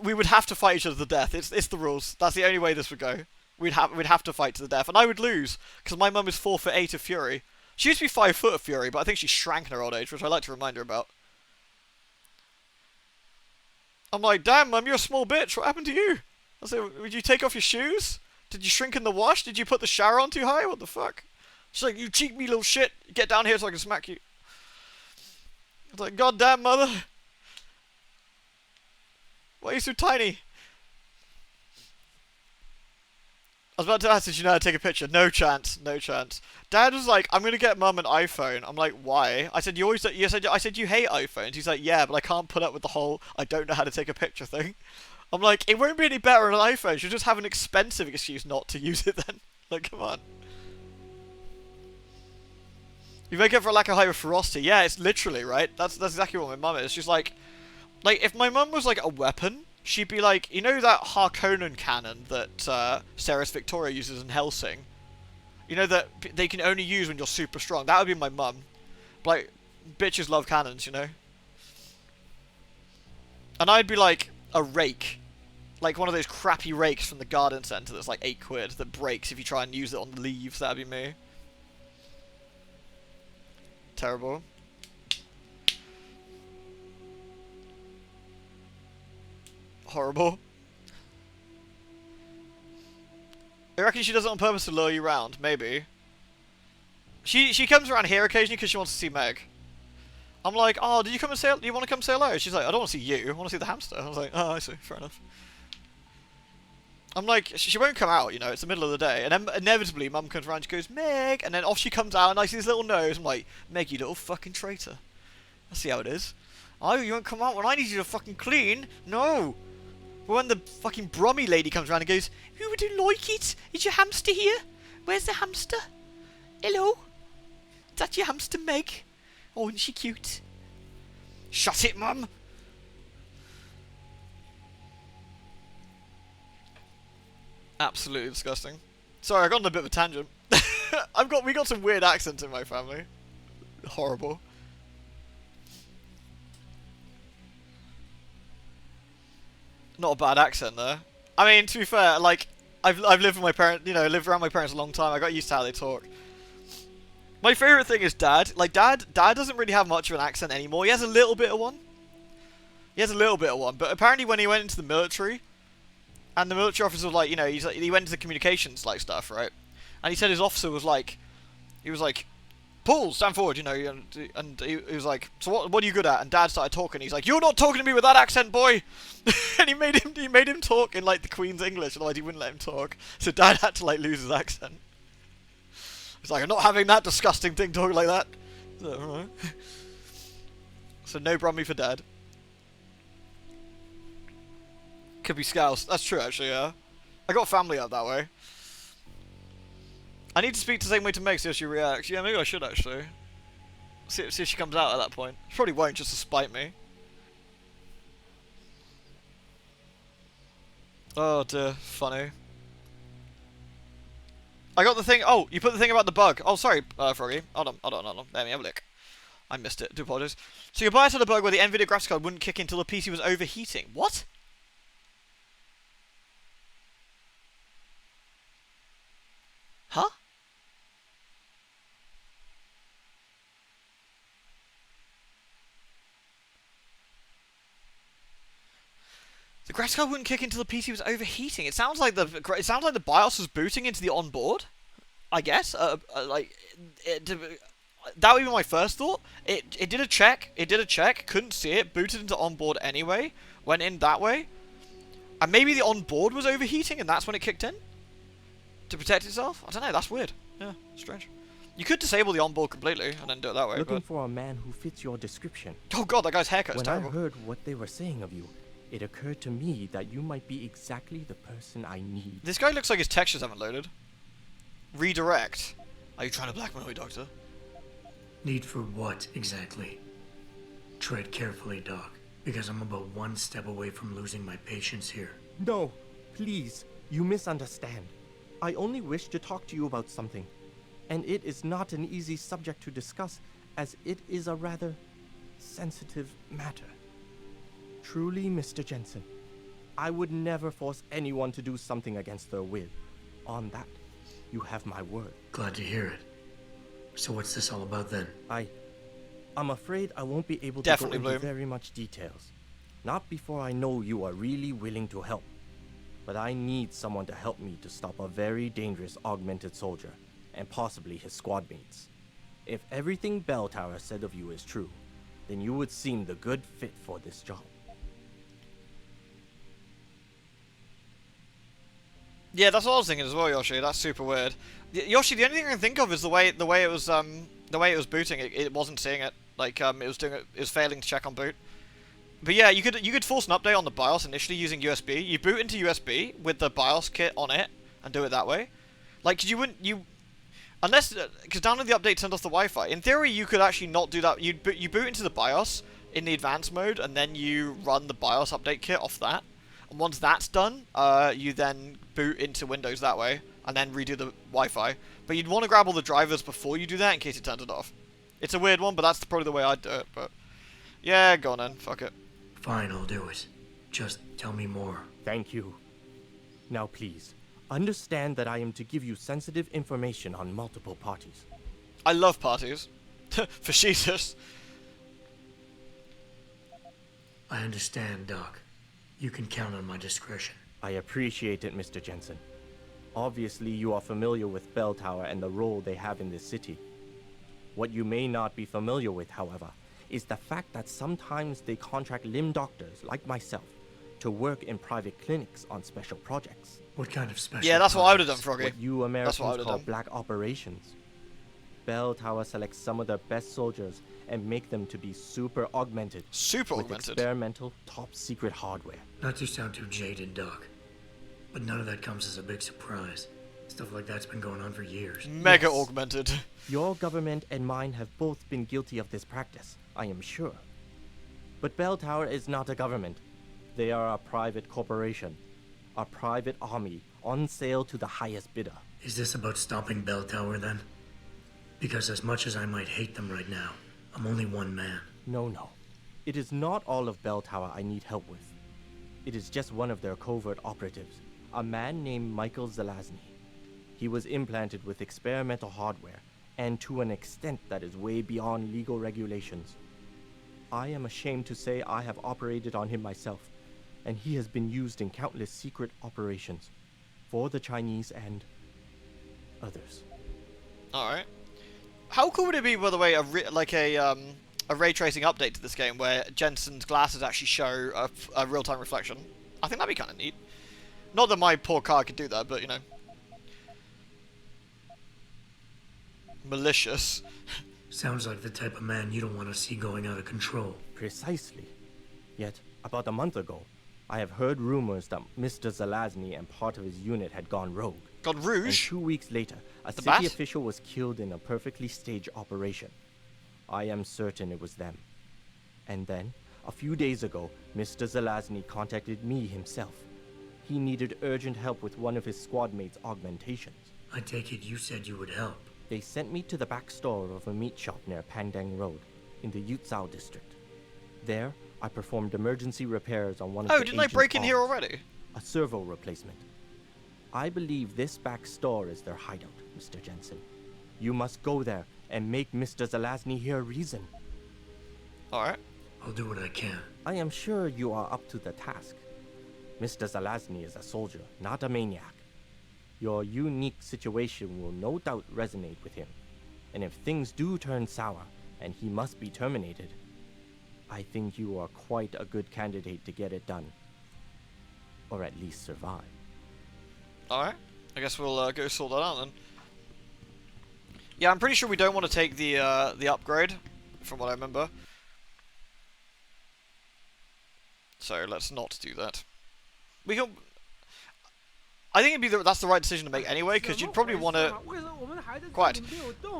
we would have to fight each other to death. It's the rules. That's the only way this would go. We'd have to fight to the death, and I would lose because my mum is 4'8" of fury. She used to be 5 foot of fury, but I think she shrank in her old age, which I like to remind her about. I'm like, damn, Mum, you're a small bitch. What happened to you? I said, would you take off your shoes? Did you shrink in the wash? Did you put the shower on too high? What the fuck? She's like, you cheat me, little shit. Get down here so I can smack you. I was like, God damn, mother. Why are you so tiny? I was about to ask, did you know how to take a picture? No chance, no chance. Dad was like, I'm gonna get Mum an iPhone. I'm like, why? I said, I said you hate iPhones. He's like, yeah, but I can't put up with the whole I don't know how to take a picture thing. I'm like, it won't be any better on an iPhone. She'll just have an expensive excuse not to use it then. Like, come on. You make up for a lack of hyperferocity. Yeah, it's literally, right? That's exactly what my mum is. She's like if my mum was like a weapon, she'd be like, you know that Harkonnen cannon that Ceres Victoria uses in Helsing? You know that they can only use when you're super strong? That would be my mum. Like, bitches love cannons, you know? And I'd be like a rake. Like one of those crappy rakes from the garden centre that's like £8 that breaks if you try and use it on the leaves. That'd be me. Terrible. Horrible. I reckon she does it on purpose to lure you round. Maybe. She comes around here occasionally because she wants to see Meg. I'm like, oh, did you come and say? Do you want to come say hello? She's like, I don't want to see you. I want to see the hamster. I was like, oh, I see. Fair enough. I'm like, she won't come out. You know, it's the middle of the day, and then inevitably, Mum comes around. She goes, Meg, and then off she comes out, and I see this little nose. I'm like, Meg, you little fucking traitor. I see how it is. Oh, you won't come out when I need you to fucking clean? No. But when the fucking Brummy lady comes around and goes, "Who would you like it? Is your hamster here? Where's the hamster? Hello? Is that your hamster, Meg? Oh, isn't she cute? Shut it, Mum!" Absolutely disgusting. Sorry, I got on a bit of a tangent. We got some weird accents in my family. Horrible. Not a bad accent there. I mean, to be fair, like I've lived with my parents, you know, lived around my parents a long time. I got used to how they talk. My favorite thing is Dad. Like Dad doesn't really have much of an accent anymore. He has a little bit of one. But apparently when he went into the military, and the military officer was like, you know, he went into the communications like stuff, right? And he said his officer was like, he was like, "Paul, stand forward," you know, and he was like, "So what are you good at?" And Dad started talking. He's like, "You're not talking to me with that accent, boy." And he made him talk in like the Queen's English, otherwise he wouldn't let him talk. So Dad had to like lose his accent. He's like, "I'm not having that disgusting thing talking like that." So, alright. So no Brummy for Dad. Could be Scouse. That's true, actually. Yeah, I got family out that way. I need to speak the same way to Meg, see how she reacts. Yeah, maybe I should actually. See if she comes out at that point. She probably won't, just to spite me. Oh dear, funny. I got the thing. Oh, you put the thing about the bug. Oh, sorry, Froggy. Hold on. Let me have a look. I missed it. Do apologize. So your bias had a bug where the NVIDIA graphics card wouldn't kick in until the PC was overheating. What? Huh? The graphics card wouldn't kick until the PC was overheating. It sounds like the BIOS was booting into the onboard. I guess. That would be my first thought. It did a check. Couldn't see it. Booted into onboard anyway. Went in that way. And maybe the onboard was overheating, and that's when it kicked in to protect itself. I don't know. That's weird. Yeah, strange. You could disable the onboard completely and then do it that way. Looking for a man who fits your description. Oh god, that guy's haircut is terrible. When I heard what they were saying of you, it occurred to me that you might be exactly the person I need. This guy looks like his textures haven't loaded. Redirect. Are you trying to blackmail me, Doctor? Need for what, exactly? Tread carefully, Doc, because I'm about one step away from losing my patience here. No, please, you misunderstand. I only wish to talk to you about something. And it is not an easy subject to discuss, as it is a rather sensitive matter. Truly, Mr. Jensen, I would never force anyone to do something against their will. On that, you have my word. Glad to hear it. So what's this all about then? I'm afraid I won't be able to go into very much details. Not before I know you are really willing to help. But I need someone to help me to stop a very dangerous augmented soldier, and possibly his squad mates. If everything Bell Tower said of you is true, then you would seem the good fit for this job. Yeah, that's what I was thinking as well, Yoshi. That's super weird. Yoshi, the only thing I can think of is the way it was booting. It wasn't seeing it. Like it was failing to check on boot. But yeah, you could force an update on the BIOS initially using USB. You boot into USB with the BIOS kit on it and do it that way. Like, unless because download the update turned off the Wi-Fi. In theory, you could actually not do that. You boot into the BIOS in the advanced mode, and then you run the BIOS update kit off that. And once that's done, you then boot into Windows that way, and then redo the Wi-Fi. But you'd want to grab all the drivers before you do that in case it turns it off. It's a weird one, but that's probably the way I'd do it. But yeah, go on then. Fuck it. Fine, I'll do it. Just tell me more. Thank you. Now please, understand that I am to give you sensitive information on multiple parties. I love parties. For Jesus. I understand, Doc. You can count on my discretion. I appreciate it, Mr. Jensen. Obviously, you are familiar with Bell Tower and the role they have in this city. What you may not be familiar with, however, is the fact that sometimes they contract limb doctors, like myself, to work in private clinics on special projects. What kind of special Yeah, that's what I would have done, Froggy. What you Americans call black operations. Bell Tower selects some of their best soldiers and make them to be super augmented. Super with augmented? Experimental, top secret hardware. Not to sound too jaded, Doc, but none of that comes as a big surprise. Stuff like that's been going on for years. Mega augmented. Your government and mine have both been guilty of this practice, I am sure. But Bell Tower is not a government. They are a private corporation. A private army on sale to the highest bidder. Is this about stopping Bell Tower then? Because as much as I might hate them right now, I'm only one man. No. It is not all of Bell Tower I need help with. It is just one of their covert operatives, a man named Michael Zelazny. He was implanted with experimental hardware, and to an extent that is way beyond legal regulations. I am ashamed to say I have operated on him myself, and he has been used in countless secret operations for the Chinese and others. Alright. How cool would it be, by the way, a ray tracing update to this game where Jensen's glasses actually show a real-time reflection? I think that'd be kind of neat. Not that my poor car could do that, but, you know. Malicious. Sounds like the type of man you don't want to see going out of control. Precisely. Yet, about a month ago, I have heard rumors that Mr. Zelazny and part of his unit had gone rogue. Gone rouge? And 2 weeks later, a The city bat? official was killed in a perfectly staged operation. I am certain it was them. And then, a few days ago, Mr. Zelazny contacted me himself. He needed urgent help with one of his squad mates' augmentations. I take it you said you would help. They sent me to the back store of a meat shop near Pandang Road, in the Yutzao district. There, I performed emergency repairs on one of the didn't I break in agent's here arms, already? A servo replacement. I believe this back store is their hideout, Mr. Jensen. You must go there and make Mr. Zelazny hear reason. Alright. I'll do what I can. I am sure you are up to the task. Mr. Zelazny is a soldier, not a maniac. Your unique situation will no doubt resonate with him. And if things do turn sour, and he must be terminated, I think you are quite a good candidate to get it done. Or at least survive. Alright. I guess we'll go sort that out then. Yeah, I'm pretty sure we don't want to take the upgrade, from what I remember. So let's not do that. We can... I think that's the right decision to make anyway, because you'd probably want to... Quiet.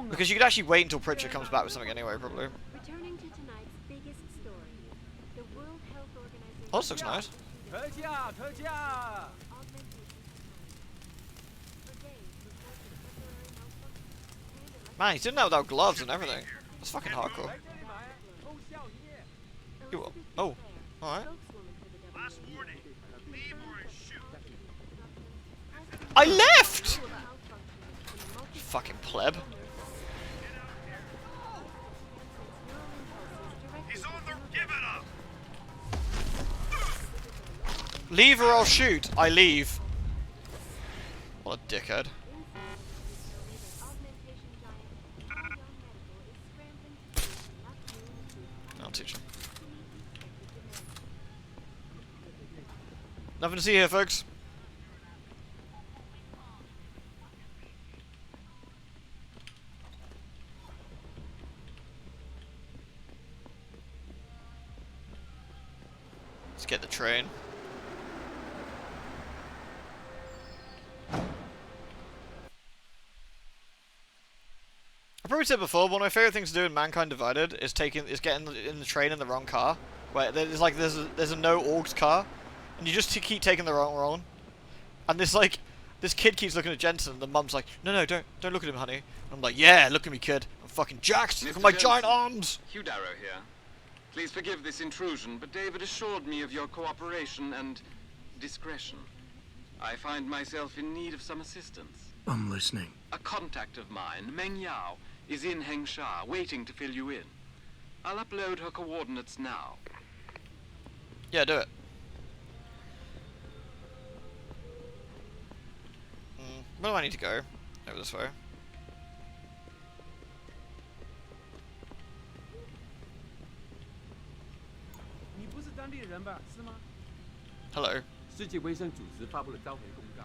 Because you could actually wait until Pritchard comes back with something anyway, probably. Returning to tonight's biggest story. The World Health Organization. Oh, this looks nice. Man, he's doing that without gloves and everything. That's fucking hardcore. Oh, alright. I left! Fucking pleb. He's on the give it up. Leave or I'll shoot. I leave. What a dickhead. I'll teach him. Nothing to see here, folks. Let's get the train. I probably said before, one of my favorite things to do in Mankind Divided is getting in the train in the wrong car. Where there's a no orgs car, and you just keep taking the wrong one. And this kid keeps looking at Jensen, and the mum's like, no, don't look at him, honey. And I'm like, yeah, look at me, kid. I'm fucking jacked. Look at my giant arms. Hugh Darrow here. Please forgive this intrusion, but David assured me of your cooperation and discretion. I find myself in need of some assistance. I'm listening. A contact of mine, Meng Yao, is in Hengsha, waiting to fill you in. I'll upload her coordinates now. Yeah, do it. Where do I need to go? Over this way. Hello. 世界卫生组织发布了召回公告。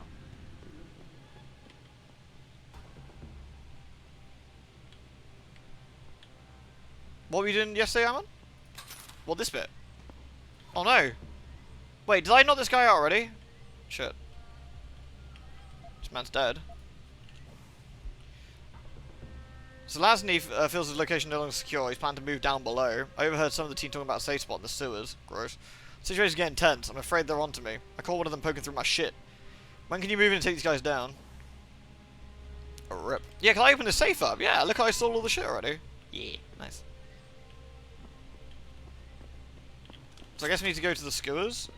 What were you doing yesterday, Ammon? What, this bit? Oh no. Wait, did I knock this guy out already? Shit. This man's dead. So Lasny feels his location no longer secure. He's planning to move down below. I overheard some of the team talking about a safe spot in the sewers. Gross. The situation's getting tense. I'm afraid they're onto me. I caught one of them poking through my shit. When can you move in and take these guys down? A rip. Yeah, can I open the safe up? Yeah, look, I stole all the shit already. Yeah, nice. So I guess we need to go to the skewers.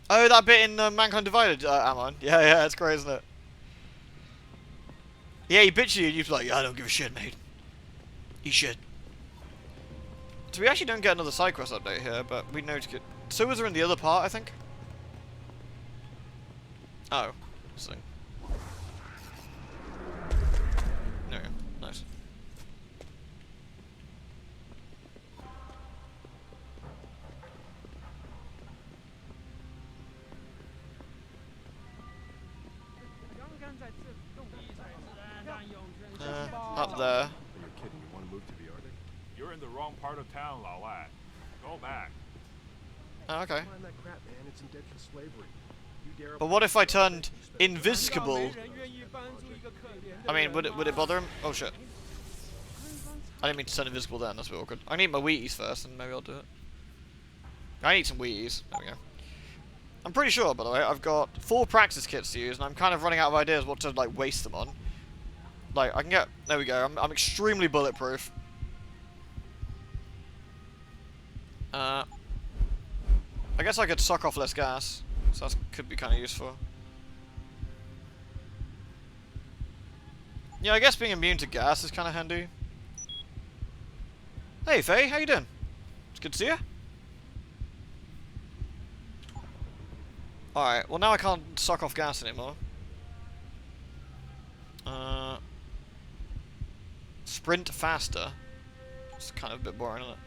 Oh, that bit in Mankind Divided, Amon. Yeah, yeah, it's great, isn't it? Yeah, he bitches you and you're like, yeah, I don't give a shit, mate. Eat shit. So we actually don't get another side quest update here, but we know to get... Sewers are in the other part, I think. Oh. This thing. No, nice. Up there. Are you kidding? You want to move to the Arctic? You're in the wrong part of town, Lao Lad. Go back. Oh, okay. Find that crap, man. It's indentured slavery. You dare But what if I turned invisible? I mean, would it bother him? Oh shit. I didn't mean to turn invisible then, that's a bit awkward. I need my Wheaties first and maybe I'll do it. I need some Wheaties. There we go. I'm pretty sure, by the way, I've got 4 practice kits to use and I'm kind of running out of ideas what to like waste them on. Like, I can get... There we go. I'm extremely bulletproof. I guess I could suck off less gas. So that could be kind of useful. Yeah, I guess being immune to gas is kind of handy. Hey, Faye. How you doing? It's good to see you. Alright, well now I can't suck off gas anymore. Sprint faster. It's kind of a bit boring, isn't it?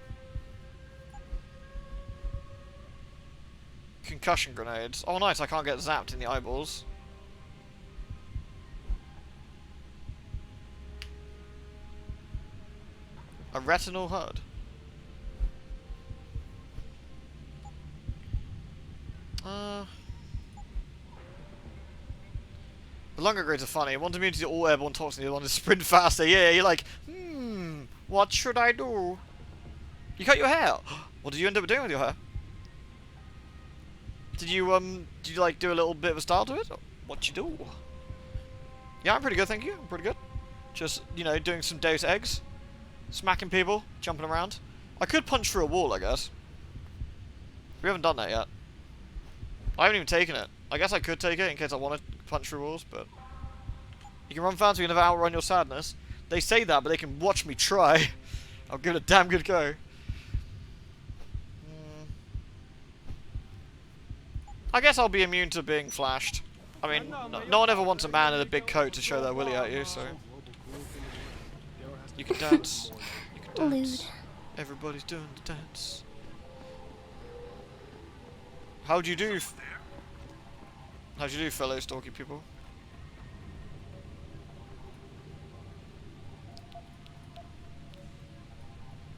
Concussion grenades. Oh nice, I can't get zapped in the eyeballs. A retinal HUD. The longer grades are funny. One's immunity to all airborne toxins, the other one is sprint faster. Yeah, you're like, what should I do? You cut your hair. What did you end up doing with your hair? Did you like do a little bit of a style to it? What you do? Yeah, I'm pretty good, thank you. I'm pretty good. Just, you know, doing some Doose Eggs. Smacking people, jumping around. I could punch through a wall, I guess. We haven't done that yet. I haven't even taken it. I guess I could take it in case I want to punch through walls, but... You can run fast, you can never outrun your sadness. They say that, but they can watch me try. I'll give it a damn good go. I guess I'll be immune to being flashed. I mean, no one ever wants a man in a big coat to show their willy at you, so... You can dance. You can dance. Everybody's doing the dance. How'd you do, fellow stalky people?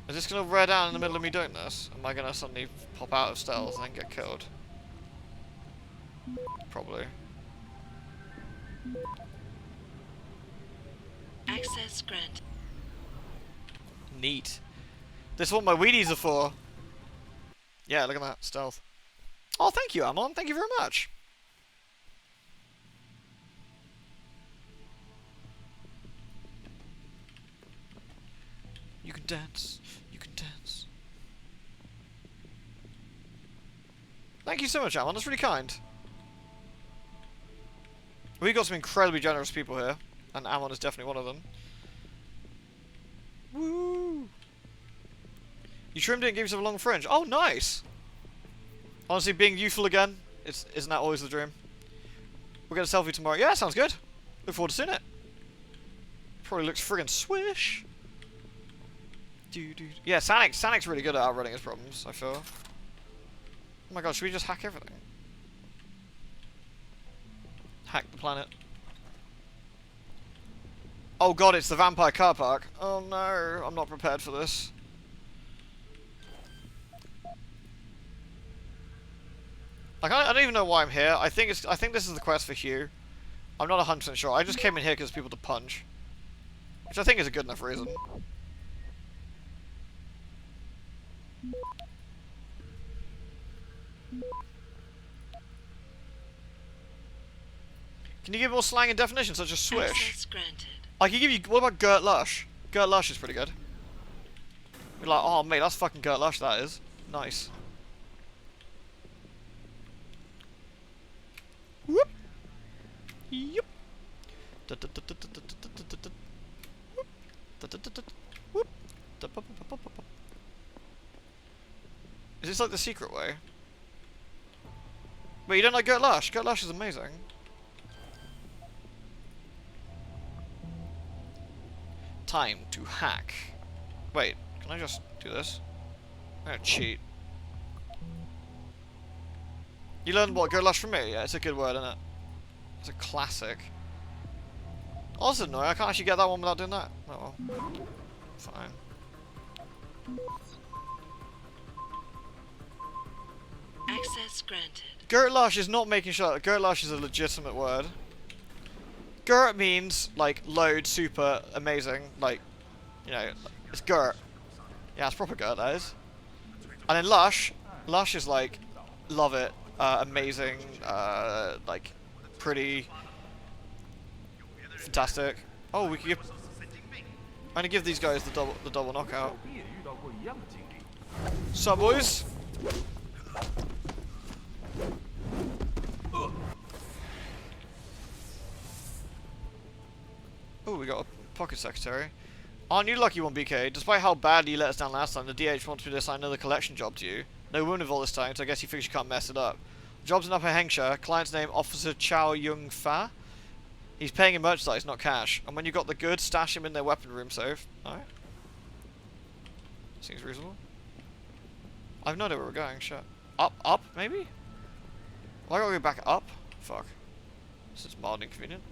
Is this gonna red out in the middle of me doing this? Am I gonna suddenly pop out of stealth and then get killed? Probably. Access granted. Neat. This is what my Wheaties are for. Yeah, look at that. Stealth. Oh, thank you, Amon. Thank you very much. You can dance. You can dance. Thank you so much, Amon. That's really kind. We've got some incredibly generous people here. And Amon is definitely one of them. Woo! You trimmed it and gave yourself a long fringe. Oh, nice! Honestly, being youthful again, isn't that always the dream? We'll get a selfie tomorrow. Yeah, sounds good. Look forward to seeing it. Probably looks friggin' swish. Yeah, Sanic's really good at outrunning his problems, I feel. Oh my god, should we just hack everything? Hack the planet. Oh god, it's the vampire car park. Oh no, I'm not prepared for this. I don't even know why I'm here. I think this is the quest for Hugh. I'm not 100% sure. I just came in here because people to punch. Which I think is a good enough reason. Can you give more slang and definitions such as swish? Access granted. I can give you... What about Gert Lush? Gert Lush is pretty good. You're like, oh mate, that's fucking Gert Lush, that is. Nice. Whoop. Yep. Whoop. Is this like the secret way? Wait, you don't like Gert Lush? Gert Lush is amazing. Time to hack. Wait, can I just do this? I'm gonna cheat. You learned what, Gert Lush from me? Yeah, it's a good word, isn't it? It's a classic. Oh, that's annoying. I can't actually get that one without doing that. Oh well. Fine. Access granted. Gert Lush is not making sure. Gert Lush is a legitimate word. Gert means, like, load, super, amazing. Like, you know, it's Gert. Yeah, it's proper Gert, that is. And then Lush. Lush is like, love it, amazing, like, pretty, fantastic. Oh, we could give... I'm gonna give these guys the double knockout. Sup, boys? Oh, we got a pocket secretary. Aren't you lucky one, BK? Despite how badly you let us down last time, the DH wants me to assign another collection job to you. No wound of all this time, so I guess he figures you can't mess it up. Job's in Upper Hengsha. Client's name, Officer Chow Yung Fa. He's paying in merchandise, not cash. And when you got the goods, stash him in their weapon room safe. Alright. Seems reasonable. I have no idea where we're going, shit. Up, maybe? Well, I gotta go back up? Fuck. This is mildly inconvenient.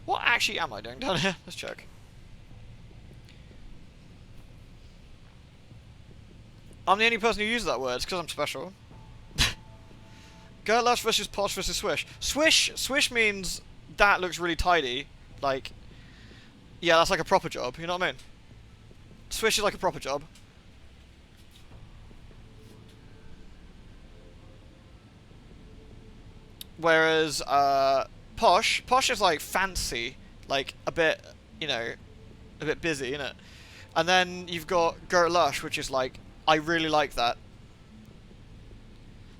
What actually am I doing down here? Let's check. I'm the only person who uses that word. It's because I'm special. Gert Lush versus Posh versus Swish. Swish means that looks really tidy. Like, yeah, that's like a proper job. You know what I mean? Swish is like a proper job. Whereas, Posh is like fancy, like a bit, you know, a bit busy, innit? And then you've got Gert Lush, which is like, I really like that.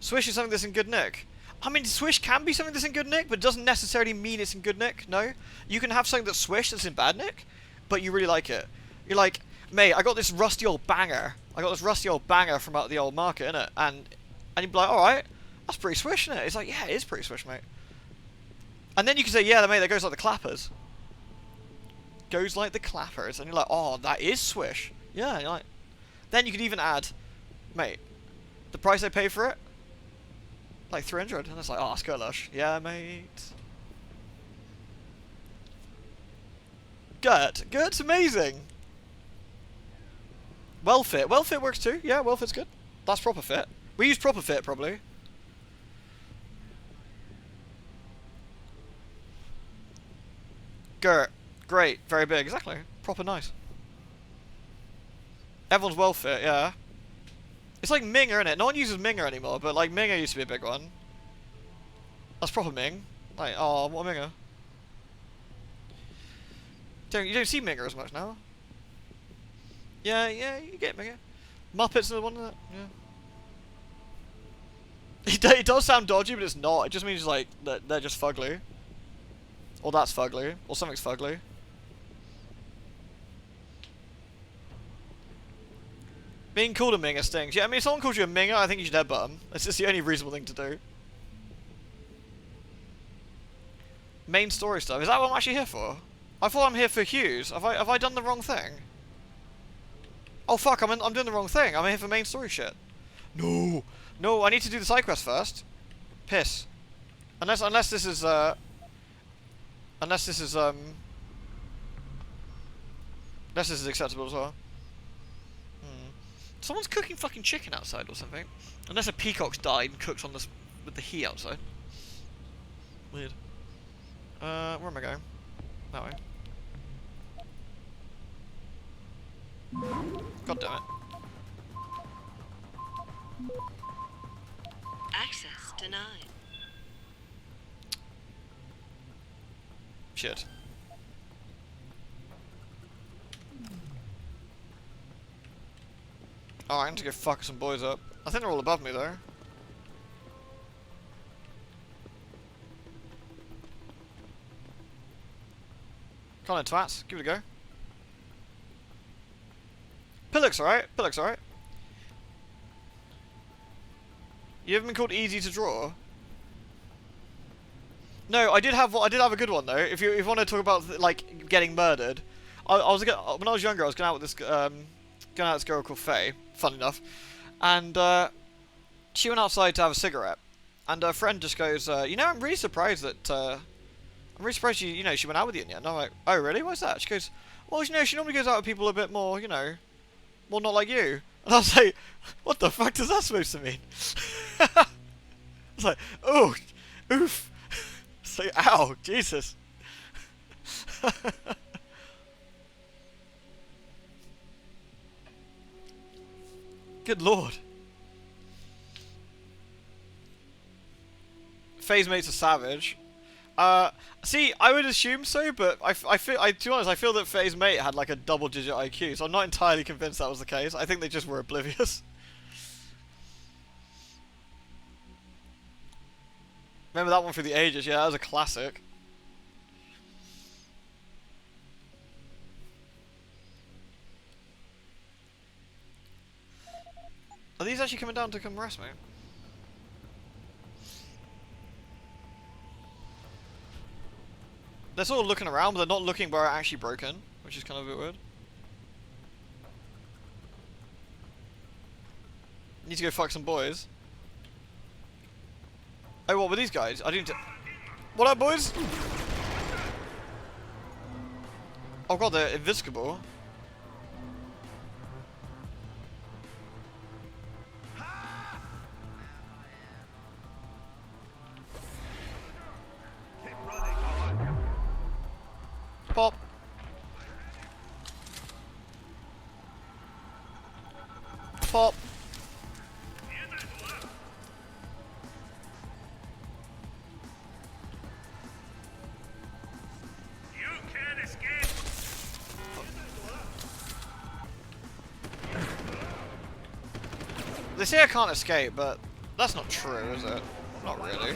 Swish is something that's in good nick. I mean, Swish can be something that's in good nick, but it doesn't necessarily mean it's in good nick, no? You can have something that's Swish that's in bad nick, but you really like it. You're like, mate, I got this rusty old banger. I got this rusty old banger from out the old market, innit? And you'd be like, alright, that's pretty Swish, innit? It's like, yeah, it is pretty Swish, mate. And then you can say, yeah, mate, that goes like the clappers. Goes like the clappers. And you're like, oh, that is Swish. Yeah, you're like... Then you could even add, mate, the price I pay for it? Like 300. And it's like, oh, Gert Lush. Yeah, mate. Gert's amazing. Well fit. Well fit works too. Yeah, well fit's good. That's proper fit. We use proper fit, probably. Gert. Great. Very big. Exactly. Proper nice. Everyone's well fit, yeah. It's like Minger, innit? No one uses Minger anymore, but like Minger used to be a big one. That's proper Ming. Like, oh, what a Minger. You don't see Minger as much now. Yeah, you get Minger. Muppets are the one that, yeah. It does sound dodgy, but it's not. It just means like that they're just fugly. Or that's fugly. Or something's fugly. Being called a Minger stings. Yeah, I mean, if someone calls you a Minger, I think you should headbutt them. That's just the only reasonable thing to do. Main story stuff. Is that what I'm actually here for? I thought I'm here for Hughes. Have I done the wrong thing? Oh fuck, I'm doing the wrong thing. I'm here for main story shit. No. No, I need to do the side quest first. Piss. Unless this is acceptable as well. Someone's cooking fucking chicken outside or something. Unless a peacock's died and cooked on this with the heat outside. Weird. Where am I going? That way. God damn it. Access denied. Shit. Oh, I need to go fuck some boys up. I think they're all above me though. Come on, twats. Give it a go. Pillock's alright. Pillock's alright. You haven't been called easy to draw? No, I did have a good one though. If you want to talk about like getting murdered, when I was younger, I was going out with this girl called Faye. Fun enough, and she went outside to have a cigarette, and her friend just goes, you know, I'm really surprised that she went out with you in the end. And I'm like, oh really? Why's that? She goes, well, you know, she normally goes out with people a bit more, you know, more not like you. And I was like, what the fuck does that supposed to mean? I was like, oh, oof. It's like, ow, Jesus. Good lord. Faye's mate's a savage. See, I would assume so, but to be honest, I feel that Faye's mate had like a double-digit IQ, so I'm not entirely convinced that was the case. I think they just were oblivious. Remember that one through the ages? Yeah, that was a classic. Are these actually coming down to come arrest me? They're sort of looking around, but they're not looking where it actually broken, which is kind of a bit weird. Need to go fuck some boys. Oh, what were these guys? I didn't. What up, boys? Oh god, they're invisible. Pop. Pop. They say I can't escape, but that's not true, is it? Not really.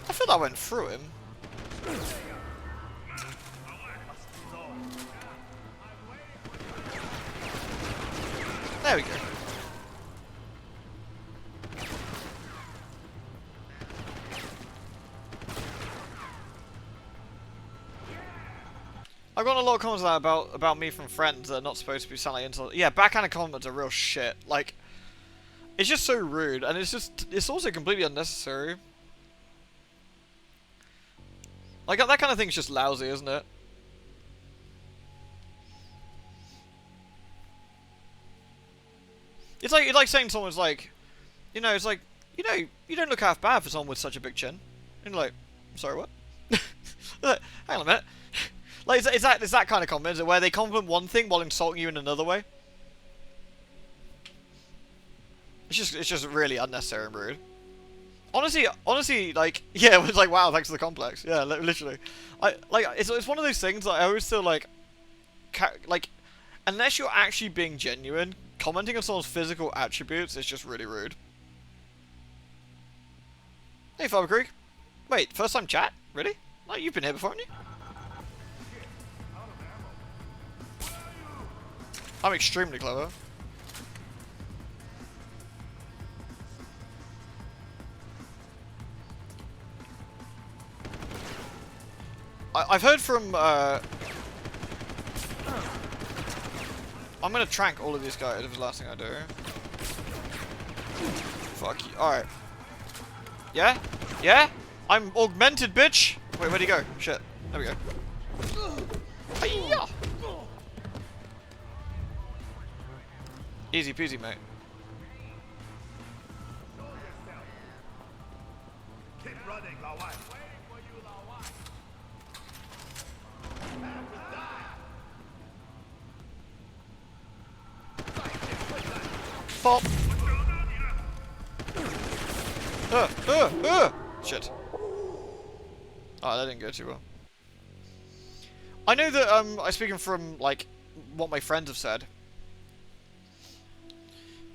I feel that went through him. There we go. I've got a lot of comments about me from friends that are not supposed to be sounding into. Yeah, backhanded comments are real shit. Like, it's just so rude, and it's also completely unnecessary. Like, that kind of thing's just lousy, isn't it? It's like saying someone's like, you know, it's like, you know, you don't look half bad for someone with such a big chin. And you're like, sorry, what? Hang on a minute. Like, is that kind of compliment, is it, where they compliment one thing while insulting you in another way? It's just really unnecessary and rude. Honestly, like, yeah, it was like, wow, thanks for the complex. Yeah, literally. It's one of those things that I always feel like, unless you're actually being genuine, commenting on someone's physical attributes is just really rude. Hey, Farber Creek. Wait, first time chat? Really? No, you've been here before, haven't you? I'm extremely clever. I've heard from, I'm gonna trank all of these guys if it's the last thing I do. Fuck you. Alright. Yeah? Yeah? I'm augmented, bitch! Wait, where'd he go? Shit. There we go. Hi-ya! Easy peasy, mate. Keep running, Lawai. Pop! Shit. Oh, that didn't go too well. I know that, speaking from, like, what my friends have said,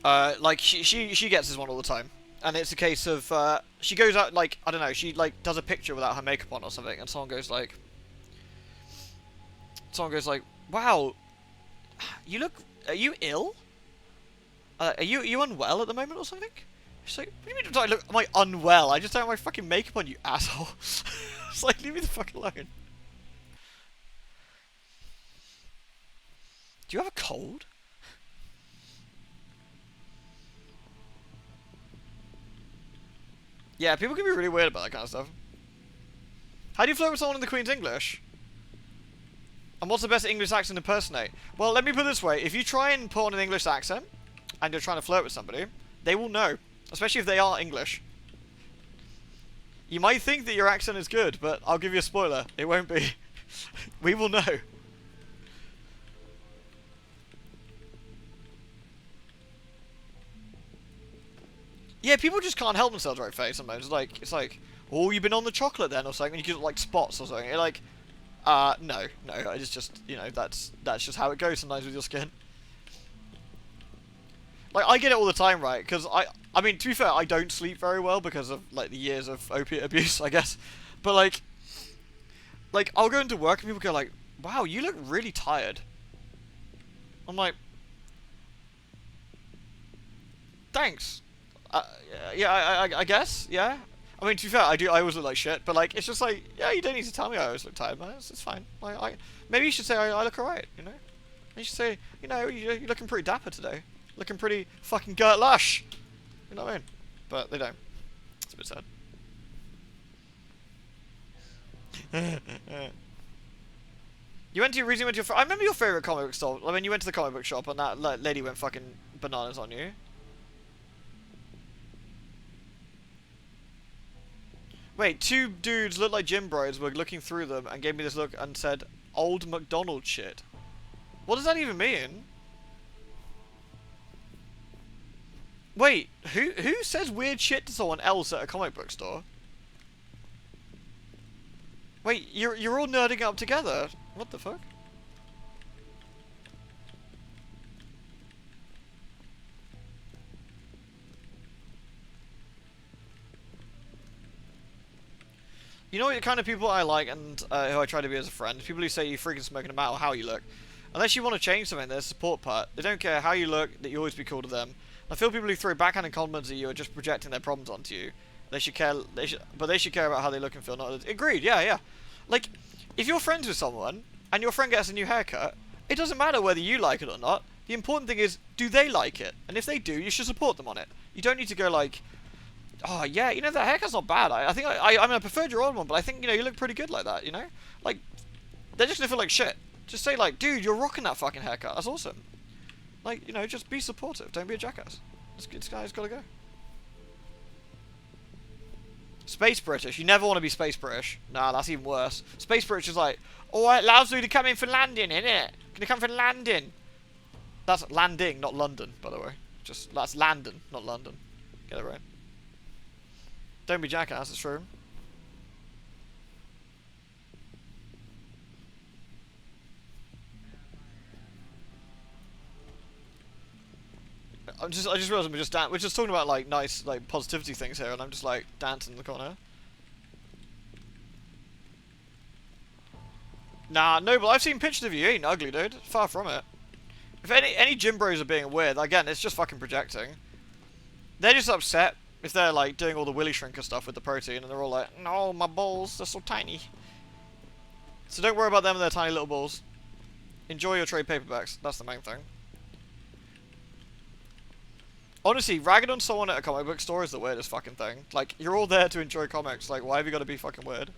like, she gets this one all the time. And it's a case of, she goes out, like, I don't know, she, like, does a picture without her makeup on or something, and someone goes, like, wow, you look, are you ill? Are you unwell at the moment or something? She's like, what do you mean, am I unwell? I just don't have my fucking makeup on, you asshole. It's like, leave me the fuck alone. Do you have a cold? Yeah, people can be really weird about that kind of stuff. How do you flirt with someone in the Queen's English? And what's the best English accent to impersonate? Well, let me put it this way. If you try and put on an English accent, and you're trying to flirt with somebody, they will know. Especially if they are English. You might think that your accent is good, but I'll give you a spoiler. It won't be. We will know. Yeah, people just can't help themselves right face sometimes. It's like, oh, you've been on the chocolate then or something. You get like spots or something. You're like, no. It's just, you know, that's just how it goes sometimes with your skin. Like, I get it all the time, right? Because I mean, to be fair, I don't sleep very well because of, like, the years of opiate abuse, I guess. But, like, I'll go into work and people go like, wow, you look really tired. I'm like, thanks. Yeah, I guess, yeah. I mean, to be fair, I always look like shit, but, like, it's just like, yeah, you don't need to tell me I always look tired, man. It's fine. Like, maybe you should say I look alright, you know? You should say, you know, you're looking pretty dapper today. Looking pretty fucking Gert Lush. You know what I mean? But they don't. It's a bit sad. You recently went to your... I remember your favourite comic book store. I mean, you went to the comic book shop and that lady went fucking bananas on you. Wait, two dudes looked like gym bros were looking through them and gave me this look and said, old McDonald shit. What does that even mean? Wait, who says weird shit to someone else at a comic book store? Wait, you're all nerding up together. What the fuck? You know what kind of people I like and who I try to be as a friend? People who say you freaking smoking no matter how you look. Unless you want to change something, there's a support part. They don't care how you look, that you always be cool to them. I feel people who throw backhanded compliments at you are just projecting their problems onto you. They should care, but they should care about how they look and feel. Not agreed. Yeah. Like, if you're friends with someone and your friend gets a new haircut, it doesn't matter whether you like it or not. The important thing is, do they like it? And if they do, you should support them on it. You don't need to go like, oh yeah, you know that haircut's not bad. I think I mean I preferred your old one, but I think, you know, you look pretty good like that. You know, like they're just gonna feel like shit. Just say like, dude, you're rocking that fucking haircut. That's awesome. Like, you know, just be supportive. Don't be a jackass. This guy's gotta go. Space British. You never want to be Space British. Nah, that's even worse. Space British is like, alright, allows you to come in for landing, innit? Can you come for landing? That's landing, not London, by the way. Just, that's Landon, not London. Get it right. Don't be jackass, it's true. I just realized we're just talking about like nice like positivity things here, and I'm just like dancing in the corner. Nah, no, but I've seen pictures of you. You ain't ugly, dude. Far from it. If any gym bros are being weird, again, it's just fucking projecting. They're just upset if they're like doing all the willy shrinker stuff with the protein, and they're all like, no, my balls, they're so tiny. So don't worry about them and their tiny little balls. Enjoy your trade paperbacks. That's the main thing. Honestly, ragging on someone at a comic book store is the weirdest fucking thing. Like, you're all there to enjoy comics. Like, why have you got to be fucking weird?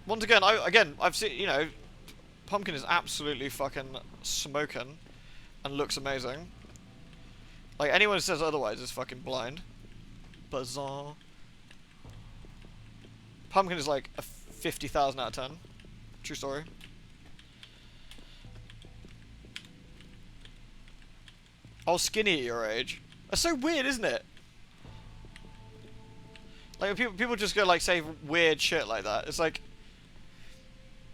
Once again, I've seen, you know, Pumpkin is absolutely fucking smoking and looks amazing. Like, anyone who says otherwise is fucking blind. Bizarre. Pumpkin is like a 50,000 out of 10. True story. I was skinny at your age. That's so weird, isn't it? Like, people just go, like, say weird shit like that. It's like,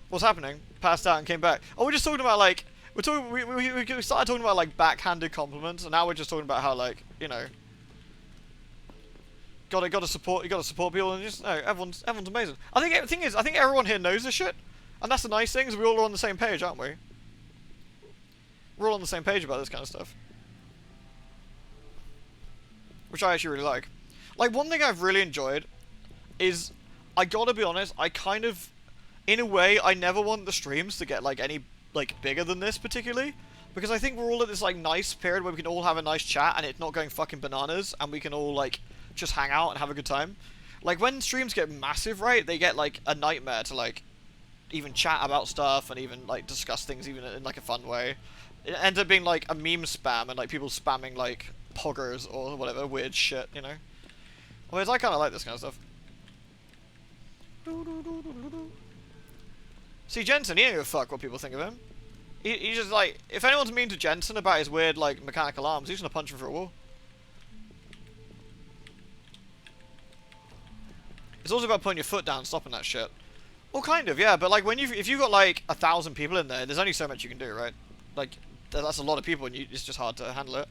what's happening? Passed out and came back. Oh, we're just talking about, like, we started talking about, like, backhanded compliments, and now we're just talking about how, like, you know, you gotta support people, and just, no, everyone's amazing. I think the thing is, I think everyone here knows this shit, and that's the nice thing, is we all are on the same page, aren't we? We're all on the same page about this kind of stuff. Which I actually really like. Like, one thing I've really enjoyed is, I gotta be honest, I kind of, in a way, I never want the streams to get, like, any, like, bigger than this, particularly. Because I think we're all at this, like, nice period where we can all have a nice chat and it's not going fucking bananas, and we can all, like, just hang out and have a good time. Like, when streams get massive, right, they get, like, a nightmare to, like, even chat about stuff and even, like, discuss things even in, like, a fun way. It ends up being, like, a meme spam and, like, people spamming, like, poggers or whatever weird shit, you know? Whereas I kind of like this kind of stuff. See, Jensen, he don't give a fuck what people think of him. He just, like, if anyone's mean to Jensen about his weird, like, mechanical arms, he's gonna punch him through a wall. It's also about putting your foot down and stopping that shit. Well, kind of, yeah, but, like, if you've got, like, 1,000 people in there, there's only so much you can do, right? Like, that's a lot of people, and it's just hard to handle it.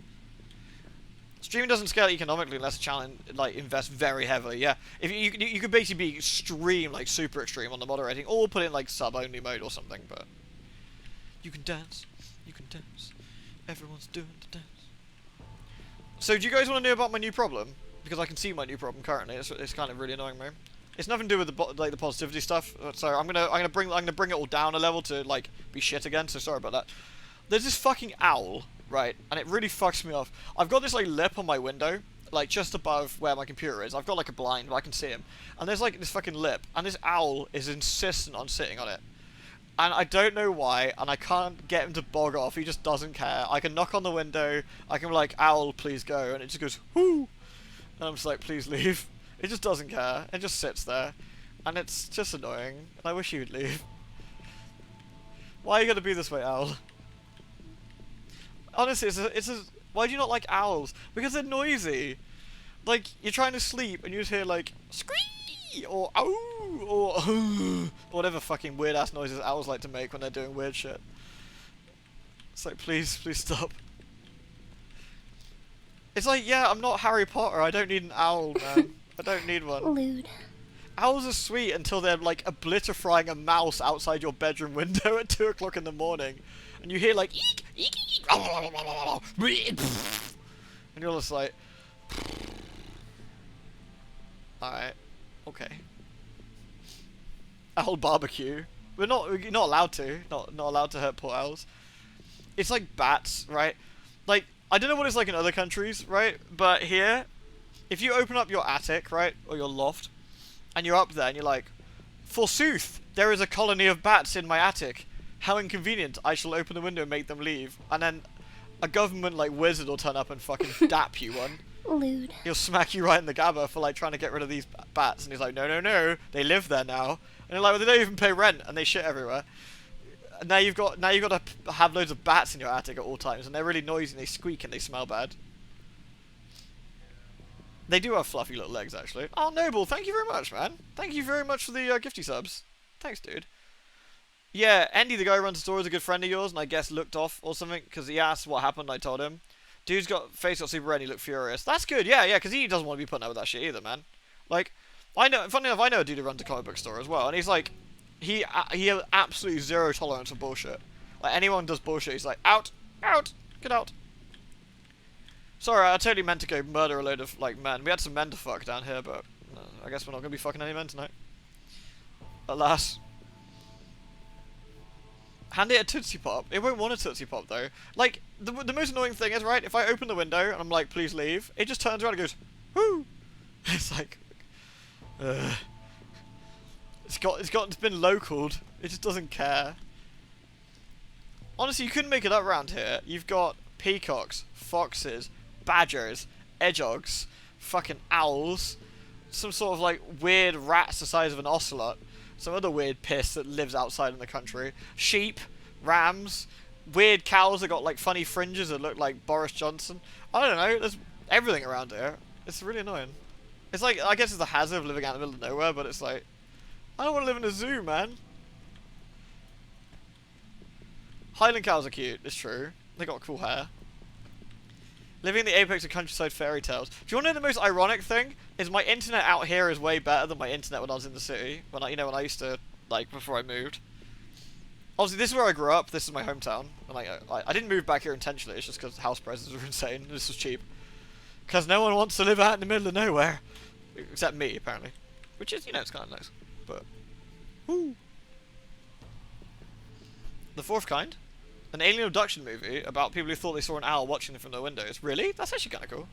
Streaming doesn't scale economically unless a channel, like, invests very heavily, yeah. If you could basically be extreme, like, super extreme on the moderating, or put in, like, sub-only mode or something, but... You can dance. You can dance. Everyone's doing the dance. So, do you guys want to know about my new problem? Because I can see my new problem currently. It's kind of really annoying me. It's nothing to do with the positivity stuff. So I'm gonna bring it all down a level to, like, be shit again. So sorry about that. There's this fucking owl, right? And it really fucks me off. I've got this, like, lip on my window, like, just above where my computer is. I've got, like, a blind where I can see him. And there's, like, this fucking lip. And this owl is insistent on sitting on it. And I don't know why, and I can't get him to bog off. He just doesn't care. I can knock on the window. I can be like, owl, please go. And it just goes, whoo! And I'm just like, please leave. It just doesn't care. It just sits there. And it's just annoying. And I wish he would leave. Why are you going to be this way, owl? Honestly, why do you not like owls? Because they're noisy. Like, you're trying to sleep and you just hear, like, scream! Or ow! Or whatever fucking weird ass noises owls like to make when they're doing weird shit. It's like, please stop. It's like, yeah, I'm not Harry Potter. I don't need an owl, man. I don't need one. Lewd. Owls are sweet until they're, like, obliterifying a mouse outside your bedroom window at 2 o'clock in the morning. And you hear, like, eek, eek, eek, and you're just like, alright, okay. Owl barbecue. You're not allowed to. Not allowed to hurt poor owls. It's like bats, right? Like, I don't know what it's like in other countries, right? But here, if you open up your attic, right, or your loft, and you're up there and you're like, forsooth, there is a colony of bats in my attic. How inconvenient. I shall open the window and make them leave. And then a government, like, wizard will turn up and fucking dap you one. Lewd. He'll smack you right in the gabba for, like, trying to get rid of these bats. And he's like, no, they live there now. And you're like, well, they don't even pay rent and they shit everywhere. And now you've got to have loads of bats in your attic at all times, and they're really noisy and they squeak and they smell bad. They do have fluffy little legs, actually. Oh, Noble, thank you very much, man. Thank you very much for the gifty subs. Thanks, dude. Yeah, Andy, the guy who runs the store, is a good friend of yours, and I guess looked off or something, because he asked what happened, I told him. Dude's face got super red and he looked furious. That's good, yeah, because he doesn't want to be putting up with that shit either, man. Like, funny enough, I know a dude who runs a comic book store as well, and he's like, he has absolutely zero tolerance for bullshit. Like, anyone does bullshit, he's like, out, get out. Sorry, I totally meant to go murder a load of, like, men. We had some men to fuck down here, but I guess we're not going to be fucking any men tonight. Alas. Hand it a Tootsie Pop. It won't want a Tootsie Pop, though. Like, the most annoying thing is, right, if I open the window and I'm like, please leave, it just turns around and goes, whoo! It's like, it's been localed. It just doesn't care. Honestly, you couldn't make it up around here. You've got peacocks, foxes, badgers, edgehogs, fucking owls, some sort of like weird rats the size of an ocelot, some other weird piss that lives outside in the country, sheep, rams, weird cows that got like funny fringes that look like Boris Johnson. I don't know, there's everything around here. It's really annoying. It's like, I guess it's the hazard of living out in the middle of nowhere, but it's like, I don't want to live in a zoo, man. Highland cows are cute, it's true. They got cool hair. Living in the apex of countryside fairy tales. Do you want to know the most ironic thing? Is my internet out here is way better than my internet when I was in the city. When I used to, like, before I moved. Obviously, this is where I grew up. This is my hometown. And I didn't move back here intentionally. It's just because house prices were insane. This was cheap. Because no one wants to live out in the middle of nowhere. Except me, apparently. Which is, it's kind of nice. But, woo. The Fourth Kind? An alien abduction movie about people who thought they saw an owl watching them from their windows. Really? That's actually kind of cool.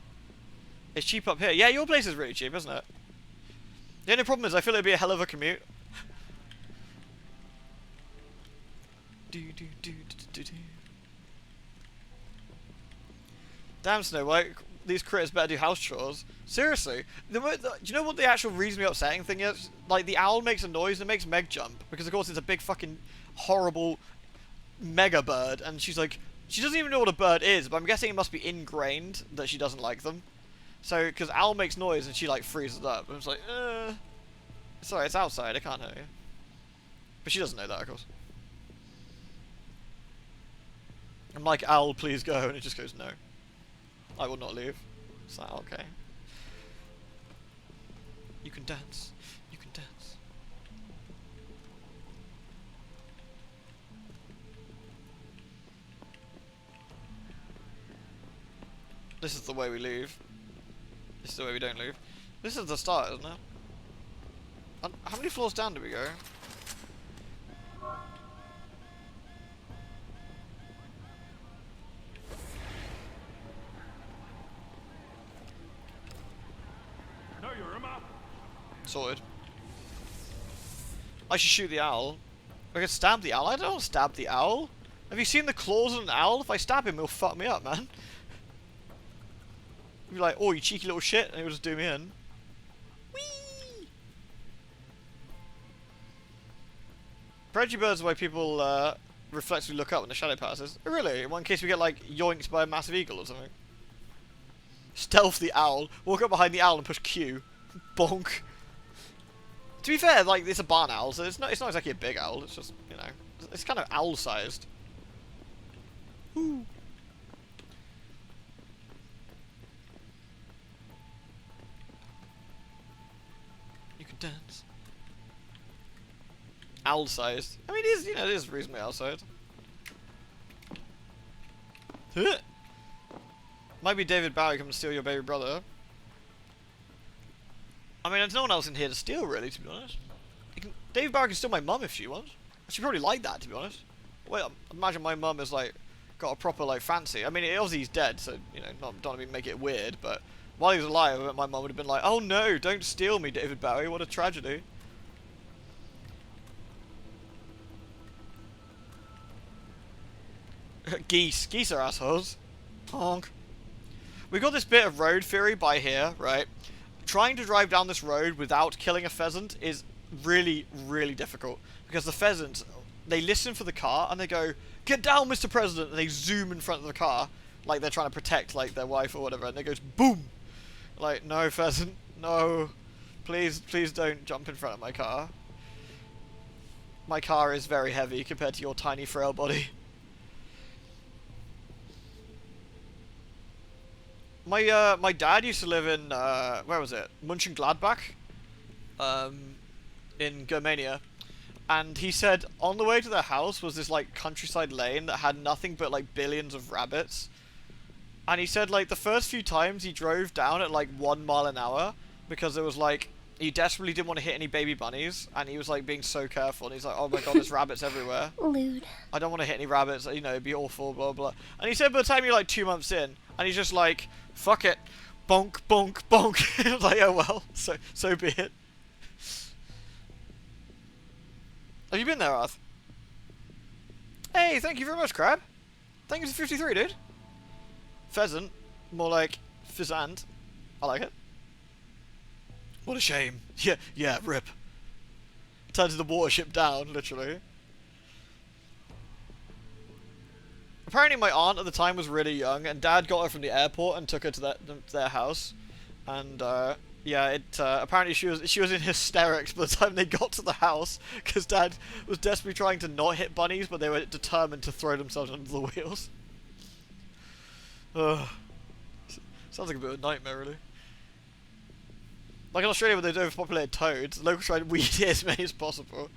It's cheap up here. Yeah, your place is really cheap, isn't it? The only problem is I feel it'd be a hell of a commute. Damn, Snow White. These critters better do house chores. Seriously. Do you know what the actual reasonably upsetting thing is? Like, the owl makes a noise and it makes Meg jump. Because, of course, it's a big fucking horrible mega bird, and she's like, she doesn't even know what a bird is, but I'm guessing it must be ingrained that she doesn't like them. So, because owl makes noise and she like freezes up, and it's like, sorry, it's outside, I can't hurt you. But she doesn't know that, of course. I'm like, owl, please go, and it just goes, no. I will not leave. It's like, okay. You can dance. You can dance. This is the way we leave. This is the way we don't leave. This is the start, isn't it? How many floors down do we go? No, you're a map. Sorted. I should shoot the owl. I could stab the owl. I don't want to stab the owl. Have you seen the claws on an owl? If I stab him, he'll fuck me up, man. He'll be like, oh, you cheeky little shit, and he'll just do me in. Whee! Predator birds are why people reflexively look up when the shadow passes. Oh, really? In one case we get, like, yoinked by a massive eagle or something. Stealth the owl. Walk up behind the owl and push Q. Bonk. To be fair, like, it's a barn owl, so it's not exactly a big owl. It's just, it's kind of owl-sized. Ooh. You can dance. Owl-sized. I mean, it is reasonably owl-sized. Might be David Bowie coming to steal your baby brother. I mean, there's no one else in here to steal, really, to be honest. David Bowie can steal my mum if she wants. She probably like that, to be honest. Well, imagine my mum has, like, got a proper, like, fancy. I mean, obviously he's dead, so, don't want to make it weird, but while he was alive, I bet my mum would have been like, oh no, don't steal me, David Bowie, what a tragedy. Geese. Geese are assholes. Honk. We've got this bit of road theory by here, right? Trying to drive down this road without killing a pheasant is really, really difficult. Because the pheasants, they listen for the car and they go, get down, Mr. President, and they zoom in front of the car like they're trying to protect, like, their wife or whatever, and it goes, boom! Like, no, pheasant, no. Please don't jump in front of my car. My car is very heavy compared to your tiny, frail body. My dad used to live in where was it? Mönchengladbach, in Germania, and he said on the way to their house was this like countryside lane that had nothing but like billions of rabbits, and he said like the first few times he drove down at like 1 mile an hour because it was like he desperately didn't want to hit any baby bunnies, and he was like being so careful, and he's like, oh my god, there's rabbits everywhere. Lewd. I don't want to hit any rabbits, you know, it'd be awful, blah blah. And he said by the time you're like 2 months in, and he's just like, fuck it, bonk, bonk, bonk. I was like, oh well, so be it. Have you been there, Arth? Hey, thank you very much, Crab. Thank you for 53, dude. Pheasant, more like pheasant. I like it. What a shame. Yeah, rip. Turns the watership down, literally. Apparently my aunt at the time was really young, and Dad got her from the airport and took her to their house. And, yeah, apparently she was in hysterics by the time they got to the house, because Dad was desperately trying to not hit bunnies, but they were determined to throw themselves under the wheels. Ugh. Sounds like a bit of a nightmare, really. Like in Australia, where they overpopulated toads, the locals try to weed it as many as possible.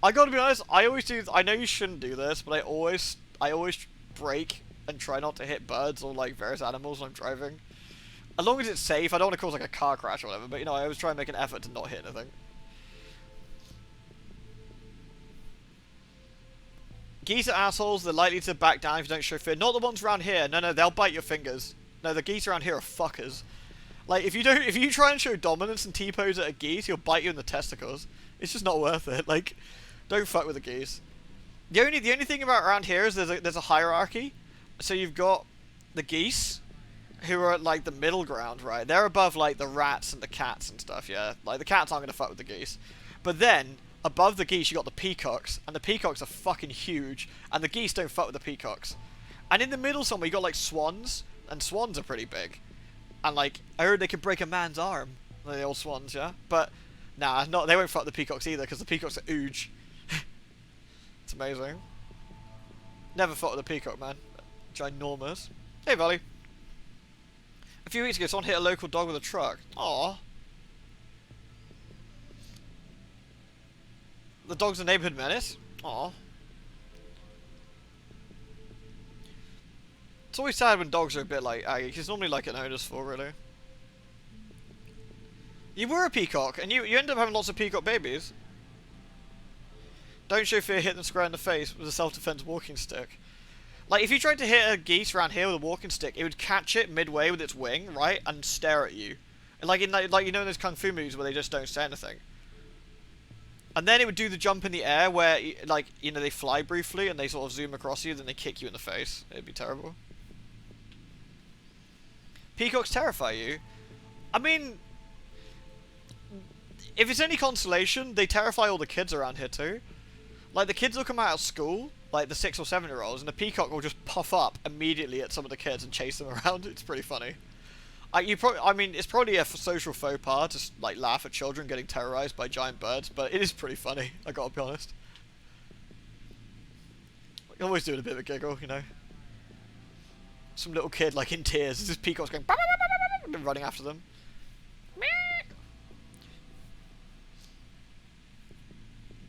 I gotta be honest, I always do. I know you shouldn't do this, but I always brake and try not to hit birds or like various animals when I'm driving. As long as it's safe, I don't want to cause like a car crash or whatever. But you know, I always try and make an effort to not hit anything. Geese are assholes. They're likely to back down if you don't show fear. Not the ones around here. No, they'll bite your fingers. No, the geese around here are fuckers. Like, if you try and show dominance and T-pose at a geese, he'll bite you in the testicles. It's just not worth it. Like, don't fuck with the geese. The only thing about around here is there's a hierarchy. So you've got the geese, who are at, like, the middle ground, right? They're above, like, the rats and the cats and stuff, yeah? Like, the cats aren't gonna fuck with the geese. But then, above the geese, you got the peacocks, and the peacocks are fucking huge, and the geese don't fuck with the peacocks. And in the middle somewhere, you got, like, swans, and swans are pretty big. And, like, I heard they could break a man's arm. Like the old swans, yeah? But, nah, they won't fuck the peacocks either, because the peacocks are huge. It's amazing. Never fuck with a peacock, man. Ginormous. Hey, Valley. A few weeks ago, someone hit a local dog with a truck. Aww. The dog's a neighborhood menace. Aww. It's always sad when dogs are a bit like aggy, because normally like an owner's for, really. You were a peacock, and you ended up having lots of peacock babies. Don't show fear, hit them square in the face with a self-defense walking stick. Like, if you tried to hit a geese around here with a walking stick, it would catch it midway with its wing, right, and stare at you. And like in you know in those kung fu movies where they just don't say anything. And then it would do the jump in the air where, like, you know, they fly briefly and they sort of zoom across you, then they kick you in the face. It'd be terrible. Peacocks terrify you? I mean, if it's any consolation, they terrify all the kids around here too. Like, the kids will come out of school, like the 6 or 7 year olds, and the peacock will just puff up immediately at some of the kids and chase them around. It's pretty funny. I mean, it's probably a social faux pas to like laugh at children getting terrorized by giant birds, but it is pretty funny. I gotta be honest. I can always do it a bit of a giggle, you know. Some little kid like in tears. This peacock's going and running after them.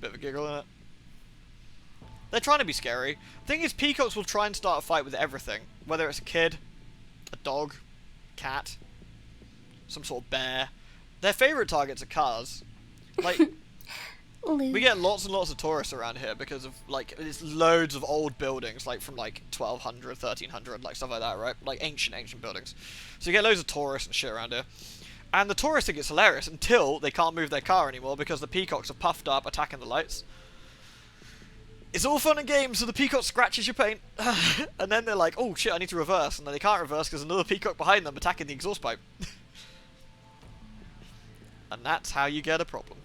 Bit of a giggle, innit? They're trying to be scary. The thing is, peacocks will try and start a fight with everything. Whether it's a kid, a dog, cat, some sort of bear. Their favourite targets are cars. Like, we get lots and lots of tourists around here because of, like, there's loads of old buildings, like, from, like, 1200, 1300, like, stuff like that, right? Like, ancient buildings. So you get loads of tourists and shit around here. And the tourists think it's hilarious until they can't move their car anymore because the peacocks are puffed up, attacking the lights. It's all fun and games, so the peacock scratches your paint. And then they're like, oh shit, I need to reverse. And then they can't reverse because another peacock behind them attacking the exhaust pipe. And that's how you get a problem.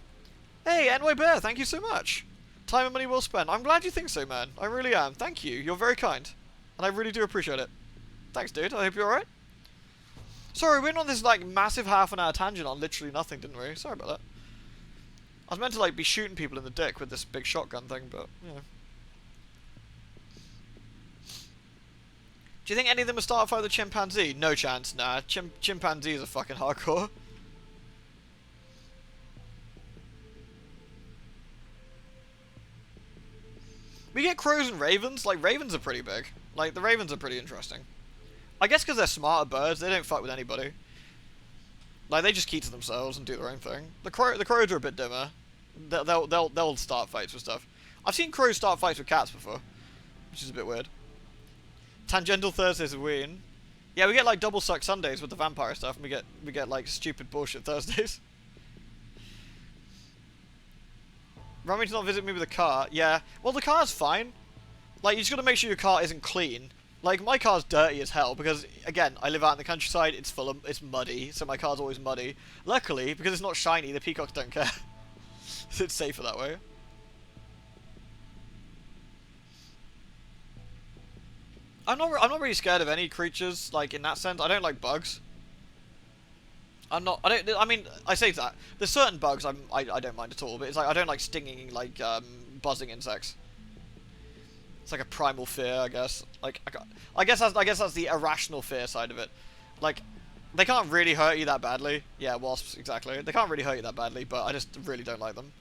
Hey, NY Bear, thank you so much. Time and money well spent. I'm glad you think so, man. I really am. Thank you. You're very kind. And I really do appreciate it. Thanks, dude. I hope you're alright. Sorry, we went on this, like, massive half-an-hour tangent on literally nothing, didn't we? Sorry about that. I was meant to, like, be shooting people in the dick with this big shotgun thing, but, you know. Do you think any of them will start a fight with a chimpanzee? No chance, nah. Chimpanzees are fucking hardcore. We get crows and ravens. Like, ravens are pretty big. Like, the ravens are pretty interesting. I guess because they're smarter birds, they don't fuck with anybody. Like, they just keep to themselves and do their own thing. The crows are a bit dimmer. They'll start fights with stuff. I've seen crows start fights with cats before, which is a bit weird. Tangential Thursdays are weird. Yeah, we get like double suck Sundays with the vampire stuff, and we get like stupid bullshit Thursdays. Remind me to not visit me with a car. Yeah, well the car's fine. Like you just gotta make sure your car isn't clean. Like my car's dirty as hell because again I live out in the countryside. It's muddy, so my car's always muddy. Luckily, because it's not shiny, the peacocks don't care. It's safer that way. I'm not really scared of any creatures, like, in that sense. I don't like bugs. I mean, I say that. There's certain bugs I don't mind at all, but it's like, I don't like stinging, like, buzzing insects. It's like a primal fear, I guess. Like, I guess that's the irrational fear side of it. Like, they can't really hurt you that badly. Yeah, wasps, exactly. They can't really hurt you that badly, but I just really don't like them.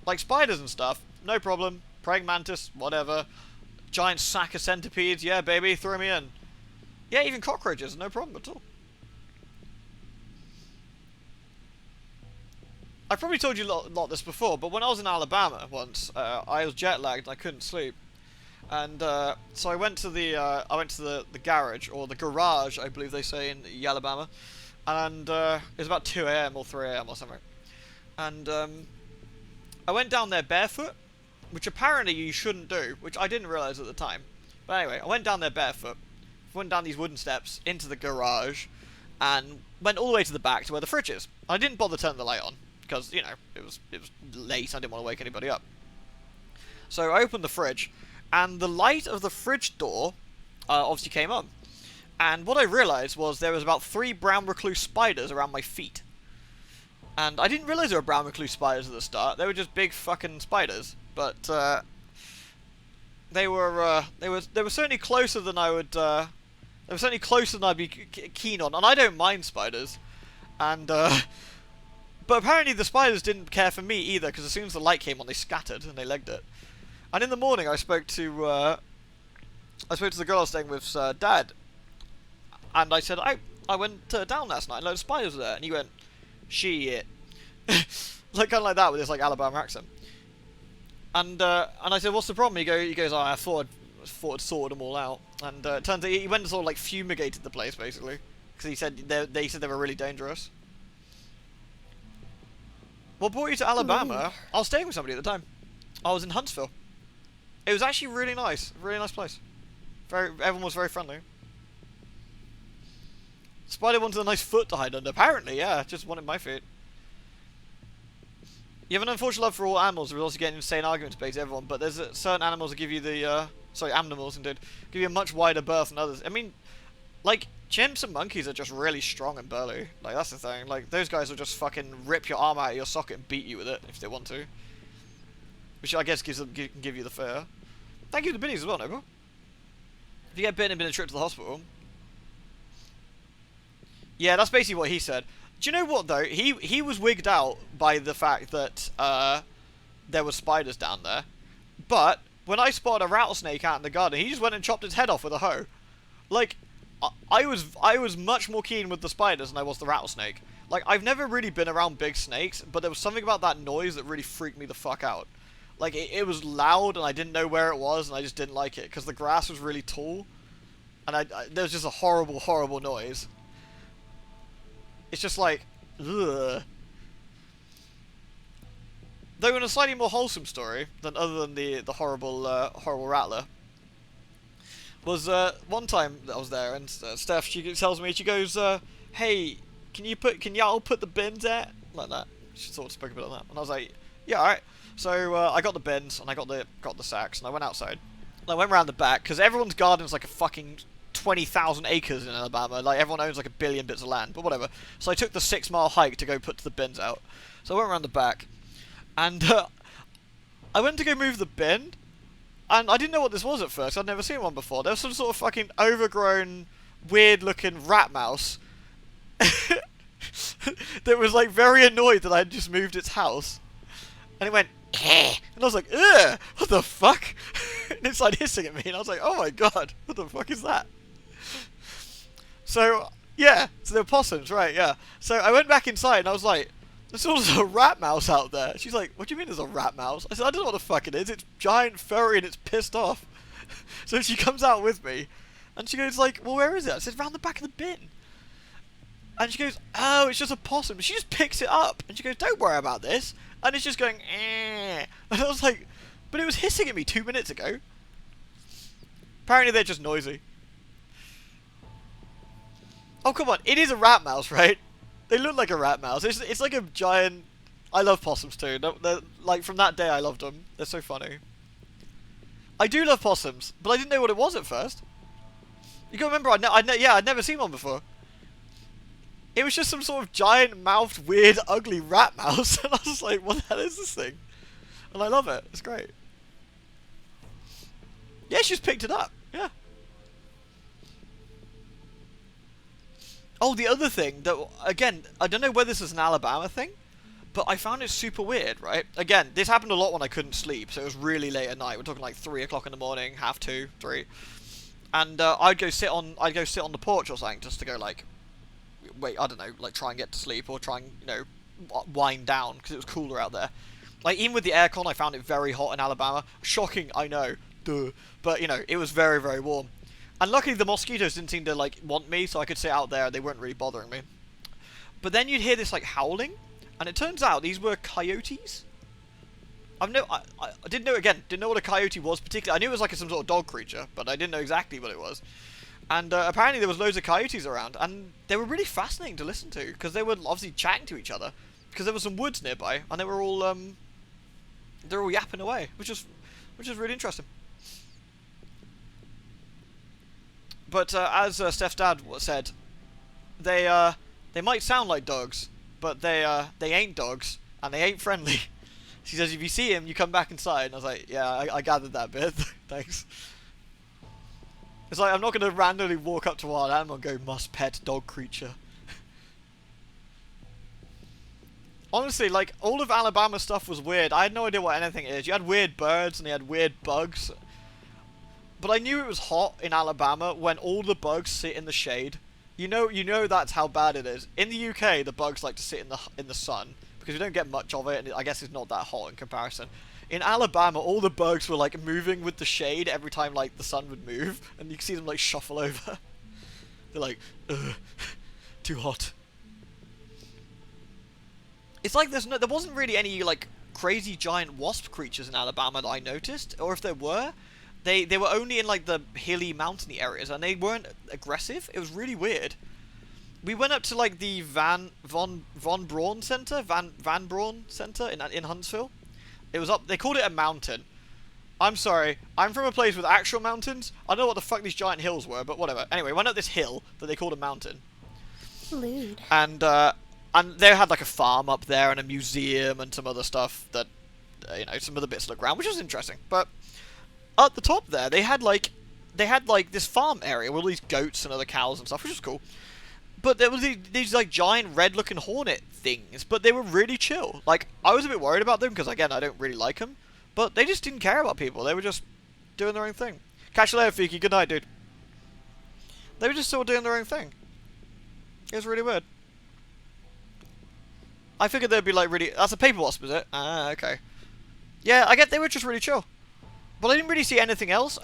Like, spiders and stuff, no problem. Praying mantis, whatever. Giant sack of centipedes, yeah, baby, throw me in. Yeah, even cockroaches, no problem at all. I've probably told you a lot this before, but when I was in Alabama once, I was jet lagged and I couldn't sleep, and so I went to the garage or the garage, I believe they say in Alabama, and it was about 2 AM or 3 AM or something, and I went down there barefoot. Which apparently you shouldn't do, which I didn't realise at the time. But anyway, I went down there barefoot, went down these wooden steps into the garage, and went all the way to the back to where the fridge is. I didn't bother turning the light on, because, you know, it was late, I didn't want to wake anybody up. So I opened the fridge, and the light of the fridge door obviously came on. And what I realised was there was about 3 brown recluse spiders around my feet. And I didn't realise there were brown recluse spiders at the start, they were just big fucking spiders. But they were certainly closer than I would. They were certainly closer than I'd be keen on, and I don't mind spiders. And but apparently the spiders didn't care for me either, because as soon as the light came on, they scattered and they legged it. And in the morning, I spoke to the girl I was staying with, Dad, and I said I went down last night, and loads of spiders were there, and he went, "Shit," like kind of like that with this like Alabama accent. And I said, "What's the problem?" He goes, "Oh, I thought I'd sorted them all out." And it turns out he went and sort of like fumigated the place basically, because he said they said they were really dangerous. What brought you to Alabama? I was staying with somebody at the time. I was in Huntsville. It was actually really nice place. Everyone was very friendly. Spider wanted a nice foot to hide under. Apparently, yeah, just wanted my feet. You have an unfortunate love for all animals. We also get insane arguments based everyone, but there's certain animals that give you the animals indeed give you a much wider berth than others. I mean, like chimps and monkeys are just really strong and burly. Like that's the thing. Like those guys will just fucking rip your arm out of your socket and beat you with it if they want to. Which I guess can give you the fear. Thank you for the biddies as well, Noble. If you get bitten and been a trip to the hospital. Yeah, that's basically what he said. Do you know what though? He was wigged out by the fact that there were spiders down there. But when I spotted a rattlesnake out in the garden, he just went and chopped its head off with a hoe. Like I was much more keen with the spiders than I was the rattlesnake. Like I've never really been around big snakes, but there was something about that noise that really freaked me the fuck out. Like it was loud and I didn't know where it was and I just didn't like it because the grass was really tall and there was just a horrible noise. It's just like, ugh. Though in a slightly more wholesome story than other than the horrible rattler, was one time that I was there and Steph, she tells me, she goes, "Hey, can y'all put the bins at?" Like that. She sort of spoke a bit like that, and I was like, "Yeah, all right." So I got the bins and I got the sacks and I went outside. And I went around the back because everyone's garden's like a fucking 20,000 acres in Alabama. Like everyone owns like 1 billion bits of land, but whatever. So I took the 6-mile hike to go put the bins out. So I went around the back, and I went to go move the bin, And I didn't know what this was at first. I'd never seen one before. There was some sort of fucking overgrown, weird-looking rat mouse that was like very annoyed that I had just moved its house. And it went, and I was like, ugh, what the fuck? And it started hissing at me, and I was like, oh my god, what the fuck is that? So, yeah, so they're possums, right, yeah. So I went back inside, and I was like, there's also a rat mouse out there. She's like, what do you mean there's a rat mouse? I said, I don't know what the fuck it is. It's giant, furry, and it's pissed off. So she comes out with me, and she goes like, well, where is it? I said, round the back of the bin. And she goes, oh, it's just a possum. She just picks it up, and she goes, don't worry about this. And it's just going, eh. And I was like, but it was hissing at me 2 minutes ago. Apparently they're just noisy. Oh, come on. It is a rat mouse, right? They look like a rat mouse. It's like a giant... I love possums too. They're, like, from that day I loved them. They're so funny. I do love possums, but I didn't know what it was at first. You gotta remember, I'd never seen one before. It was just some sort of giant-mouthed, weird, ugly rat mouse. And I was like, what the hell is this thing? And I love it. It's great. Yeah, she just picked it up. Yeah. Oh, the other thing that, again, I don't know whether this is an Alabama thing, but I found it super weird, right? Again, this happened a lot when I couldn't sleep, so it was really late at night. We're talking like 3 o'clock in the morning, 2:30, 3. And I'd go sit on the porch or something just to go like, wait, I don't know, like try and get to sleep or try and, you know, wind down because it was cooler out there. Like even with the aircon, I found it very hot in Alabama. Shocking, I know, duh. But you know, it was very, very warm. And luckily the mosquitoes didn't seem to like want me, so I could sit out there. They weren't really bothering me. But then you'd hear this like howling, and it turns out these were coyotes. I didn't know what a coyote was particularly. I knew it was like some sort of dog creature, but I didn't know exactly what it was. And apparently there was loads of coyotes around, and they were really fascinating to listen to because they were obviously chatting to each other because there were some woods nearby, and they were all yapping away, which is really interesting. But as Steph's dad said, they might sound like dogs, but they ain't dogs, and they ain't friendly. She says if you see him, you come back inside. And I was like, yeah, I gathered that bit. Thanks. It's like I'm not going to randomly walk up to a wild animal and go, must pet dog creature. Honestly, like, all of Alabama stuff was weird. I had no idea what anything is. You had weird birds and you had weird bugs. But I knew it was hot in Alabama when all the bugs sit in the shade. You know that's how bad it is. In the UK, the bugs like to sit in the sun because you don't get much of it, and I guess it's not that hot in comparison. In Alabama, all the bugs were like moving with the shade every time like the sun would move, and you could see them like shuffle over. They're like, ugh, too hot. It's like there wasn't really any like crazy giant wasp creatures in Alabama that I noticed, or if there were, they were only in like the hilly, mountainy areas, and they weren't aggressive. It was really weird. We went up to like the Van Braun Center in Huntsville. It was up. They called it a mountain. I'm sorry. I'm from a place with actual mountains. I don't know what the fuck these giant hills were, but whatever. Anyway, we went up this hill that they called a mountain. Lewd. And they had like a farm up there and a museum and some other stuff that, you know, some other bits of the ground, which was interesting. But at the top there, they had like this farm area with all these goats and other cows and stuff, which was cool. But there was these like giant red-looking hornet things, but they were really chill. Like, I was a bit worried about them because, again, I don't really like them. But they just didn't care about people. They were just doing their own thing. Catch you later, Fiki. Good night, dude. They were just still doing their own thing. It was really weird. I figured they'd be like really... That's a paper wasp, is it? Ah, okay. Yeah, I get they were just really chill. But I didn't really see anything else.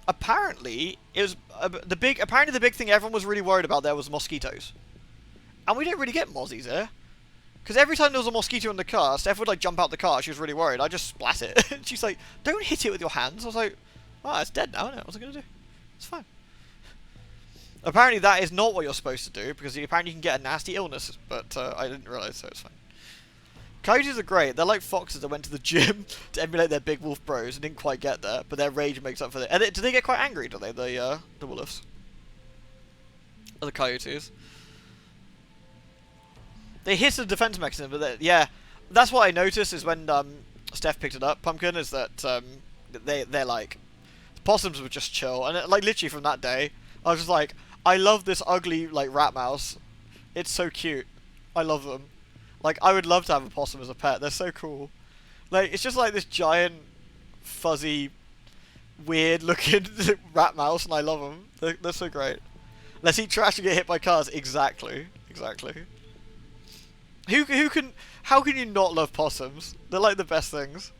Apparently, it was the big thing everyone was really worried about there was mosquitoes. And we didn't really get mozzies there. Because every time there was a mosquito in the car, Steph would like jump out the car. She was really worried. I just splat it. And she's like, don't hit it with your hands. I was like, oh, it's dead now, isn't it? What's it going to do? It's fine. Apparently that is not what you're supposed to do, because apparently you can get a nasty illness. But I didn't realise, so it's fine. Coyotes are great. They're like foxes that went to the gym to emulate their big wolf bros and didn't quite get there, but their rage makes up for it. And do they get quite angry, do they, the wolves? Or the coyotes? They hiss a defense mechanism, but yeah, that's what I noticed is when Steph picked it up, Pumpkin, is that they're like, Possums were just chill, and like literally from that day, I was just like, I love this ugly like rat mouse. It's so cute. I love them. Like I would love to have a possum as a pet. They're so cool. Like it's just like this giant, fuzzy, weird-looking rat mouse, and I love them. They're so great. Let's eat trash and get hit by cars. Exactly. Exactly. How can you not love possums? They're like the best things.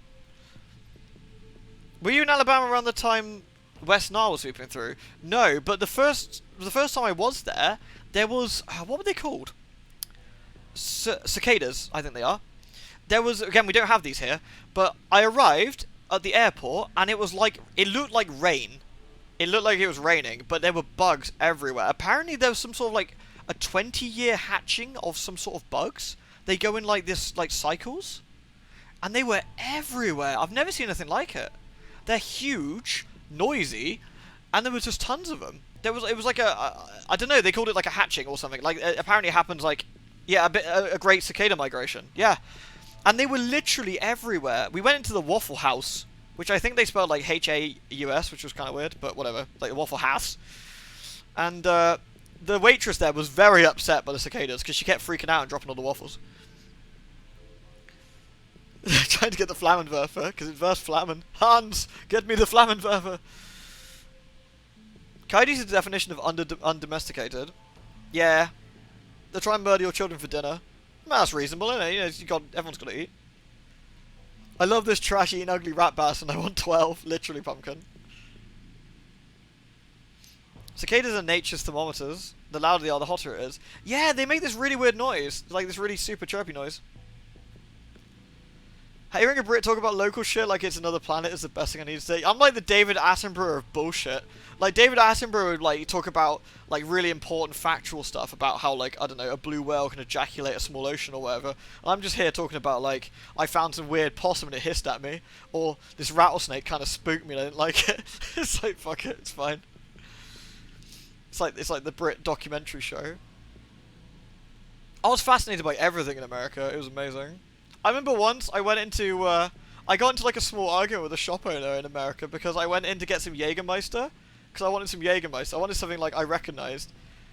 Were you in Alabama around the time West Nile was sweeping through? No, but the first time I was there, there was what were they called? Cicadas, I think they are. There was, again, we don't have these here, but I arrived at the airport and it was like, it looked like rain. It looked like it was raining, but there were bugs everywhere. Apparently there was some sort of like a 20-year hatching of some sort of bugs. They go in like this, like cycles, and they were everywhere. I've never seen anything like it. They're huge, noisy, and there was just tons of them. It was like I don't know, they called it like a hatching or something. Like apparently it happens like, yeah, a great cicada migration. Yeah. And they were literally everywhere. We went into the Waffle House, which I think they spelled like H-A-U-S, which was kind of weird, but whatever. Like the Waffle House. And the waitress there was very upset by the cicadas because she kept freaking out and dropping all the waffles. Trying to get the Flammenwerfer because it's verse Flammen. Hans, get me the Flammenwerfer. Coyotes is the definition of undomesticated. Yeah. They try and murder your children for dinner. Well, that's reasonable, isn't it? You know, everyone's got to eat. I love this trash-eating ugly rat bass and I want 12. Literally, pumpkin. Cicadas are nature's thermometers. The louder they are, the hotter it is. Yeah, they make this really weird noise. Like this really super chirpy noise. Hearing a Brit talk about local shit like it's another planet is the best thing I need to say. I'm like the David Attenborough of bullshit. Like David Attenborough would like talk about like really important factual stuff about how like, I don't know, a blue whale can ejaculate a small ocean or whatever. And I'm just here talking about like, I found some weird possum and it hissed at me. Or this rattlesnake kind of spooked me and I didn't like it. It's like, fuck it, it's fine. It's like the Brit documentary show. I was fascinated by everything in America. It was amazing. I remember once I went into, I got into like a small argument with a shop owner in America because I went in to get some Jägermeister. Because I wanted some Jägermeister. I wanted something like I recognized.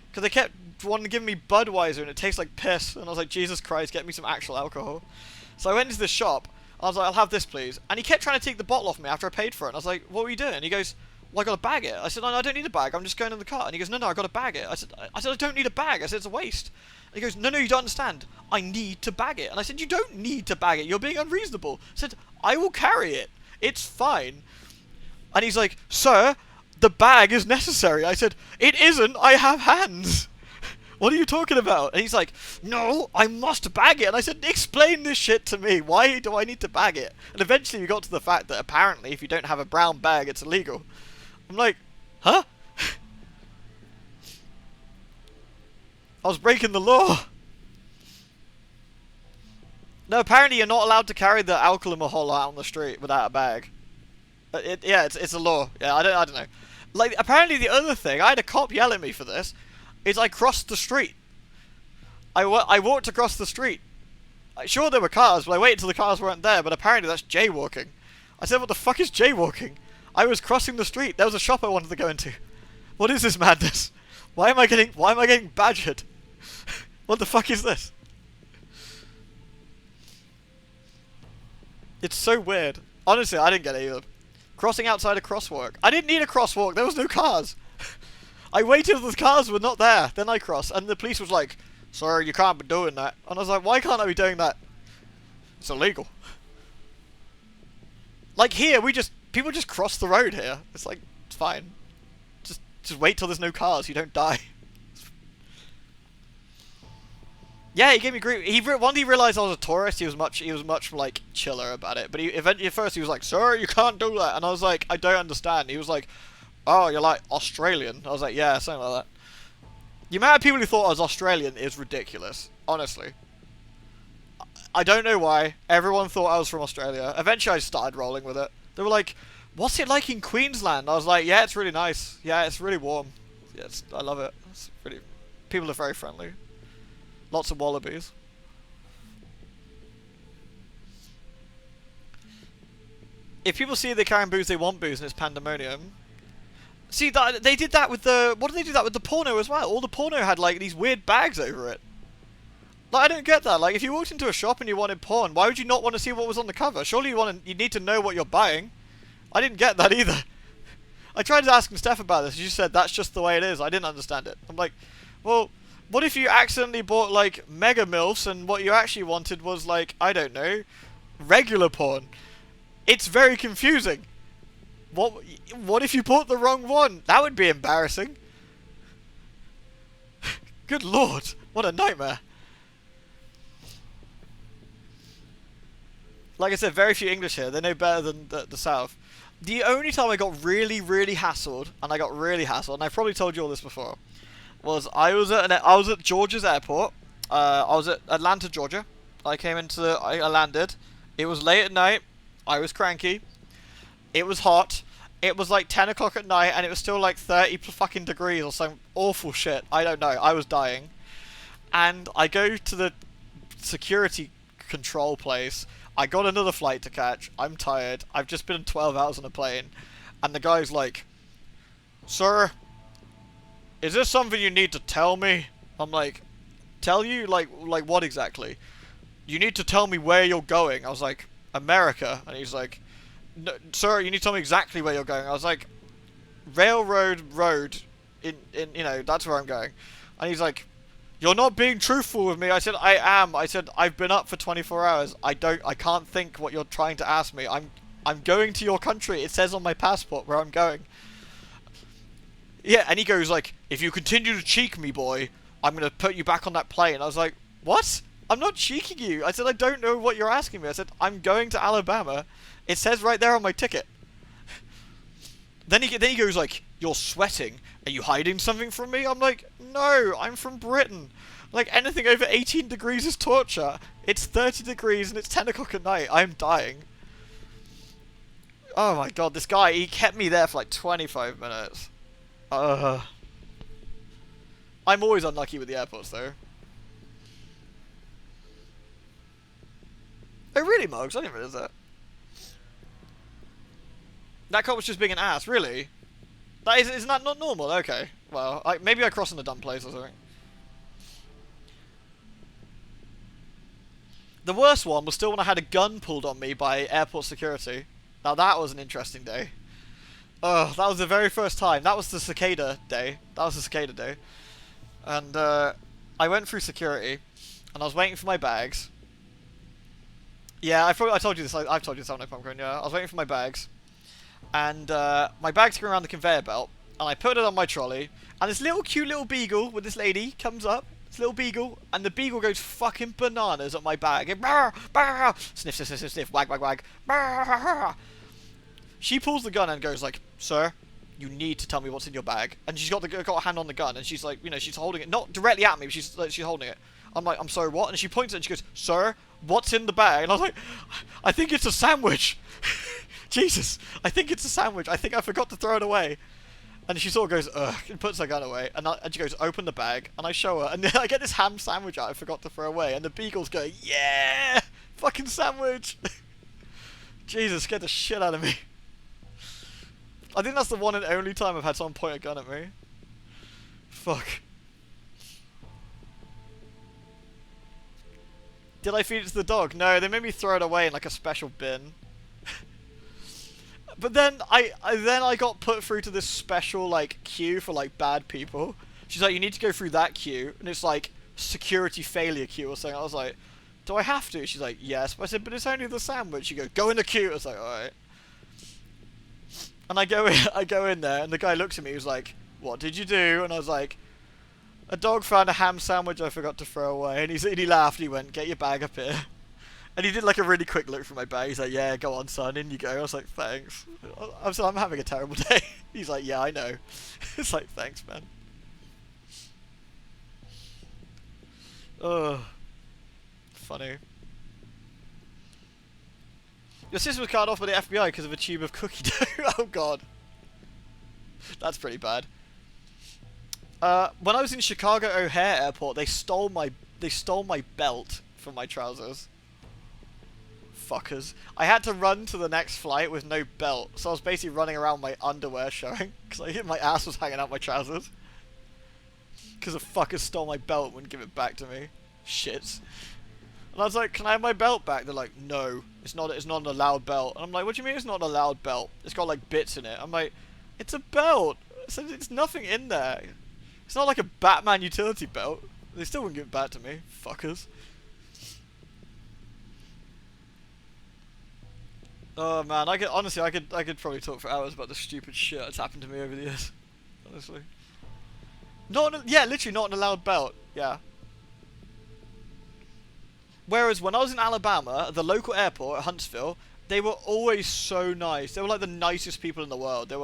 Because they kept wanting to give me Budweiser and it tastes like piss. And I was like, Jesus Christ, get me some actual alcohol. So I went into the shop. I was like, I'll have this please. And he kept trying to take the bottle off me after I paid for it. And I was like, what were you doing? And he goes, well, I got to bag it. I said, no, I don't need a bag. I'm just going in the car. And he goes, no, I got to bag it. I said, I don't need a bag. I said, it's a waste. And he goes, no, you don't understand. I need to bag it. And I said, you don't need to bag it. You're being unreasonable. I said, I will carry it. It's fine. And he's like, sir, the bag is necessary. I said, it isn't. I have hands. What are you talking about? And he's like, no, I must bag it. And I said, explain this shit to me. Why do I need to bag it? And eventually we got to the fact that apparently if you don't have a brown bag, it's illegal. I'm like, huh? I was breaking the law. No, apparently you're not allowed to carry the alcohol out on the street without a bag. Yeah, it's a law. Yeah, I don't know. Like, apparently the other thing, I had a cop yell at me for this, is I crossed the street. I walked across the street. Sure, there were cars, but I waited till the cars weren't there, but apparently that's jaywalking. I said, what the fuck is jaywalking? I was crossing the street. There was a shop I wanted to go into. What is this madness? Why am I getting badgered? What the fuck is this? It's so weird. Honestly, I didn't get it either. Crossing outside a crosswalk. I didn't need a crosswalk. There was no cars. I waited till the cars were not there. Then I crossed. And the police was like, sir, you can't be doing that. And I was like, why can't I be doing that? It's illegal. Like here, people just cross the road here. It's like, it's fine. Just wait till there's no cars. You don't die. Yeah, he gave me grief. Once he realized I was a tourist, he was much like chiller about it. But eventually, at first, he was like, "Sir, you can't do that," and I was like, "I don't understand." He was like, "Oh, you're like Australian." I was like, "Yeah, something like that." The amount of people who thought I was Australian is ridiculous. Honestly, I don't know why everyone thought I was from Australia. Eventually, I started rolling with it. They were like, "What's it like in Queensland?" I was like, "Yeah, it's really nice. Yeah, it's really warm. Yeah, I love it. It's really, people are very friendly." Lots of wallabies. If people see they're carrying booze, they want booze, and it's pandemonium. See, that they did that with the... What did they do that with the porno as well? All the porno had, like, these weird bags over it. Like, I don't get that. Like, if you walked into a shop and you wanted porn, why would you not want to see what was on the cover? Surely you need to know what you're buying. I didn't get that either. I tried asking Steph about this. She said that's just the way it is. I didn't understand it. I'm like, well, what if you accidentally bought, like, mega milfs and what you actually wanted was, like, I don't know, regular porn? It's very confusing. What if you bought the wrong one? That would be embarrassing. Good lord, what a nightmare. Like I said, very few English here. They know better than the South. The only time I got really, really hassled, and I've probably told you all this before, was I was at Georgia's airport. I was at Atlanta, Georgia. I landed. It was late at night. I was cranky. It was hot. It was like 10 o'clock at night, and it was still like 30 fucking degrees or some awful shit. I don't know. I was dying. And I go to the security control place. I got another flight to catch. I'm tired. I've just been 12 hours on a plane. And the guy's like, "Sir, is this something you need to tell me?" I'm like, "Tell you? Like what exactly?" "You need to tell me where you're going." I was like, "America." And he's like, "No, sir, you need to tell me exactly where you're going." I was like, "Railroad road, in you know, that's where I'm going." And he's like, "You're not being truthful with me." I said, "I am." I said, "I've been up for 24 hours. I can't think what you're trying to ask me. I'm going to your country. It says on my passport where I'm going." Yeah, and he goes like, "If you continue to cheek me, boy, I'm going to put you back on that plane." I was like, "What? I'm not cheeking you." I said, "I don't know what you're asking me." I said, "I'm going to Alabama. It says right there on my ticket." Then he goes like, "You're sweating. Are you hiding something from me?" I'm like, "No, I'm from Britain. Like, anything over 18 degrees is torture. It's 30 degrees and it's 10 o'clock at night. I'm dying." Oh my god, this guy, he kept me there for like 25 minutes. I'm always unlucky with the airports though. Oh really, Mugs? I didn't realize that. That cop was just being an ass, really? Isn't that not normal? Okay. Well, maybe I crossed in a dumb place or something. The worst one was still when I had a gun pulled on me by airport security. Now that was an interesting day. That was the very first time. That was the cicada day. And I went through security, and I was waiting for my bags. Yeah, I told you this. I've told you this, haven't I, Pumpkin? Yeah, I was waiting for my bags. And my bag's going around the conveyor belt, and I put it on my trolley, and this cute little beagle with this lady comes up, this little beagle, and the beagle goes fucking bananas at my bag. Sniff, sniff, sniff, sniff, sniff, wag, wag, wag. She pulls the gun and goes like, "Sir, you need to tell me what's in your bag." And she's got a hand on the gun, and she's like, you know, she's holding it, not directly at me, but she's holding it. I'm like, "I'm sorry, what?" And she points at it and she goes, "Sir, what's in the bag?" And I was like, "I think it's a sandwich." Jesus, I think it's a sandwich. I think I forgot to throw it away. And she sort of goes, ugh, and puts her gun away. And she goes, "Open the bag." And I show her. And then I get this ham sandwich out I forgot to throw away. And the beagle's going, "Yeah! Fucking sandwich!" Jesus, scared the shit out of me. I think that's the one and only time I've had someone point a gun at me. Fuck. Did I feed it to the dog? No, they made me throw it away in like a special bin. But then I got put through to this special like queue for like bad people. She's like, "You need to go through that queue," and it's like security failure queue or something. I was like, "Do I have to?" She's like, "Yes." But I said, "But it's only the sandwich." She goes, "Go in the queue." I was like, "Alright." And I go in there, and the guy looks at me. He was like, "What did you do?" And I was like, "A dog found a ham sandwich I forgot to throw away." And he laughed. He went, "Get your bag up here." And he did like a really quick look through my bag. He's like, "Yeah, go on, son, in you go." I was like, "Thanks." I'm having a terrible day. He's like, "Yeah, I know." It's like, "Thanks, man." Ugh. Funny. Your sister was carted off by the FBI because of a tube of cookie dough. Oh god. That's pretty bad. When I was in Chicago O'Hare Airport, they stole my belt from my trousers. fuckers. I had to run to the next flight with no belt, so I was basically running around my underwear showing, because my ass was hanging out my trousers. Because the fuckers stole my belt and wouldn't give it back to me. Shits. And I was like, can I have my belt back? They're like, no, it's not an allowed belt. And I'm like, what do you mean it's not an allowed belt? It's got like bits in it. I'm like, it's a belt. So it's nothing in there. It's not like a Batman utility belt. They still wouldn't give it back to me. Fuckers. Oh man, I could probably talk for hours about the stupid shit that's happened to me over the years. Honestly. Yeah, literally not an allowed belt. Yeah. Whereas when I was in Alabama, at the local airport at Huntsville, they were always so nice. They were like the nicest people in the world. They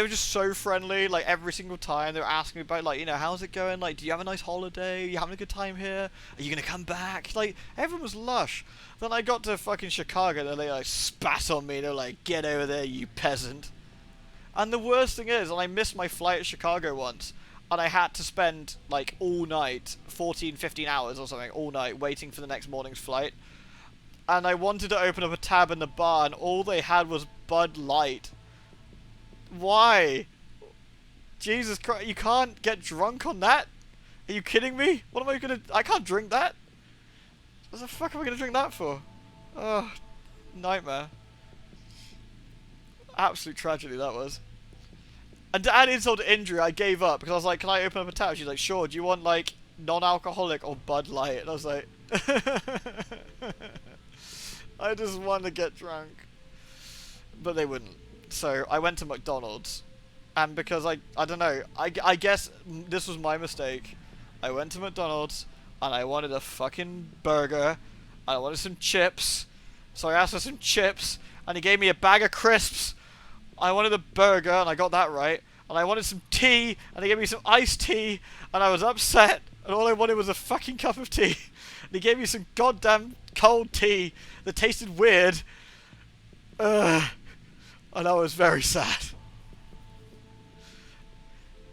were just so friendly, like every single time. They were asking me about, like, you know, how's it going? Like, do you have a nice holiday? Are you having a good time here? Are you gonna come back? Like, everyone was lush. Then I got to fucking Chicago and they like spat on me. They were like, get over there, you peasant. And the worst thing is, and I missed my flight at Chicago once, and I had to spend like all night, 14, 15 hours or something, all night waiting for the next morning's flight. And I wanted to open up a tab in the bar and all they had was Bud Light. Why? Jesus Christ, you can't get drunk on that? Are you kidding me? What am I gonna... I can't drink that. What the fuck am I gonna drink that for? Oh, nightmare. Absolute tragedy that was. And to add insult to injury, I gave up because I was like, can I open up a tab? She's like, sure, do you want like non-alcoholic or Bud Light? And I was like... I just want to get drunk. But they wouldn't. So I went to McDonald's, and because I don't know, I guess this was my mistake. I went to McDonald's and I wanted a fucking burger. I wanted some chips, so I asked for some chips, and he gave me a bag of crisps. I wanted a burger, and I got that right. And I wanted some tea, and he gave me some iced tea, and I was upset. And all I wanted was a fucking cup of tea. And he gave me some goddamn cold tea that tasted weird. And I was very sad.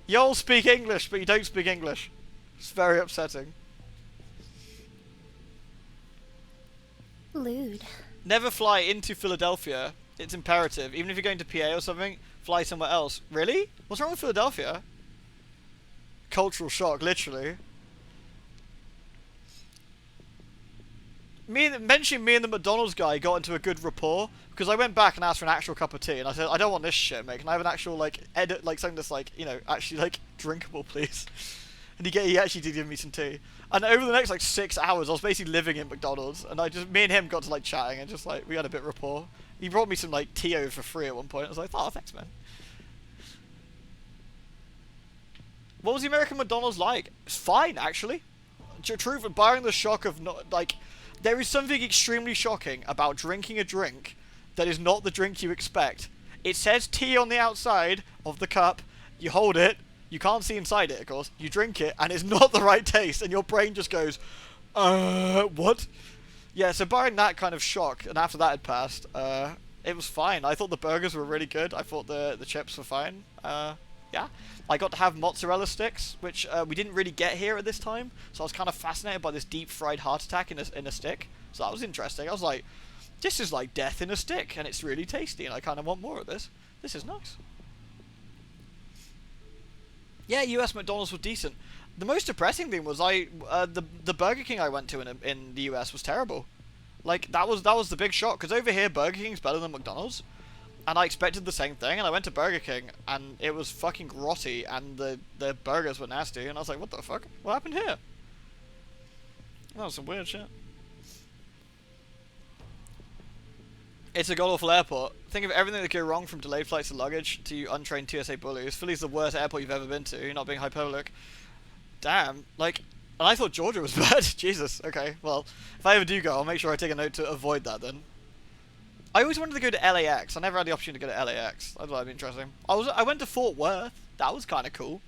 You all speak English, but you don't speak English. It's very upsetting. Lewd. Never fly into Philadelphia. It's imperative. Even if you're going to PA or something, fly somewhere else. Really? What's wrong with Philadelphia? Cultural shock, literally. Mentioning me and the McDonald's guy got into a good rapport because I went back and asked for an actual cup of tea and I said, I don't want this shit, mate. Can I have an actual like something that's like, you know, actually like drinkable, please? And he actually did give me some tea. And over the next like 6 hours, I was basically living in McDonald's, and me and him got to like chatting and just like we had a bit of rapport. He brought me some like tea over for free at one point. I was like, oh, thanks, man. What was the American McDonald's like? It's fine, actually. Truth, barring the shock of not like. There is something extremely shocking about drinking a drink that is not the drink you expect. It says tea on the outside of the cup. You hold it. You can't see inside it, of course. You drink it, and it's not the right taste, and your brain just goes, what? Yeah, so barring that kind of shock, and after that had passed, it was fine. I thought the burgers were really good. I thought the chips were fine. Yeah. I got to have mozzarella sticks, which we didn't really get here at this time, so I was kind of fascinated by this deep-fried heart attack in a stick. So that was interesting. I was like, this is like death in a stick, and it's really tasty, and I kind of want more of this. This is nice. Yeah, US McDonald's was decent. The most depressing thing was the Burger King I went to in the US was terrible. Like, that was the big shock, because over here Burger King's better than McDonald's. And I expected the same thing, and I went to Burger King, and it was fucking grotty, and the burgers were nasty, and I was like, what the fuck? What happened here? That was some weird shit. It's a god-awful airport. Think of everything that could go wrong, from delayed flights and luggage to untrained TSA bullies. Philly's the worst airport you've ever been to. You're not being hyperbolic. Damn, like, and I thought Georgia was bad. Jesus, okay, well, if I ever do go, I'll make sure I take a note to avoid that then. I always wanted to go to LAX. I never had the opportunity to go to LAX. I thought that'd be interesting. I went to Fort Worth. That was kind of cool.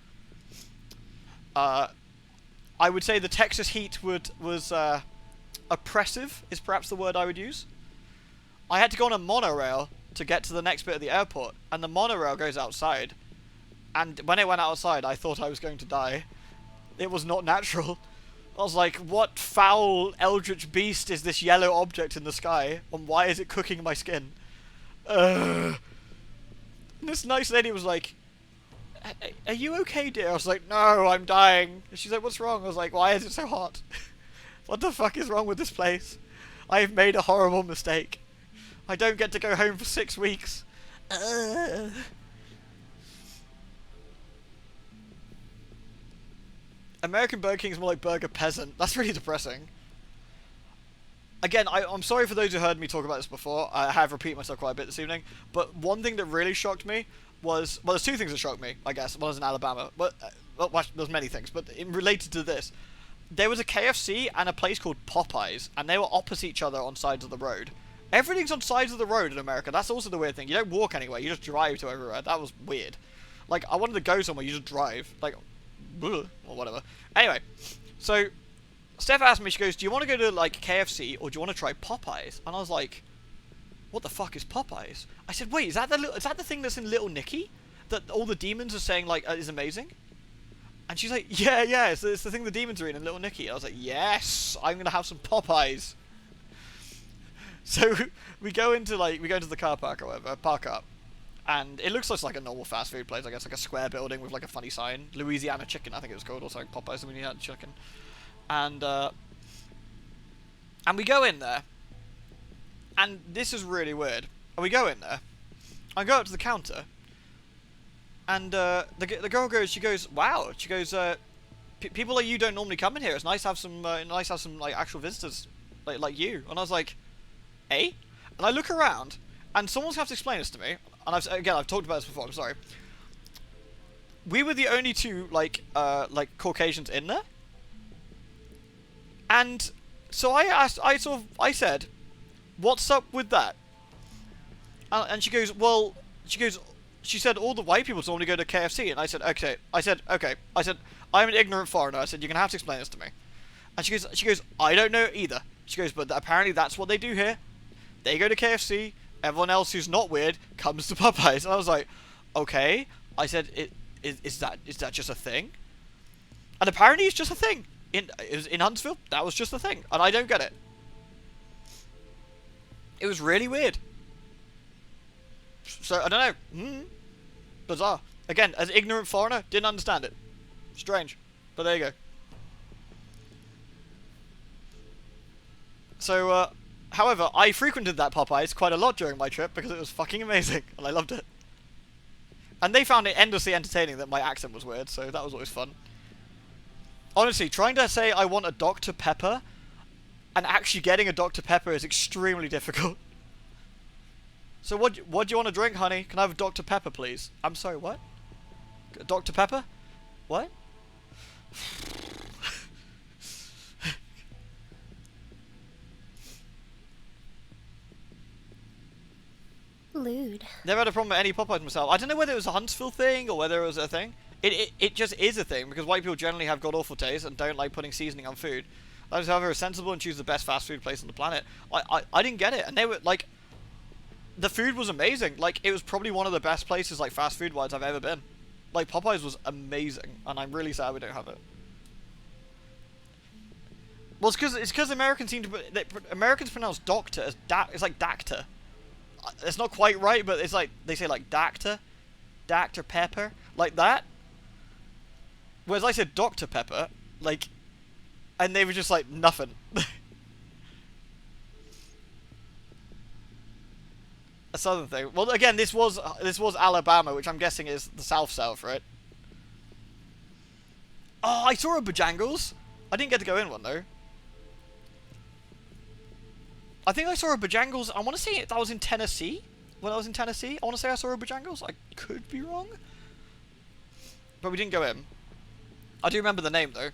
I would say the Texas heat was oppressive, is perhaps the word I would use. I had to go on a monorail to get to the next bit of the airport, and the monorail goes outside. And when it went outside, I thought I was going to die. It was not natural. I was like, what foul eldritch beast is this yellow object in the sky? And why is it cooking my skin? And this nice lady was like, are you okay, dear? I was like, no, I'm dying. And she's like, what's wrong? I was like, why is it so hot? What the fuck is wrong with this place? I have made a horrible mistake. I don't get to go home for 6 weeks. American Burger King is more like Burger Peasant. That's really depressing. Again, I'm sorry for those who heard me talk about this before. I have repeated myself quite a bit this evening. But one thing that really shocked me was... Well, there's two things that shocked me, I guess. One was in Alabama. But, well, there's many things. But related to this, there was a KFC and a place called Popeyes. And they were opposite each other on sides of the road. Everything's on sides of the road in America. That's also the weird thing. You don't walk anywhere. You just drive to everywhere. That was weird. Like, I wanted to go somewhere. You just drive. Like... or whatever. Anyway, so Steph asked me, she goes, do you want to go to like KFC or do you want to try Popeyes? And I was like, what the fuck is Popeyes? I said, wait, is that the thing that's in Little Nicky that all the demons are saying like is amazing? And she's like, yeah, it's the thing the demons are in Little Nicky. I was like, yes, I'm gonna have some Popeyes. So we go into the car park or whatever, park up. And it looks just like a normal fast food place, I guess, like a square building with like a funny sign. Louisiana Chicken, I think it was called, or something. Popeyes Louisiana Chicken. And we go in there. And this is really weird. And we go in there. I go up to the counter. And the girl goes, she goes, wow. She goes, people like you don't normally come in here. It's nice to have some, like actual visitors like you. And I was like, eh? And I look around, and someone's gonna have to explain this to me. And I've talked about this before. I'm sorry. We were the only two like Caucasians in there, and so I said, "What's up with that?" And she goes, "Well," she said, "All the white people normally go to KFC." And I said, "Okay." I said, "I'm an ignorant foreigner." I said, "You're gonna have to explain this to me." And she goes, "I don't know either." She goes, "But apparently that's what they do here. They go to KFC. Everyone else who's not weird comes to Popeyes." And I was like, okay. I said, is that just a thing? And apparently it's just a thing. In Huntsville, that was just a thing. And I don't get it. It was really weird. So, I don't know. Bizarre. Again, as an ignorant foreigner, didn't understand it. Strange. But there you go. So, however, I frequented that Popeyes quite a lot during my trip because it was fucking amazing and I loved it. And they found it endlessly entertaining that my accent was weird, so that was always fun. Honestly, trying to say I want a Dr. Pepper and actually getting a Dr. Pepper is extremely difficult. So what do you want to drink, honey? Can I have a Dr. Pepper, please? I'm sorry, what? Dr. Pepper? What? Lewd. Never had a problem with any Popeyes myself. I don't know whether it was a Huntsville thing or whether it was a thing. It just is a thing because white people generally have god-awful taste and don't like putting seasoning on food. Those, however, are sensible and choose the best fast food place on the planet. I didn't get it, and they were like, the food was amazing. Like, it was probably one of the best places, like fast food wise, I've ever been. Like, Popeyes was amazing, and I'm really sad we don't have it. Well, it's because Americans seem to Americans pronounce doctor as it's like dactor. It's not quite right, but it's like they say like Dr. Pepper, like that. Whereas I said Dr. Pepper, like, and they were just like nothing. A southern thing. Well, again, this was Alabama, which I'm guessing is the South, right? Oh, I saw a Bojangles. I didn't get to go in one though. I think I saw a Bojangles. I want to say that was in Tennessee. When I was in Tennessee, I want to say I saw a Bojangles. I could be wrong, but we didn't go in. I do remember the name though.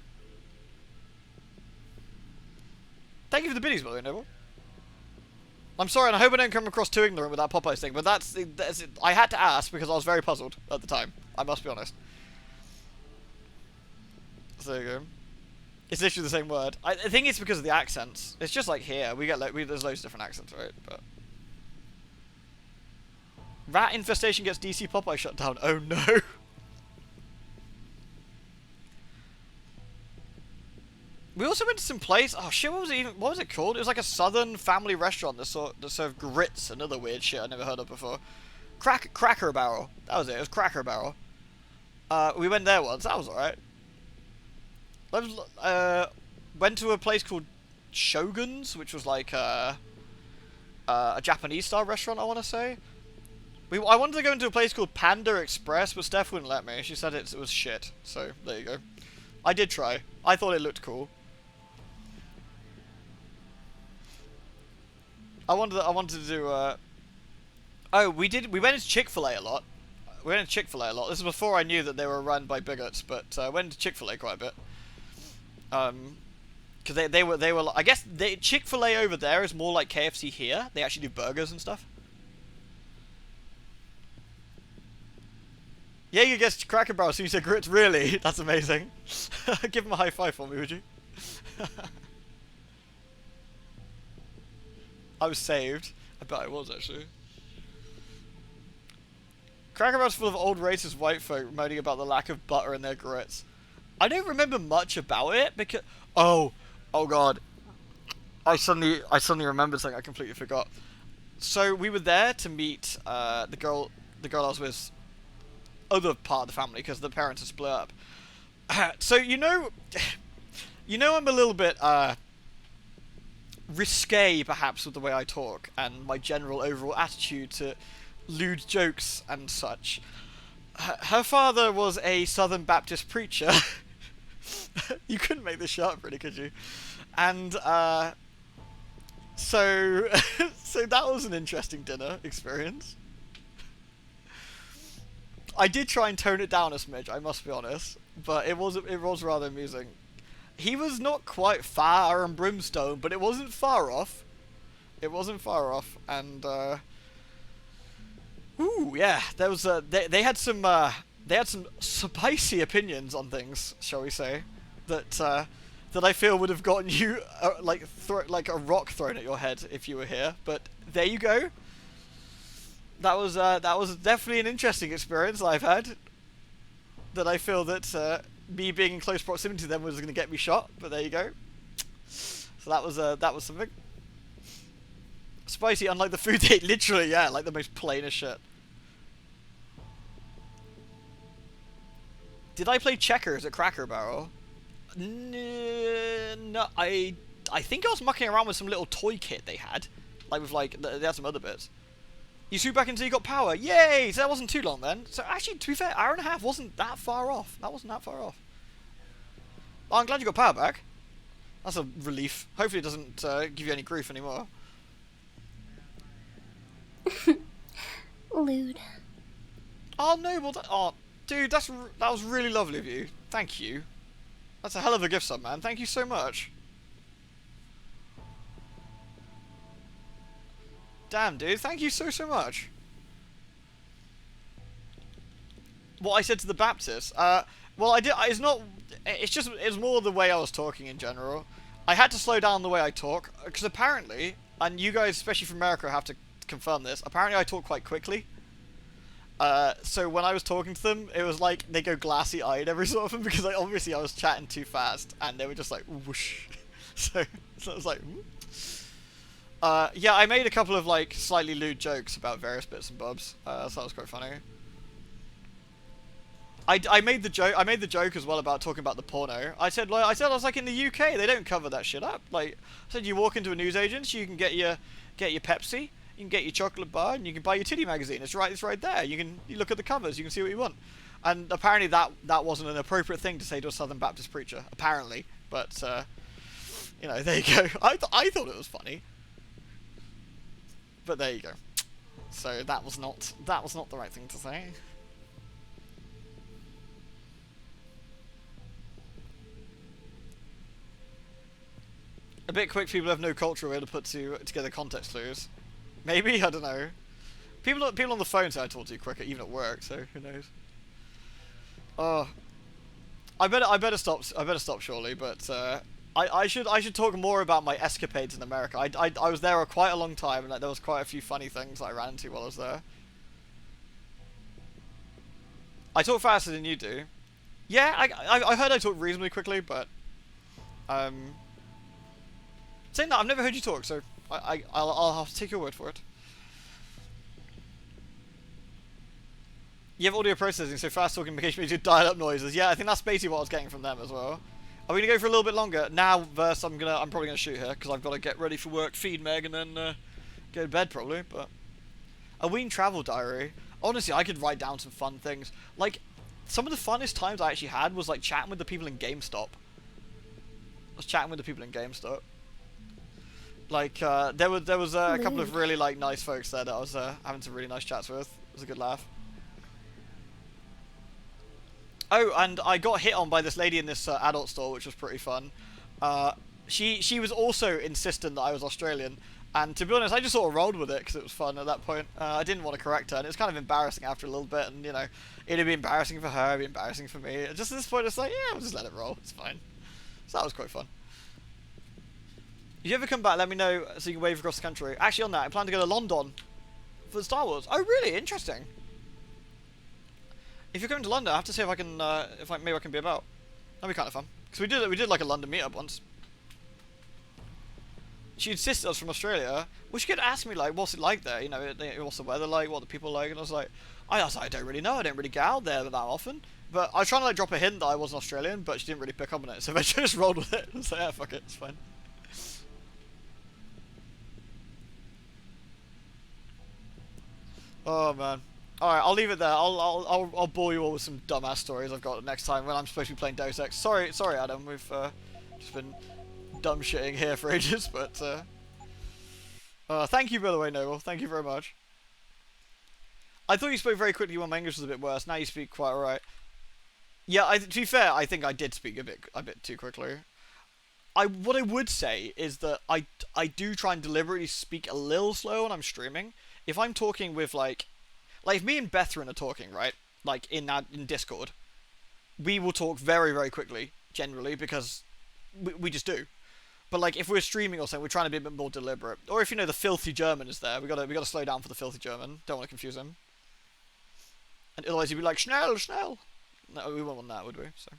Thank you for the biddies, by the way, Noble. I'm sorry, and I hope I don't come across too ignorant with that Popeyes thing, but that's it. I had to ask because I was very puzzled at the time. I must be honest. So there you go. It's literally the same word. I think it's because of the accents. It's just like here. There's loads of different accents, right? But rat infestation gets DC Popeye shut down. Oh no. We also went to some place. Oh shit! What was it called? It was like a southern family restaurant that served grits and other weird shit I never heard of before. Cracker Barrel. That was it. It was Cracker Barrel. We went there once. That was alright. Went to a place called Shogun's, which was like a Japanese style restaurant, I want to say. I wanted to go into a place called Panda Express, but Steph wouldn't let me. She said it was shit. So there you go. I did try. I thought it looked cool. I wanted to do. Oh, we went into Chick-fil-A a lot. We went into Chick-fil-A a lot. This is before I knew that they were run by bigots, but I went into Chick-fil-A quite a bit. Because they were. I guess Chick-fil-A over there is more like KFC here. They actually do burgers and stuff. Yeah, you guessed Cracker Barrel, so you said grits. Really? That's amazing. Give him a high five for me, would you? I was saved. I bet I was, actually. Cracker Barrel's full of old racist white folk moaning about the lack of butter in their grits. I don't remember much about it because... Oh god. I suddenly remembered something I completely forgot. So we were there to meet the girl I was with, other part of the family, because the parents are split up. So you know I'm a little bit risque perhaps with the way I talk and my general overall attitude to lewd jokes and such. Her father was a Southern Baptist preacher. You couldn't make this shit up, really, could you? And so that was an interesting dinner experience. I did try and tone it down a smidge, I must be honest, but it was rather amusing. He was not quite fire and brimstone, but it wasn't far off. It wasn't far off, and ooh, yeah, there was they had some spicy opinions on things, shall we say, that I feel would have gotten you like a rock thrown at your head if you were here. But there you go. That was definitely an interesting experience I've had. That I feel that me being in close proximity to them was going to get me shot. But there you go. So that was something. Spicy, unlike the food they ate, literally, yeah, like the most plainest shit. Did I play checkers at Cracker Barrel? No, I think I was mucking around with some little toy kit they had. Like with they had some other bits. You swoop back until you got power. Yay! So that wasn't too long then. So actually, to be fair, hour and a half wasn't that far off. That wasn't that far off. Oh, I'm glad you got power back. That's a relief. Hopefully it doesn't give you any grief anymore. Lewd. Oh no, well oh, dude, that was really lovely of you. Thank you. That's a hell of a gift, son, man. Thank you so much. Damn, dude. Thank you so much. What I said to the Baptist. Well, I did. It's not. It's more the way I was talking in general. I had to slow down the way I talk because apparently, and you guys, especially from America, have to confirm this. Apparently, I talk quite quickly. So when I was talking to them, it was like they go glassy-eyed every so often because obviously I was chatting too fast, and they were just like whoosh. So I was like. Yeah, I made a couple of like slightly lewd jokes about various bits and bobs. So that was quite funny. I made the joke as well about talking about the porno. I said I was like, in the UK they don't cover that shit up. Like I said, you walk into a newsagent, you can get your Pepsi, you can get your chocolate bar, and you can buy your titty magazine. It's right there. You look at the covers, you can see what you want. And apparently that wasn't an appropriate thing to say to a Southern Baptist preacher. Apparently, but you know, there you go. I thought it was funny. But there you go. So that was not the right thing to say. A bit quick. People have no culture way to put together context clues. Maybe, I don't know. People on the phone say I talk to you quicker, even at work. So who knows? Oh, I better stop surely. But I should talk more about my escapades in America. I was there quite a long time, and there was quite a few funny things that I ran into while I was there. I talk faster than you do. Yeah, I heard I talk reasonably quickly, but Saying that, I've never heard you talk, so I'll have to take your word for it. You have audio processing, so fast talking occasionally do dial-up noises. Yeah, I think that's basically what I was getting from them as well. Are we gonna go for a little bit longer? Now, verse, I'm probably gonna shoot here because I've got to get ready for work, feed Meg, and then go to bed probably. But a ween travel diary. Honestly, I could write down some fun things. Like some of the funnest times I actually had was like chatting with the people in GameStop. Like there was a couple of really like nice folks there that I was having some really nice chats with. It was a good laugh. Oh, and I got hit on by this lady in this adult store, which was pretty fun. She was also insistent that I was Australian, and to be honest, I just sort of rolled with it because it was fun at that point. I didn't want to correct her, and it was kind of embarrassing after a little bit, and you know, it'd be embarrassing for her, it'd be embarrassing for me. Just at this point, it's like, yeah, I'll just let it roll. It's fine. So that was quite fun. If you ever come back, let me know so you can wave across the country. Actually, on that, I plan to go to London for Star Wars. Oh, really? Interesting. If you're coming to London, I have to see if I can, maybe I can be about. That'd be kind of fun. Because we did like a London meetup once. She insisted I was from Australia. Well, she could ask me like, what's it like there? You know, what's the weather like? What the people like? And I was like, I don't really know. I don't really get out there that often. But I was trying to like drop a hint that I wasn't Australian, but she didn't really pick up on it. So eventually I just rolled with it and said, yeah, fuck it, it's fine. Oh man. Alright, I'll leave it there. I'll bore you all with some dumbass stories I've got next time when I'm supposed to be playing Douse Ex. Sorry Adam, we've just been dumb shitting here for ages, but thank you by the way, Noble. Thank you very much. I thought you spoke very quickly when my English was a bit worse. Now you speak quite alright. Yeah, to be fair, I think I did speak a bit too quickly. What I would say is that I do try and deliberately speak a little slow when I'm streaming. If I'm talking with like if me and Bethrin are talking, right? Like in Discord, we will talk very, very quickly, generally, because we just do. But like if we're streaming or something, we're trying to be a bit more deliberate. Or if you know the filthy German is there, we gotta slow down for the filthy German. Don't want to confuse him. And otherwise he'd be like, schnell, schnell. No, we wouldn't want that, would we? So.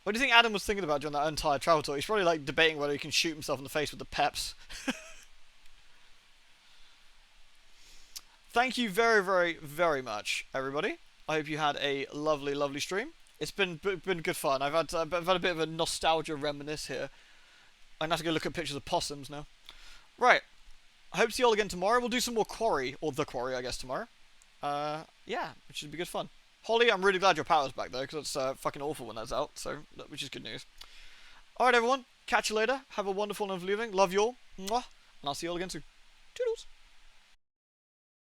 What do you think Adam was thinking about during that entire travel tour? He's probably like debating whether he can shoot himself in the face with the peps. Thank you very, very, very much, everybody. I hope you had a lovely, lovely stream. It's been good fun. I've had a bit of a nostalgia reminisce here. I'm gonna have to go look at pictures of possums now. Right. I hope to see you all again tomorrow. We'll do some more Quarry, or The Quarry, I guess, tomorrow. Yeah, which should be good fun. Holly, I'm really glad your power's back, though, because it's fucking awful when that's out, so, which is good news. Alright, everyone. Catch you later. Have a wonderful and lovely evening. Love you all. Mwah. And I'll see you all again soon. Toodles.